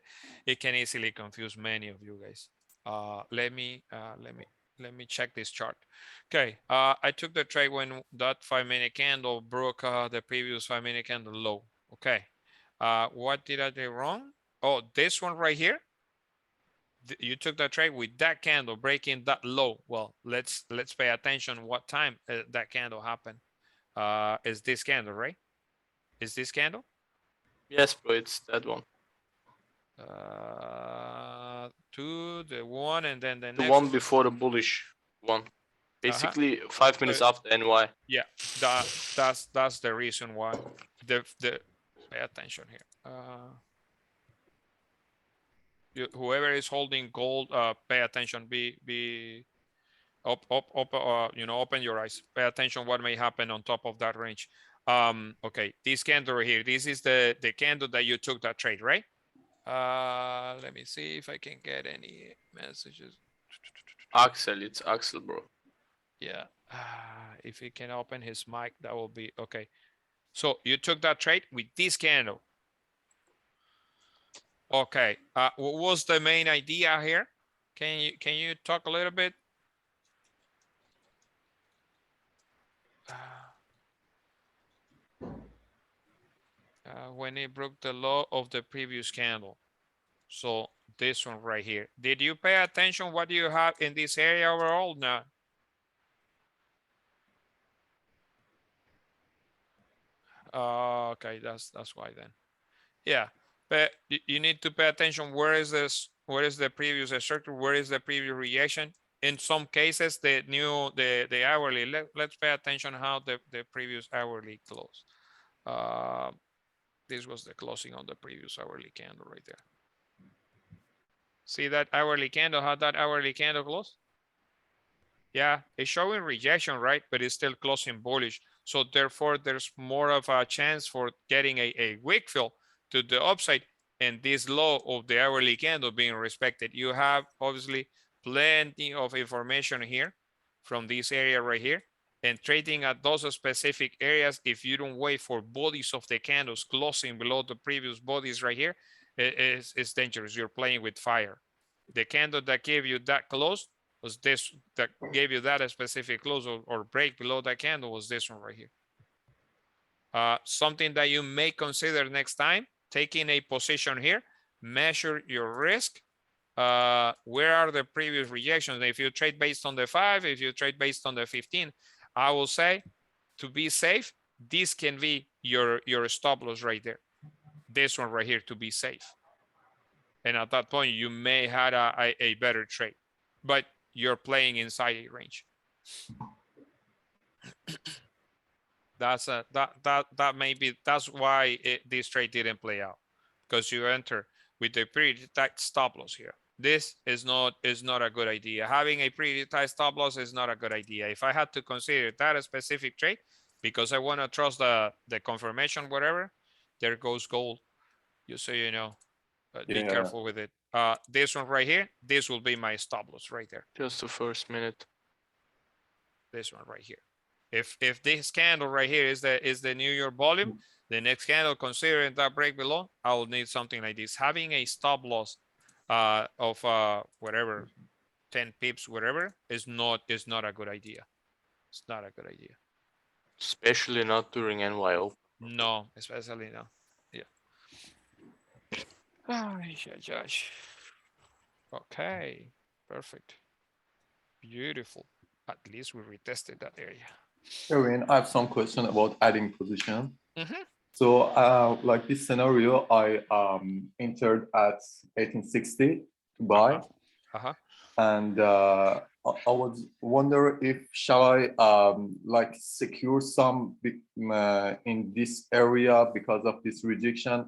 it can easily confuse many of you guys. Let me check this chart. Okay, I took the trade when that 5-minute candle broke the previous 5-minute candle low. Okay, what did I do wrong? Oh, this one right here. You took that trade with that candle breaking that low. Well, let's pay attention what time that candle happened. Is this candle, right? Is this candle? Yes, bro, it's that one. To the one, and then the The next one before the bullish one. Basically 5 minutes after NY. Yeah, that's the reason why. Pay attention here. Whoever is holding gold, pay attention. Open your eyes. Pay attention what may happen on top of that range. Okay, this candle right here. This is the candle that you took that trade, right? Let me see if I can get any messages. Axel, it's Axel, bro. Yeah. If he can open his mic, that will be okay. So you took that trade with this candle. Okay. What was the main idea here? Can you talk a little bit? When it broke the low of the previous candle. So this one right here. Did you pay attention what you have in this area overall? No. Okay, that's why then. Yeah, but you need to pay attention. Where is this? Where is the previous structure? Where is the previous reaction? In some cases, the hourly. Let's pay attention how the previous hourly closed. This was the closing on the previous hourly candle right there. See that hourly candle? How that hourly candle closed? Yeah, it's showing rejection, right? But it's still closing bullish. So therefore, there's more of a chance for getting a wick fill to the upside, and this low of the hourly candle being respected. You have obviously plenty of information here from this area right here, and trading at those specific areas, if you don't wait for bodies of the candles closing below the previous bodies right here, it's dangerous. You're playing with fire. The candle that gave you that close was this, that gave you that specific close or break below that candle was this one right here. Something that you may consider next time, taking a position here, measure your risk. Where are the previous rejections? If you trade based on the 5, if you trade based on the 15, I will say to be safe, this can be your stop loss right there. This one right here to be safe. And at that point, you may have a better trade, but you're playing inside a range. That's why this trade didn't play out, because you enter with a pretty tight stop loss here. This is not a good idea. Having a pretty tight stop loss is not a good idea. If I had to consider that a specific trade, because I want to trust the confirmation, whatever, there goes gold. Just so you know, but be careful with it. This one right here, this will be my stop loss right there. Just the first minute. This one right here. If this candle right here is the New York volume, the next candle, considering that break below, I will need something like this. Having a stop loss of whatever 10 pips, whatever, is not a good idea. It's not a good idea. Especially not during NYO. No, especially not. Yeah. Josh. Okay, perfect. Beautiful. At least we retested that area. Kerwin, I have some question about adding position. Mm-hmm. So like this scenario, I entered at 1860 to buy. And I was wondering if shall I like secure some in this area because of this rejection,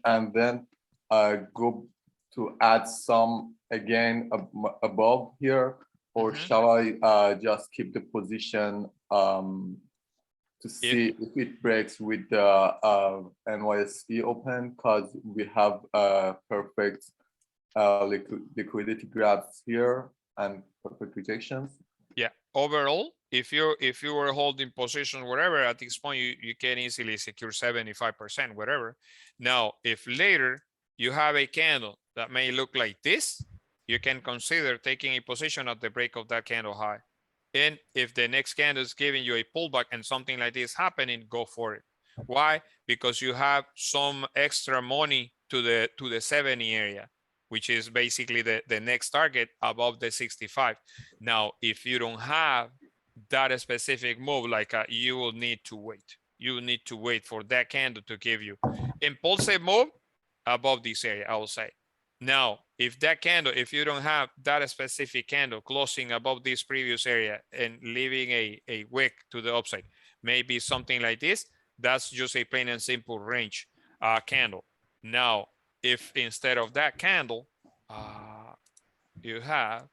and then go to add some again above here, or shall I just keep the position to see if it breaks with the NYSE open, because we have perfect liquidity grabs here. and perfect rejections. Yeah, overall, if you were holding position whatever at this point, you can easily secure 75%, whatever. Now, if later you have a candle that may look like this, you can consider taking a position at the break of that candle high. And if the next candle is giving you a pullback and something like this happening, go for it. Why? Because you have some extra money to the 70 area, which is basically the next target above the 65. Now, if you don't have that specific move, like you will need to wait. You need to wait for that candle to give you impulsive move above this area, I will say. Now, if that candle, if you don't have that specific candle closing above this previous area and leaving a wick to the upside, maybe something like this, that's just a plain and simple range candle. Now, if instead of that candle, you have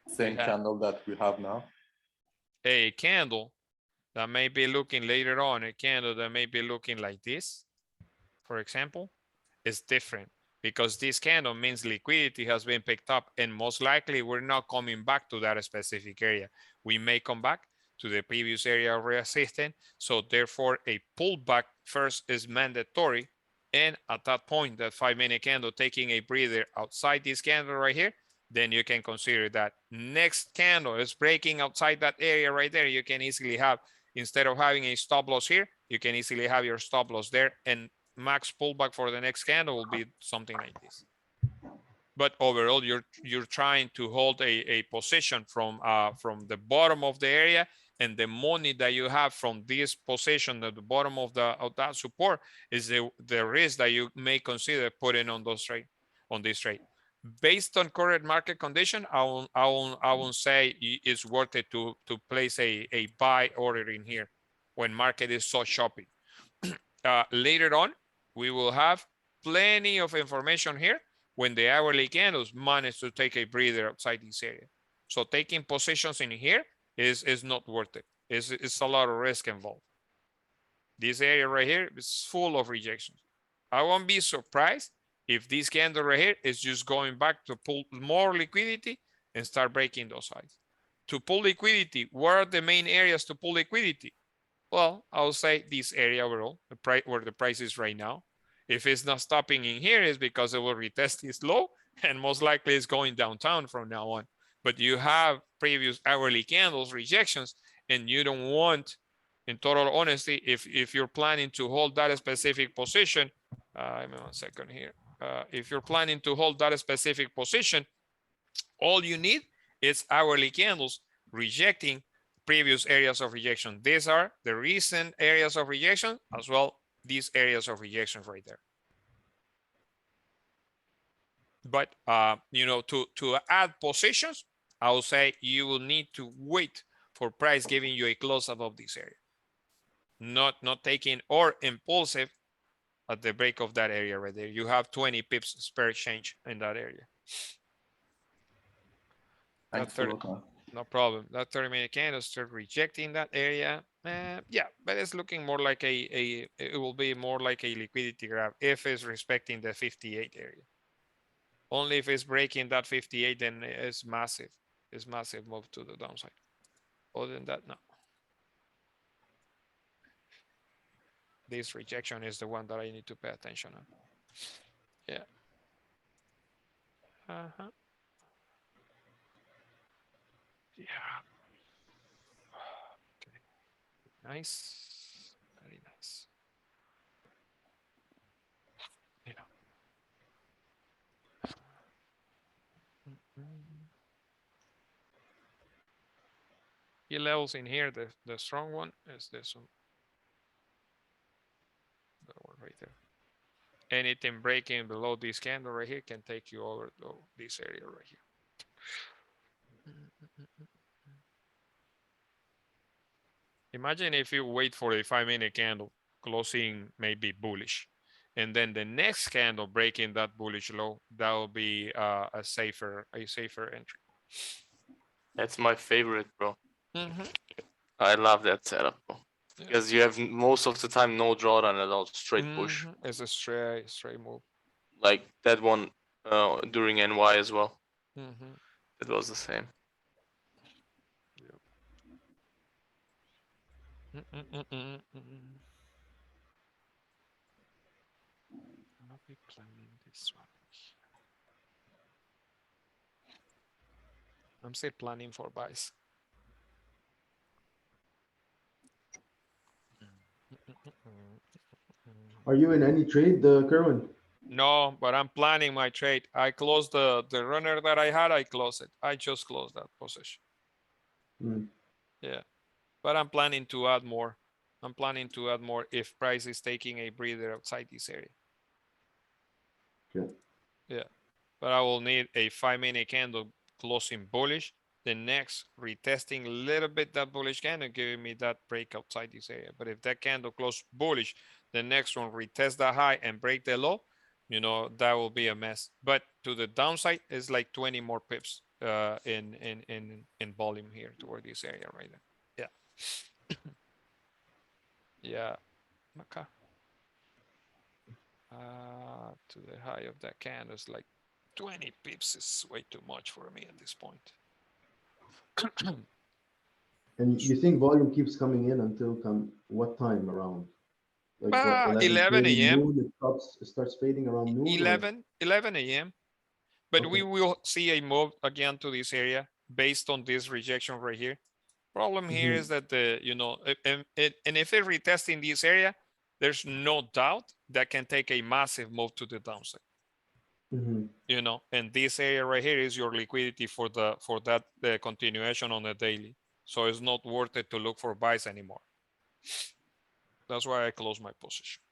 same candle that we have now, a candle that may be looking later on, a candle that may be looking like this, for example, is different because this candle means liquidity has been picked up and most likely we're not coming back to that specific area. We may come back to the previous area of resistance. So therefore a pullback first is mandatory. And at that point, that 5-minute candle taking a breather outside this candle right here, then you can consider that next candle is breaking outside that area right there. You can easily have, instead of having a stop loss here, you can easily have your stop loss there and max pullback for the next candle will be something like this. But overall, you're trying to hold a position from the bottom of the area, and the money that you have from this position at the bottom of that support is the risk that you may consider putting on this trade. Based on current market condition, I won't say it's worth it to place a buy order in here when market is so choppy. Later on, we will have plenty of information here when the hourly candles manage to take a breather outside this area. So taking positions in here is not worth it. It's a lot of risk involved. This area right here is full of rejections. I won't be surprised if this candle right here is just going back to pull more liquidity and start breaking those highs. To pull liquidity, what are the main areas to pull liquidity? Well, I'll say this area overall, the price where the price is right now. If it's not stopping in here, it's because it will retest this low and most likely it's going downtown from now on. But you have previous hourly candles rejections and you don't want, in total honesty, if you're planning to hold that specific position, give me 1 second here. If you're planning to hold that specific position, all you need is hourly candles rejecting previous areas of rejection. These are the recent areas of rejection as well, these areas of rejection right there. But you know, to add positions, I will say you will need to wait for price giving you a close above this area. Not taking or impulsive at the break of that area right there. You have 20 pips spare change in that area. Thanks a lot. No problem. That 30-minute candle start rejecting that area. Yeah, but it's looking more like it will be more like a liquidity grab if it's respecting the 58 area. Only if it's breaking that 58, then it's massive. It's massive move to the downside. Other than that, no. This rejection is the one that I need to pay attention on. Yeah. Yeah. Okay. Nice. Very nice. Yeah. Key levels in here, the strong one is this one. That one right there. Anything breaking below this candle right here can take you over this area right here. Imagine if you wait for a 5-minute candle closing maybe bullish, and then the next candle breaking that bullish low, that will be a safer entry. That's my favorite, bro. I love that setup, bro. Because you have most of the time no drawdown at all, straight push. It's a straight move. Like that one during NY as well. it was the same. I'll be planning this one. I'm still planning for buys. Are you in any trade, Kerwin? No, but I'm planning my trade. I closed the runner that I had. I closed it. I just closed that position. Yeah, but I'm planning to add more. I'm planning to add more if price is taking a breather outside this area. Yeah, but I will need a 5-minute candle closing bullish. The next retesting a little bit that bullish candle, giving me that break outside this area. But if that candle close bullish, the next one retest the high and break the low, you know, that will be a mess. But to the downside is like 20 more pips in volume here toward this area right there. Yeah. Yeah. Okay. To the high of that candle is like 20 pips is way too much for me at this point. And you think volume keeps coming in until what time around? Like what, 11 a.m. noon, it starts fading around noon? 11 a.m. But Okay. we will see a move again to this area based on this rejection right here. Problem here is that and if it retests in this area, there's no doubt that can take a massive move to the downside. You know, and this area right here is your liquidity for that continuation on the daily. So it's not worth it to look for buys anymore. That's why I close my position.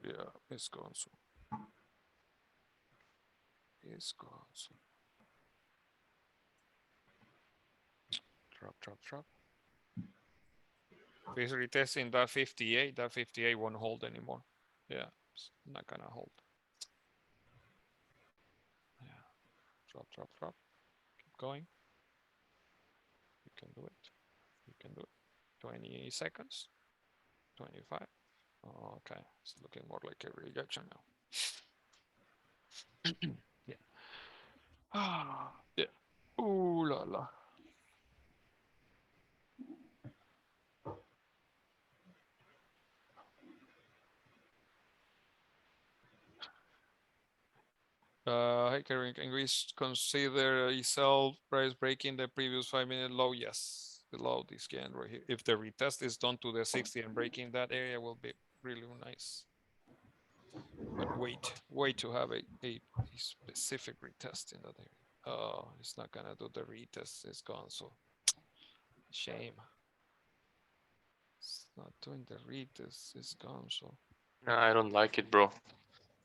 Yeah, it's gone. So it's gone. So drop. If it's retesting that 58 won't hold anymore. Yeah, it's not gonna hold. Yeah, drop. Keep going. You can do it. You can do it. 20 seconds. 25. Okay, it's looking more like a rejection now. Yeah. Yeah. Ooh la la. Hey, Karen, can we consider a sell price breaking the previous 5-minute low? Yes, below this candle right here. If the retest is done to the 60 and breaking that area will be really nice. But wait to have a specific retest in that area. Oh, it's not gonna do the retest. It's gone. So shame. It's not doing the retest. It's gone. So I don't like it, bro.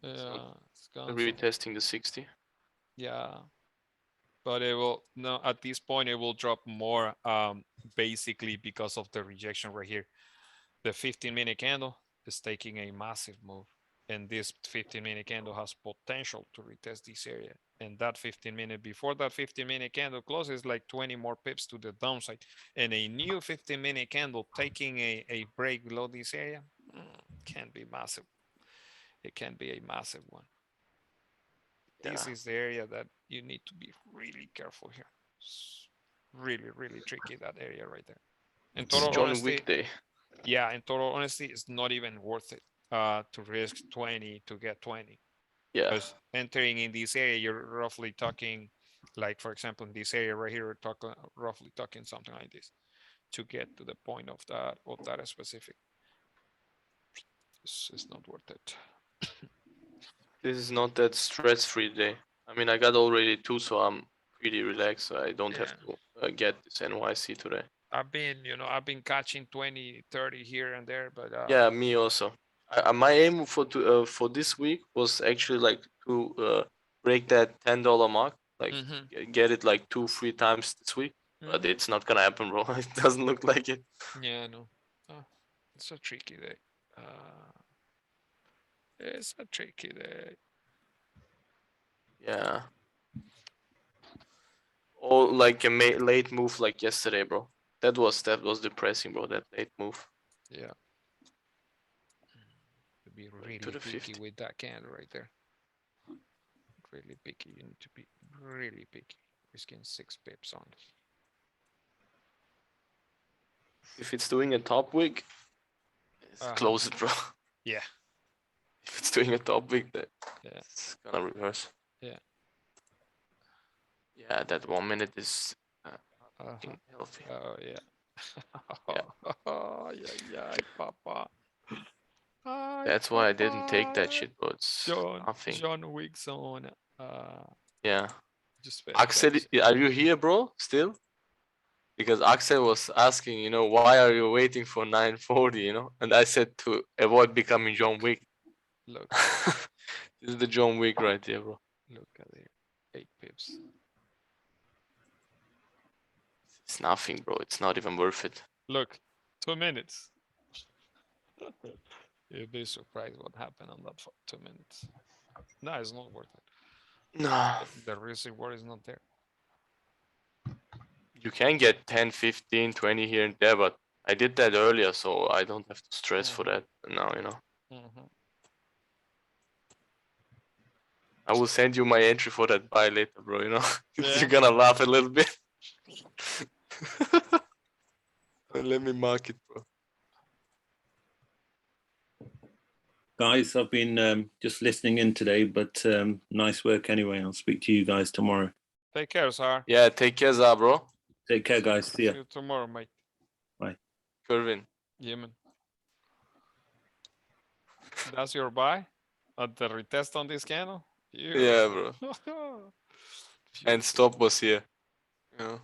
yeah, it's gone. Retesting the 60. Yeah, but it will no. At this point, it will drop more. Basically because of the rejection right here. The 15-minute candle is taking a massive move, and this 15-minute candle has potential to retest this area. And that 15-minute before that 15-minute candle closes like 20 more pips to the downside, and a new 15-minute candle taking a break below this area can be massive. It can be a massive one. This is the area that you need to be really careful here. It's really tricky, that area right there. In total honesty, yeah, in total honesty, it's not even worth it to risk 20 to get 20. Yeah. Because entering in this area, you're roughly talking, like for example, in this area right here, we're talking roughly talking something like this to get to the point of that specific. It's not worth it. This is not that stress-free day. I mean, I got already 2, so I'm pretty relaxed. So I don't have to get this NYC today. I've been catching 20, 30 here and there, but yeah, me also. My aim for this week was actually like to break that $10 mark, like get it like 2-3 times this week. But it's not gonna happen, bro. It doesn't look like it. Yeah, no. It's a tricky day. It's a tricky day. Yeah. Or like a late move like yesterday, bro. That was depressing, bro. That late move. Yeah. To be really to the picky 50. with that candle right there. Really picky. You need to be really picky. Risking 6 pips on. If it's doing a top wick, close it, bro. Yeah. If it's doing a top wick, then Yeah. it's gonna reverse. Yeah. Yeah, that 1 minute is healthy. Oh yeah. Yeah. Oh yeah, papa. That's why I didn't take that shit, but it's John nothing. John Wick's on. Yeah. Just Axel, are you here, bro? Still? Because Axel was asking, you know, why are you waiting for 9:40, you know? And I said to avoid becoming John Wick. Look. This is the John Wick right here, bro. Look at it. 8 pips. It's nothing, bro. It's not even worth it. Look, 2 minutes. You'd be surprised what happened on that 2 minutes. No, it's not worth it. No. The risk reward is not there. You can get 10, 15, 20 here and there, but I did that earlier, so I don't have to stress for that now, you know. I will send you my entry for that buy later, bro, you know. Yeah. You're gonna laugh a little bit. Let me mark it, bro. Guys, I've been just listening in today, but nice work anyway. I'll speak to you guys tomorrow. Take care, sir. Yeah, take care, Zah, bro. Take care, guys. See ya. See you tomorrow, mate. Bye. Kerwin. Yeah, man. That's your buy at the retest on this candle? Yeah, bro. And stop was here. You know.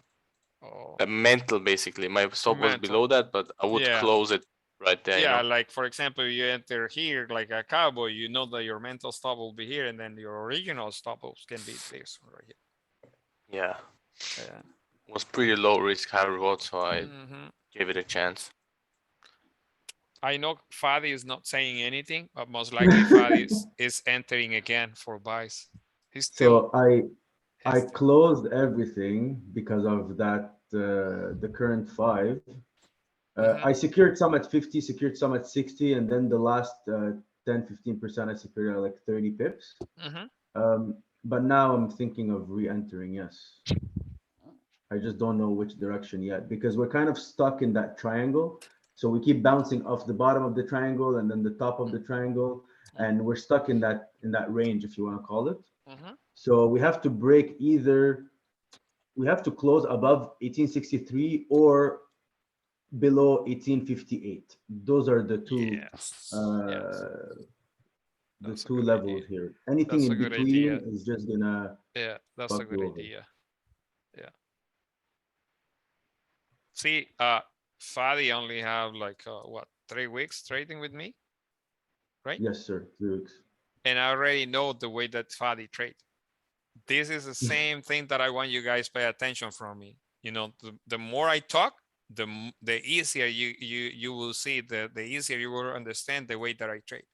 Mental, basically. My stop was below that, but I would close it right there. Yeah, you know? like for example, you enter here like a cowboy, you know that your mental stop will be here, and then your original stop can be this one right here. Yeah. Yeah. It was pretty low risk, high reward, so I gave it a chance. I know Fadi is not saying anything, but most likely Fadi is entering again for buys. He's still. So I closed everything because of that the current 5. I secured some at 50, secured some at 60, and then the last 10-15% I secured at like 30 pips. But now I'm thinking of re-entering. Yes. I just don't know which direction yet because we're kind of stuck in that triangle. So we keep bouncing off the bottom of the triangle and then the top of the triangle, and we're stuck in that range, if you want to call it. So we have to break either, we have to close above 1863 or below 1858. Those are the two the two levels here. Anything That's a in good between idea. is just gonna that's a fuck good you over. idea. Yeah. See, Fadi only have like what, 3 weeks trading with me, right? Yes, sir. 3 weeks. And I already know the way that Fadi trade. This is the same thing that I want you guys pay attention from me. You know, the more I talk, the easier you will see, the easier you will understand the way that I trade.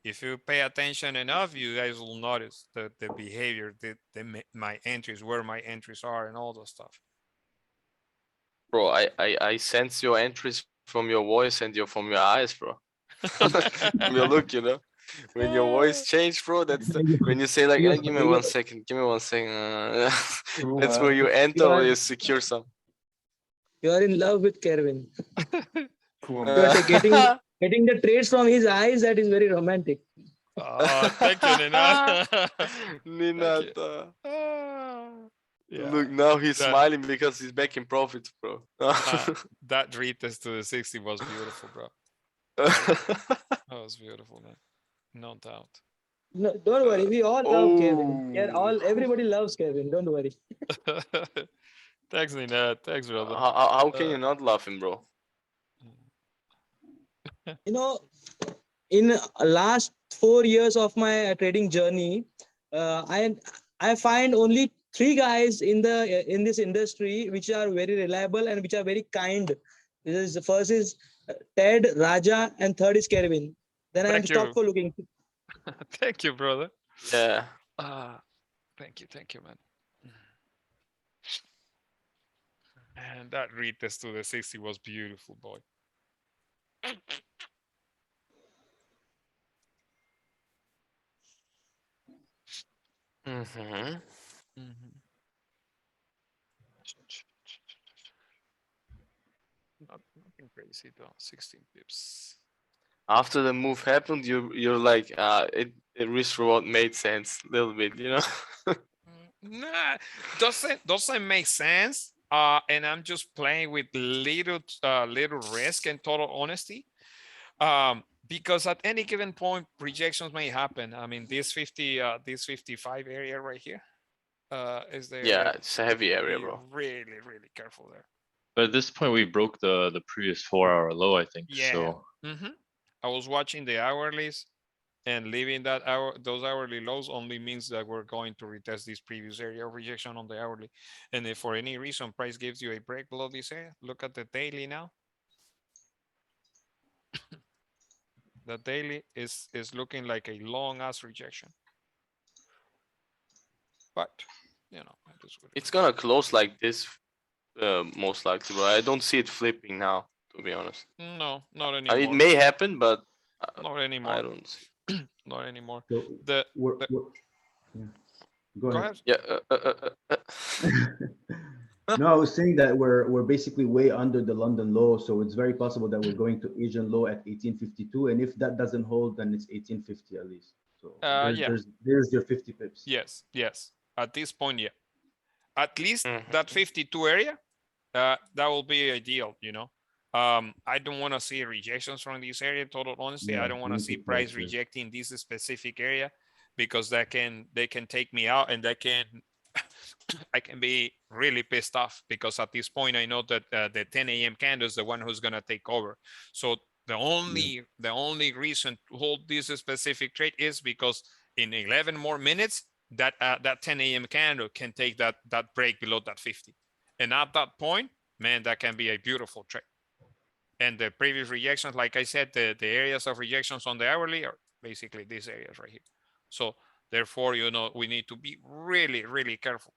If you pay attention enough, you guys will notice the behavior, my entries, where my entries are, and all those stuff. Bro, I sense your entries from your voice and from your eyes, bro. From your look, you know. When your voice change, bro, that's when you say like, give me 1 second, give me 1 second. That's where you enter or you secure some. You are in love with Kerwin. You are getting the trades from his eyes. That is very romantic. Thank you, Ninata. Ninata. Yeah. Look, now he's smiling because he's back in profits, bro. That retest to the 60 was beautiful, bro. That was beautiful, man. No doubt. No, don't worry. We all love Kevin. Yeah, everybody loves Kevin. Don't worry. Thanks, Nina. Thanks, brother. How can you not love him, bro? You know, in last 4 years of my trading journey, I find only 3 guys in this industry which are very reliable and which are very kind. The first is Ted, Raja, and third is Kerwin. Then I have to stop for looking. Thank you, brother. Yeah. Thank you, man. And that retest to the 60 was beautiful, boy. Mm-hmm. Nothing crazy though. 16 pips. After the move happened, you're like, it risk reward made sense a little bit, you know. Nah, doesn't make sense. And I'm just playing with little risk and total honesty. Because at any given point, rejections may happen. I mean, this 55 area right here, is there? Yeah, it's a heavy area, Be bro. really, really careful there. But at this point, we broke the previous 4-hour low, I think. Yeah. So I was watching the hourlies, and leaving those hourly lows only means that we're going to retest this previous area of rejection on the hourly. And if for any reason price gives you a break below this area, look at the daily now. The daily is looking like a long ass rejection. But you know, it's gonna close like this, most likely, but I don't see it flipping now, to be honest. No, not I anymore. mean, it may happen, but not anymore. I don't see. Not anymore. So yeah. Go ahead. Yeah. No, I was saying that we're basically way under the London low, so it's very possible that we're going to Asian low at 1852, and if that doesn't hold, then it's 1850 at least. So Yeah. there's your 50 pips. Yes. At this point, yeah. At least that 52 area, that will be ideal, you know. I don't want to see rejections from this area, total honesty. Yeah, I don't want to see price rejecting this specific area, because they can take me out, and I can be really pissed off, because at this point I know that the 10 a.m. candle is the one who's gonna take over. So the only reason to hold this specific trade is because in 11 more minutes that 10 a.m. candle can take that break below that 50, and at that point, man, that can be a beautiful trade. And the previous rejections, like I said, the areas of rejections on the hourly are basically these areas right here. So therefore, you know, we need to be really, really careful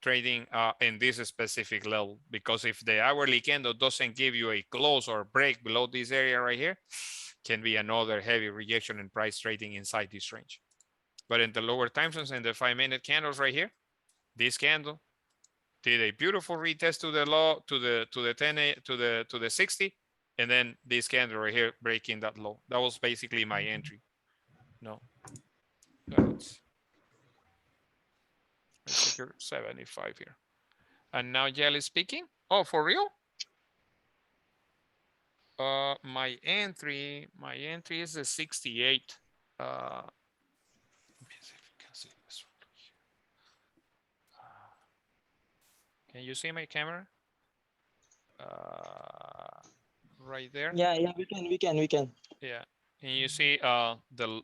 trading in this specific level, because if the hourly candle doesn't give you a close or break below this area right here, can be another heavy rejection in price trading inside this range. But in the lower time frames, in the 5-minute candles right here, this candle did a beautiful retest to the low, to the 10 to the 60, and then this candle right here breaking that low. That was basically my entry. No, that's 75 here. And now Jelly speaking. Oh, for real? My entry is the 68. Let me see if you can see this one here. Can you see my camera? Right there. Yeah, we can. Yeah. Can you see the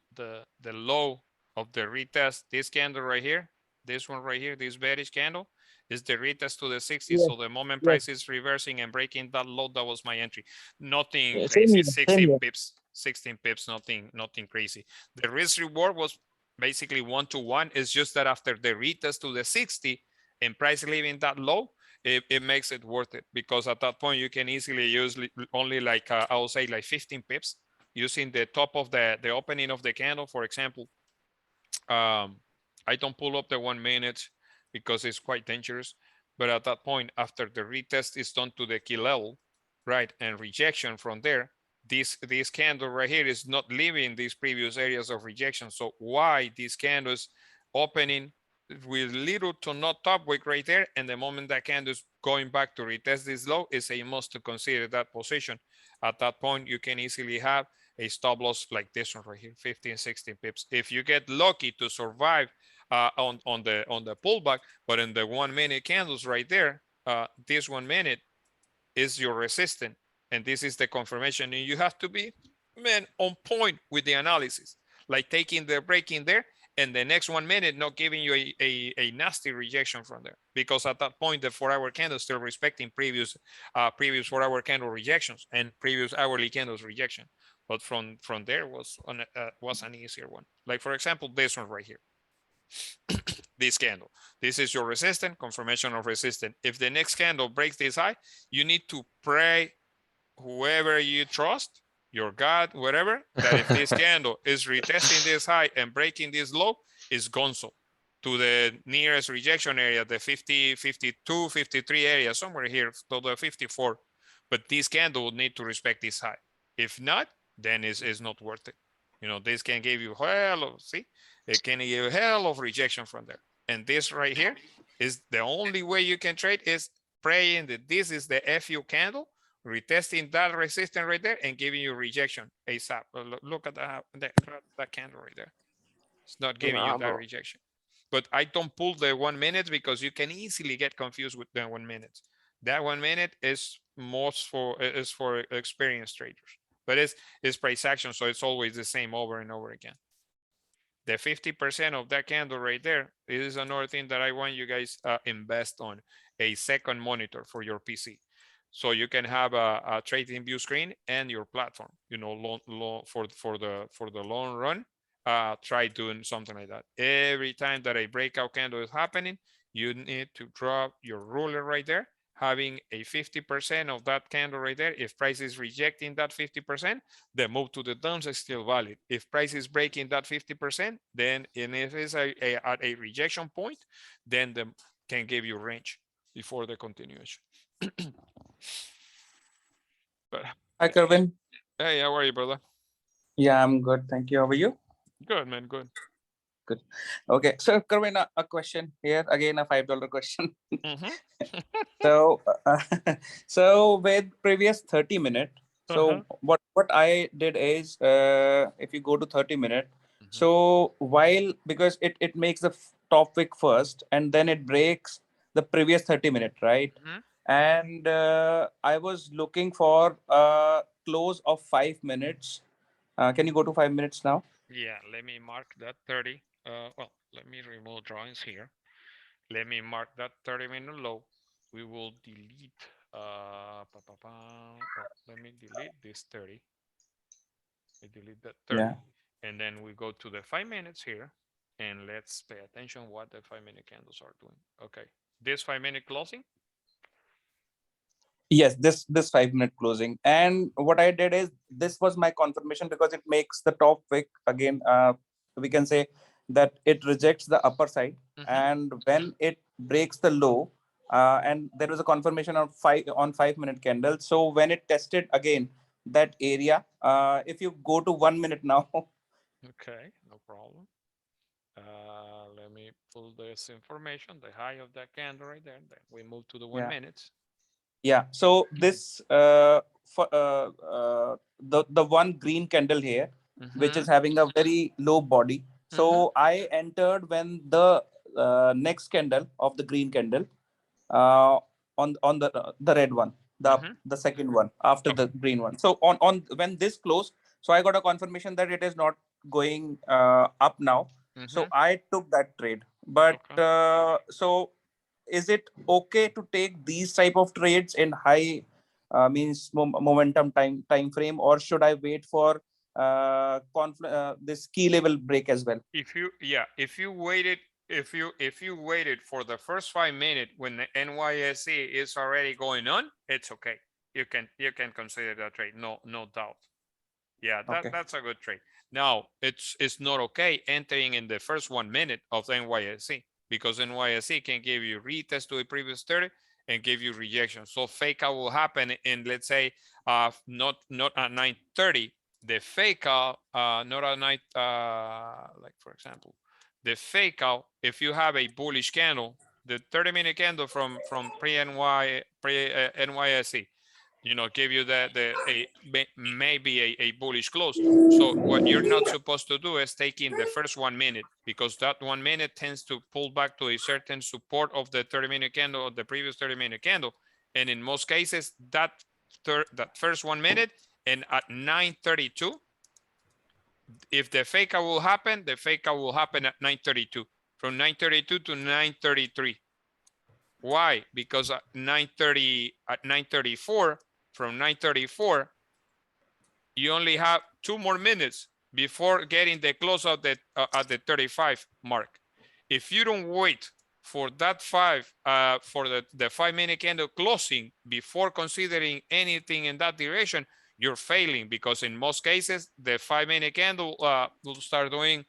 low of the retest? This candle right here, this one right here, this bearish candle is the retest to the 60. Yes, So the moment yes. price is reversing and breaking that low, that was my entry. Nothing Yeah, crazy. same here. 16 pips, nothing crazy. The risk reward was basically 1-to-1. It's just that after the retest to the 60 and price leaving that low, it makes it worth it, because at that point you can easily use only like I will say like 15 pips using the top of the opening of the candle. For example, I don't pull up the 1 minute because it's quite dangerous, but at that point, after the retest is done to the key level, right, and rejection from there, this candle right here is not leaving these previous areas of rejection. So why this candle is opening with little to not top wick right there, and the moment that candle is going back to retest this low, is a must to consider that position. At that point, you can easily have a stop loss like this one right here, 15, 16 pips. If you get lucky to survive on the pullback, but in the 1 minute candles right there, this 1 minute is your resistance, and this is the confirmation, and you have to be, man, on point with the analysis, like taking the break in there, and the next 1 minute not giving you a nasty rejection from there, because at that point the 4-hour candle is still respecting previous 4-hour candle rejections and previous hourly candles rejection. But from there was an easier one. Like for example, this one right here. this candle. This is your resistance, confirmation of resistance. If the next candle breaks this high, you need to pray whoever you trust, your God, whatever, that if this candle is retesting this high and breaking this low, is gonzo to the nearest rejection area, the 50, 52, 53 area, somewhere here to the 54. But this candle would need to respect this high. If not, then it's not worth it. You know, this can give you hell of, see, it can give you hell of rejection from there. And this right here is the only way you can trade is praying that this is the FU candle, retesting that resistance right there and giving you rejection ASAP. Look at that candle right there. It's not giving you that rejection. But I don't pull the 1 minute because you can easily get confused with the 1 minute. That 1 minute is most for experienced traders, but it's price action, so it's always the same over and over again. The 50% of that candle right there is another thing that I want you guys invest on, a second monitor for your PC. So you can have a trading view screen and your platform, you know, for the long run. Try doing something like that. Every time that a breakout candle is happening, you need to drop your ruler right there, having a 50% of that candle right there. If price is rejecting that 50%, the move to the downside is still valid. If price is breaking that 50%, then and if it's at a rejection point, then the can give you range before the continuation. But, hi, Kerwin. Hey, how are you, brother? Yeah, I'm good. Thank you. How are you? Good, man. Good. Good. Okay. So, Kerwin, a question here. Again, a $5 question. So, so with previous 30-minute, so what I did is, if you go to 30-minute, so while, because it makes the top wick first and then it breaks the previous 30-minute, right? And I was looking for a close of 5 minutes. Can you go to 5 minutes now? Yeah, let me mark that 30. Well, let me remove drawings here. Let me mark that 30-minute low. We will delete, well, let me delete this 30. We delete that 30. Yeah. And then we go to the 5 minutes here. And let's pay attention what the 5-minute candles are doing. Okay, this 5-minute closing. Yes, this 5-minute closing. And what I did is, this was my confirmation because it makes the top wick again. We can say that it rejects the upper side, and when it breaks the low, and there was a confirmation of 5-minute candle. So when it tested again that area, if you go to 1 minute now. Okay, no problem. Let me pull this information, the high of that candle right there. Then we move to the 1 minute. Yeah. So this the one green candle here, which is having a very low body. So I entered when the next candle of the green candle on the red one, the second one after the green one. So on when this closed, so I got a confirmation that it is not going up now. So I took that trade. But so is it okay to take these type of trades in high means momentum time frame, or should I wait for this key level break as well? If you waited for the first 5 minutes when the NYSE is already going on, it's okay. You can consider that trade, no doubt. Yeah, that's a good trade. Now it's not okay entering in the first 1 minute of the NYSE, because NYSE can give you retest to the previous 30 and give you rejection. So fake out will happen in, let's say, not at 9:30. The fake out, not at night, like for example, the fake out, if you have a bullish candle, the 30-minute candle from NYSE, you know, give you maybe a bullish close. So what you're not supposed to do is taking the first 1 minute, because that 1 minute tends to pull back to a certain support of the 30-minute candle or the previous 30-minute candle. And in most cases, that first 1 minute, and at 9:32, if the fake out will happen, the fake out will happen at 9:32, from 9:32 to 9:33. Why? Because at 9:34, from 9:34, you only have 2 more minutes before getting the close of the at the 35 mark. If you don't wait for that for the 5-minute candle closing before considering anything in that direction, you're failing, because in most cases the 5-minute candle will start doing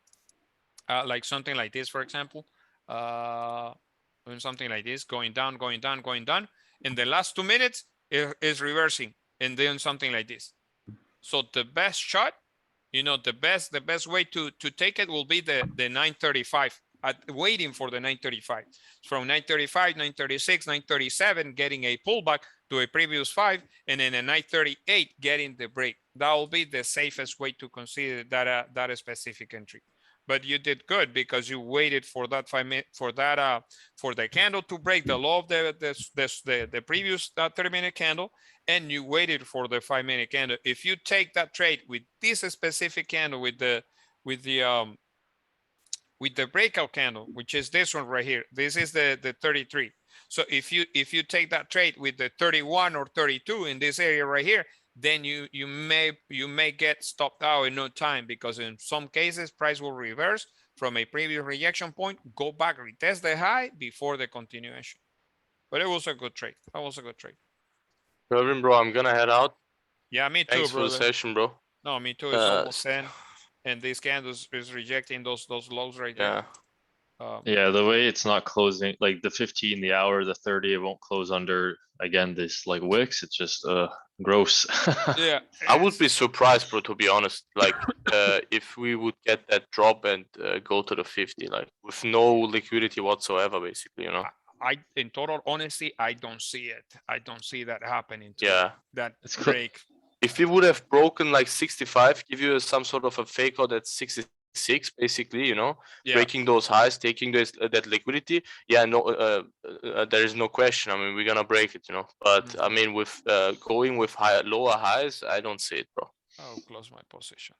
like something like this, for example, doing something like this, going down, going down, going down. In the last 2 minutes, it is reversing and doing something like this. So the best shot, you know, the best way to take it will be the 935. Waiting for the 935. From 935, 936, 937, getting a pullback to a previous 5, and then a 938 getting the break. That will be the safest way to consider that specific entry. But you did good because you waited for that 5 minutes for the candle to break the low of the previous 30-minute candle, and you waited for the 5-minute candle. If you take that trade with this specific candle with the breakout candle, which is this one right here, this is the 33. So if you take that trade with the 31 or 32 in this area right here, then you may get stopped out in no time, because in some cases price will reverse from a previous rejection point, go back, retest the high before the continuation. But it was a good trade. That was a good trade. Kerwin, bro, I'm gonna head out. Yeah, me too, Thanks brother. for the session, bro. No, me too. It's almost 10, and this candle is rejecting those lows right there. Yeah, the way it's not closing, like the 15, the hour, the 30, it won't close under, again, this like wicks. It's just gross. Yeah, I would be surprised, bro, to be honest. Like if we would get that drop and go to the 50, like with no liquidity whatsoever, basically, you know. In total honesty, I don't see it. I don't see that happening. Yeah, that break. If we would have broken like 65, give you some sort of a fake out at 66, basically, you know, breaking those highs, taking this that liquidity. Yeah, no, there is no question. I mean, we're gonna break it, you know. But I mean, with going with lower highs, I don't see it, bro. I'll close my position.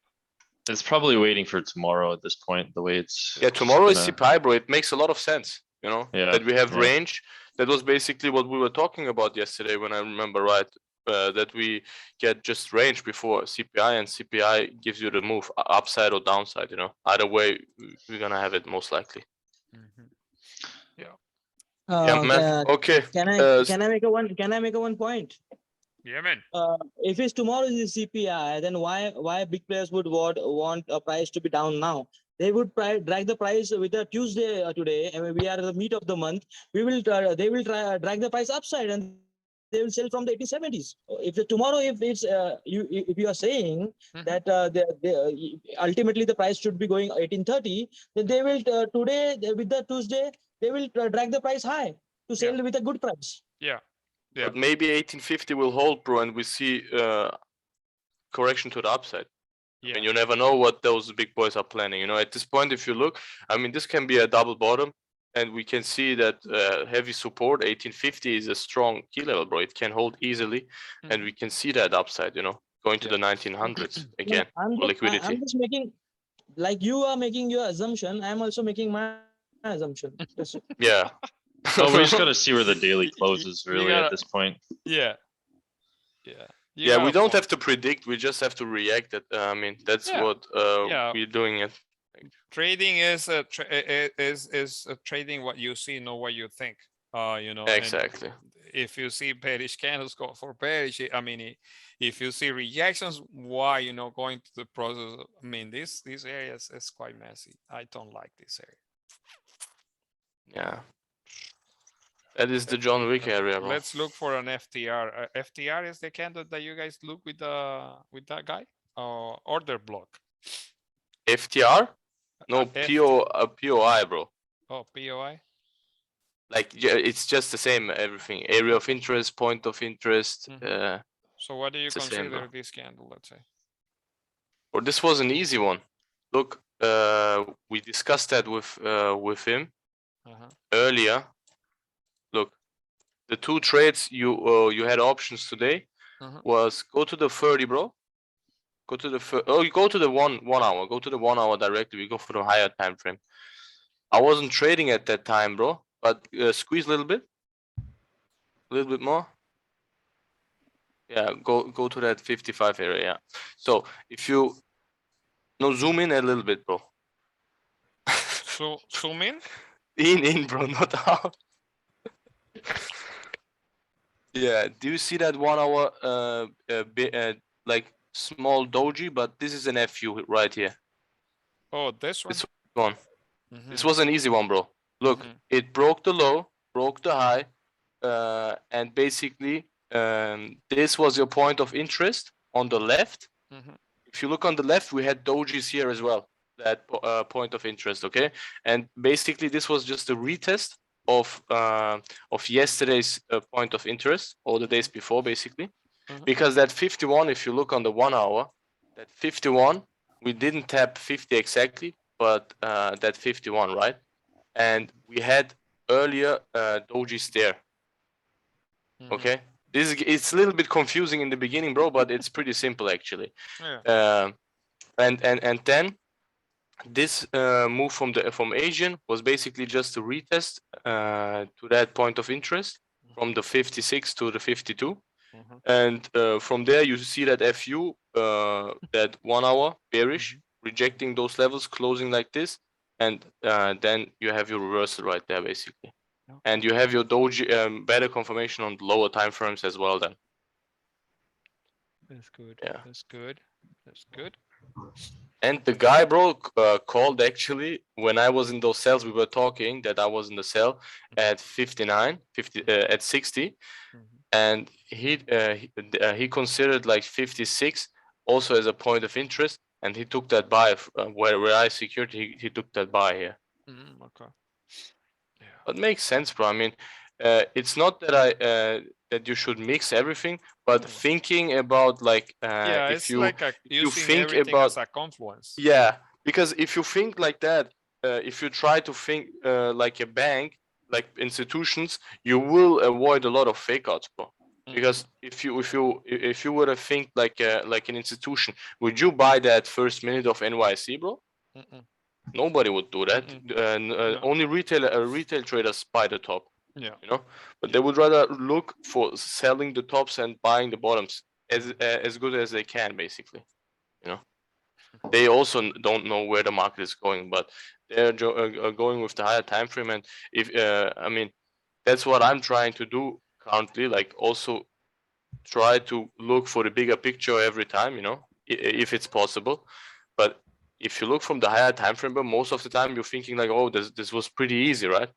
It's probably waiting for tomorrow at this point, the way it's. Yeah, tomorrow is CPI, bro. It makes a lot of sense, you know, that we have range. That was basically what we were talking about yesterday, when I remember right. That we get just range before CPI, and CPI gives you the move upside or downside, you know. Either way, we're gonna have it most likely. Yeah, man. Okay. Can I make a one point? Yeah, man. If it's tomorrow is CPI, then why big players would want a price to be down now? They would drag the price with a Tuesday today, and we are at the meat of the month. They will drag the price upside, and they will sell from the 1870s. If tomorrow, if it's if you are saying that ultimately the price should be going 1830, then they will today with the Tuesday they will drag the price high to sell with a good price. Yeah. But maybe 1850 will hold, bro, and we see correction to the upside. I mean, you never know what those big boys are planning. You know, at this point, if you look, I mean, this can be a double bottom. And we can see that heavy support, 1850 is a strong key level, bro. It can hold easily, and we can see that upside, you know, going to the 1900s again for liquidity. I'm just making, like you are making your assumption, I'm also making my assumption. Yeah. Well, we just got to see where the daily closes, really, at this point. Yeah. Yeah, we don't have to predict. We just have to react. I mean, that's what we're doing it. Trading is trading what you see, not what you think. You know. Exactly. If you see bearish candles, go for bearish. I mean, if you see rejections, why, you know, going to the process? I mean, this area is quite messy. I don't like this area. Yeah. That is the John Wick area, bro. Let's look for an FTR. FTR is the candle that you guys look with that guy. Order block. FTR? No, POI, bro. Oh, POI? Like, yeah, it's just the same, everything. Area of interest, point of interest. So what do you consider this candle, let's say? Well, this was an easy one. Look, we discussed that with him earlier. Look, the two trades you had options today was go to the 30, bro. Go to the you go to the one hour. Go to the 1 hour directly. We go for the higher time frame. I wasn't trading at that time, bro. But squeeze a little bit more. Yeah, go to that 55 area. Yeah. So if you zoom in a little bit, bro. So zoom in. In, bro, not out. Yeah, do you see that 1 hour like small doji? But this is an FU right here. Oh, this one? This one. This was an easy one, bro. Look, it broke the low, broke the high, and basically this was your point of interest on the left. If you look on the left, we had dojis here as well, that point of interest, okay? And basically this was just a retest of yesterday's point of interest, or the days before, basically. Because that 51, if you look on the 1 hour, that 51, we didn't tap 50 exactly, but that 51, right? And we had earlier dojis there. Okay, it's a little bit confusing in the beginning, bro, but it's pretty simple actually. And then this move from Asian was basically just a retest to that point of interest from the 56 to the 52. And from there you see that FU, that 1 hour bearish, rejecting those levels, closing like this, and then you have your reversal right there basically. And you have your doji better confirmation on the lower time frames as well then. That's good. Yeah. That's good. That's good. And the guy, bro, called actually when I was in those cells. We were talking that I was in the cell at 59, at 60, and he considered like 56 also as a point of interest, and he took that buy where I secured. He took that buy here. Okay. But makes sense, bro. I mean, it's not that that you should mix everything, but thinking about like Yeah, if it's you like you using think everything about as a confluence. yeah, because if you think like that, if you try to think like a bank, like institutions, you will avoid a lot of fake outs, bro. Because if you were to think like an institution, would you buy that first minute of NYC, bro? Nobody would do that. Only retail traders buy the top. Yeah. You know, but they would rather look for selling the tops and buying the bottoms as good as they can, basically. You know, they also don't know where the market is going, but they're going with the higher time frame. And if I mean, that's what I'm trying to do currently. Like also try to look for the bigger picture every time. You know, if it's possible. But if you look from the higher time frame, but most of the time you're thinking like, oh, this was pretty easy, right?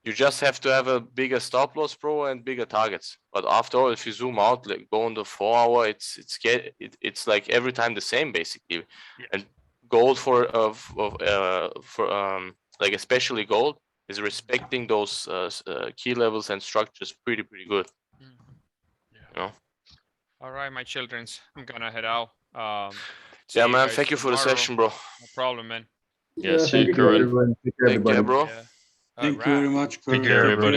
You just have to have a bigger stop loss, bro, and bigger targets. But after all, if you zoom out, like go on the 4 hour, it's like every time the same basically. And gold for like especially gold is respecting those key levels and structures pretty good. You know. All right, my childrens, I'm gonna head out. Yeah, man. Thank you for the session, bro. No problem, man. Yeah, see you, Thank you, Kerwin. everyone. Take care, Take care, everybody. bro. Yeah. Thank you very much. Take care, everybody.